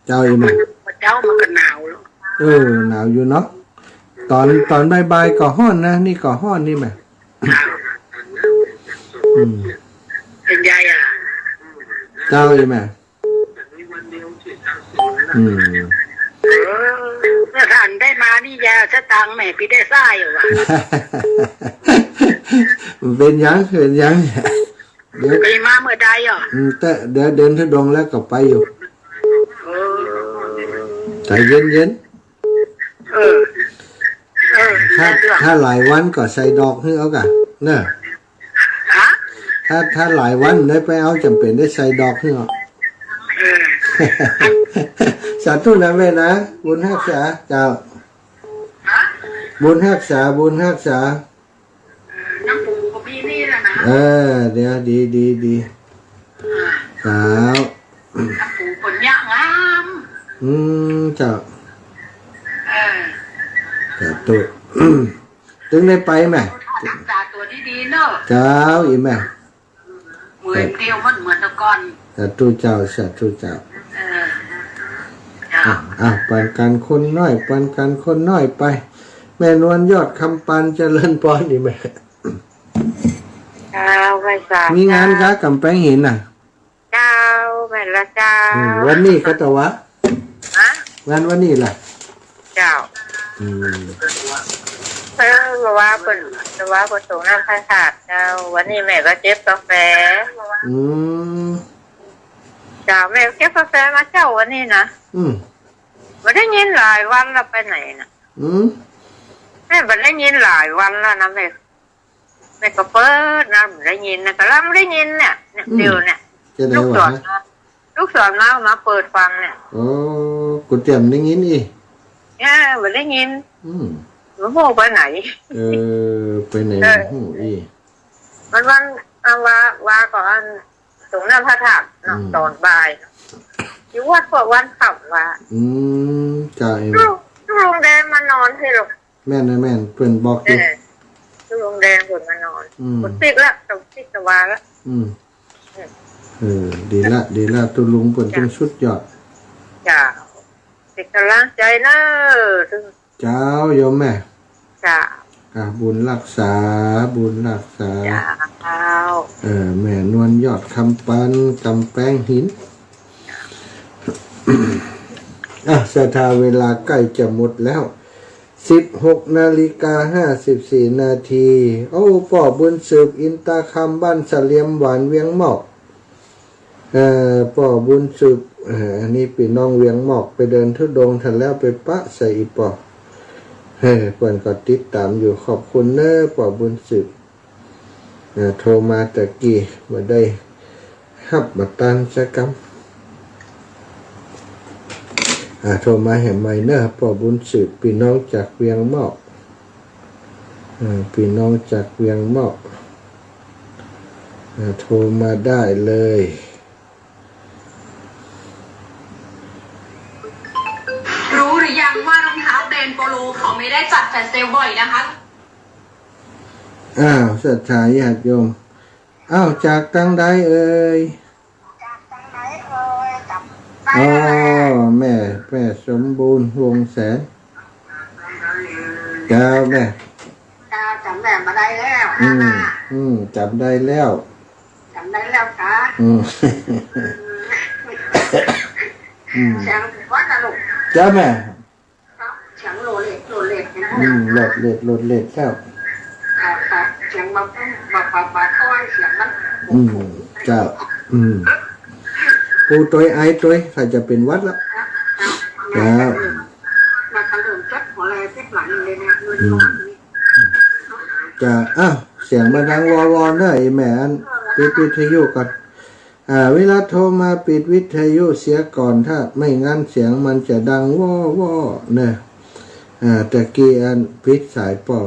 เจ้าอีแม่เจ้ามันก็หนาวหนาวอยู่เนาะตอนบ่ายๆก็ฮ้อนนะนี่ก็ฮ้อนนี่แม่เป็นไงเจ้าอีแม่ถ้าท่านได้มานี่ยาจะตังแม่พี่ได้ซ่ายว่ะเป็นยังเดี๋ยวไปมาเมื่อใดแต่เดี๋ยวเดินทุดงแล้วก็ไปอยู่ใจเย็นถ้าหลายวันก็ใส่ดอกให้เอากันเนอะถ้าหลายวันได้ไปเอาจำเป็นได้ใส่ดอกให้เอาสาธุนะแม่นะบุญฮักษาเจ้าบุญฮักษาน้ำปูก็มีนี่แหละนะเดี๋ยวดีสาวน้ำปูคนยะงามเจ้าตัวถึงได้ไปไหมรักษาตัวดีๆเนอะเจ้าอีแม่เหมือนเดียวมันเหมือนตะกอนสาธุเจ้าปันกันคนน้อยไปแม่นวลยอดคำปันเจริญพรนี่แม่เจ้าไว้สามีงานกะกำแพงหินน่ะเจ้าแม่ละเจ้าวันนี้ก็ตะวะวันนี้ล่ะเจ้าบอกว่าเป็นสูงน้ำพระธาตุเจ้าวันนี้แม่ก็เก็บกาแฟเจ้าแม่เก็บกาแฟมาเจ้าวันนี้นะไม่ได้ยินหลายวันแล้วไปไหนนะแม่ไม่ได้ยินหลายวันแล้วนะแม่ก็เปิดนะไม่ได้ยินนะก็แล้วไม่ได้ยินเนี่ยเดียวเนี่ยลูกสอนมาเปิดฟังเนี่ยโอ้กูเตรียมได้ยินอีไม่ได้ยินหลวงพ่อไปไหนไปไหนหูอีวันว่าก่อนสูงน้ำพระธาตุเนาะตอนบ่ายอยู่วัดพวกวันขับว่าจ่ายลูกลุงแดงมานอนที่หรอกแม่เพื่อนบอกอยู่ลูกลุงแดงเพื่อนมานอนคนติดละตรงติดตะวันละดีละตุลุงเพื่อนเป็นชุดยอดจ้าติดกำลังใจเนอะเจ้าโยมแม่จ้าบุญรักษาจ้าแม่นวลยอดคำปันกำแพงหินศรัทธาเวลาใกล้จะหมดแล้ว16:54 โอ้พ่อบุญสืบอินตาคำบ้านเสลียมหวานเวียงหมอกพ่อบุญสืบอันนี้พี่น้องเวียงหมอกไปเดินทุดงทันแล้วไปปะใส่อีปอเพื่อนก็ติดตามอยู่ขอบคุณเนอะพ่อบุญสืบโทรมาตะกี้มาได้ฮับมาตันสักคำโทรมาแห่ไม่เนอะพ่อบุญสืบพี่น้องจากเวียงหมอกโทรมาได้เลยรู้หรือยังว่ารองเท้าเบนโปโลเขาไม่ได้จัดแฟชั่นเซลบ่อยนะคะ อ้าวศรัทธาญาติโยมอ้าวจากตั้งใดเอ่ยอ๋อแม่สมบูรณ์วงแสนเจ้าแม่ จำได้มาได้แล้ว จำได้แล้ว จำได้แล้วค่ะ เสียงวัดนะลูก เจ้าแม่ เสียงโลเล็กนะ โหลดเล็ดแล้ว ค่ะเสียงแบบค่อยเสียงมัน เจ้าปูตัวไอ้ตัวใครจะเป็นวัดแล้วแล้ว มาทะลุจัดหัวแรงที่หลังเลยเนี่ยจะเสียงมาดังวอเนอะไอ้แม่อันปิดวิทยุก่อนเวลาโทรมาปิดวิทยุเสียก่อนถ้าไม่งั้นเสียงมันจะดังวอเนอะตะกี้อันปิดสายป่อ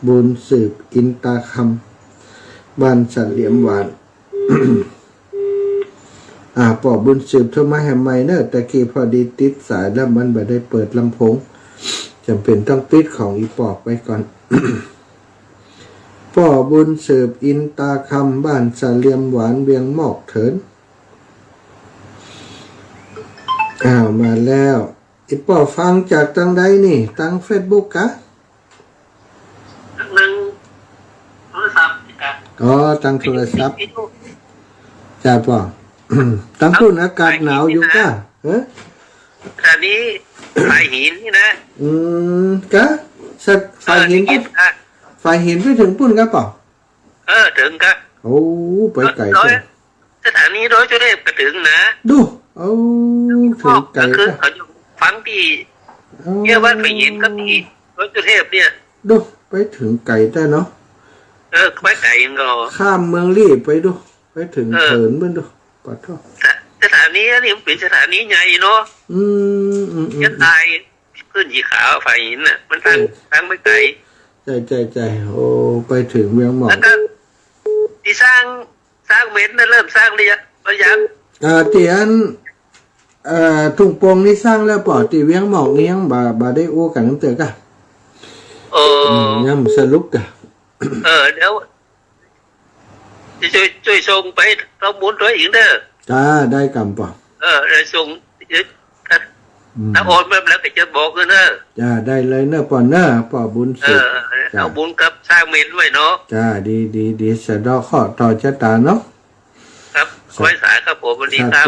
บุญสืบอินตาคำบ้านสัตว์เหลี่ยมหวานป่อบุญสืบโทรมาแหมไม่เนอะตะกี้พอดีติดสายแล้วมันไม่ได้เปิดลำโพงจำเป็นต้องปิดของอีปอกไปก่อน ป่อบุญสืบอินตาคำบ้านสัตว์เหลี่ยมหวานเวียงหมอกเถินมาแล้วอีป่อฟังจากตั้งใดนี่ตั้งเฟซบุ๊กกะนั่งโทรศัพท์ครับ อ๋อตั้งโทรศัพท์จ้าป่อ ตั้งพูดอากาศหนาวอยู่กะอันนี้สายหินนี่นะกะฝ่ายหินไปถึงปุ่นกะป่อถึงกะโอ้ไปไกลจังสถานีโดยจุฬาก็ถึงนะดูถึงไกลก็คือเขาอยู่ฟังที่เนี่ยว่าไปยินก็ที่โดยจุฬาเนี่ยดูไปถึงไกลได้เนาะไปไกลยังก็ข้ามเมืองรีบไปดูไปถึงเถินเบิ่งดูปะท้อสถานีนี่เป็นสถานีใหญ่เนาะยันตายขึ้นสีขาวฝ่ายหินน่ะมันตั้งไม่ไกลใจโอ้ไปถึงเมืองหมอกแล้วก็ที่สร้างเม็ดนั่นเริ่มสร้างหรือยังเตียนทุ่งโป่งนี่สร้างแล้วป่อตีเวียงหมอกนี่ยังบ่ได้อู้กันน้ำเตือกะยังสรุปกะเดี๋ยวจะช่วยส่งไปเราหมุนตัวอีกเด้อจ้าได้กำป่อได้ส่งถ้าโอนมาแล้วก็จะบอกเนอะจ้าได้เลยเนอะป่อเนอะป่อบุญสุดเอาบุญกับสร้างเมนไว้เนาะจ้าดีสะดอกข้อต่อชะตาเนาะครับไว้สายครับผมวันนี้ครับ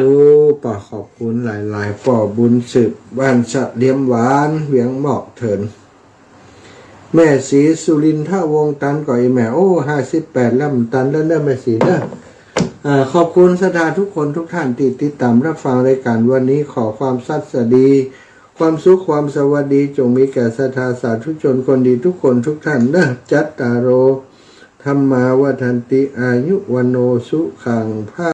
ป่อขอบคุณหลายป่อบุญสืบบ้านสัตว์เลี้ยมหวานเวียงหมอกเถินแม่ศรีสุรินทวงศ์ตันก่อยแม่58แล้วตันแล้วเนอะแม่ศรีเนอะขอบคุณศรัทธาทุกคนทุกท่านที่ติดตามรับฟังรายการวันนี้ขอความสัตย์สดีความสุขความสวัสดีจงมีแก่ศรัทธาสาธุชนคนดีทุกคนทุกท่านเนอะจัตตารโอธัมมาวัฏันติอายุวโนสุขังภา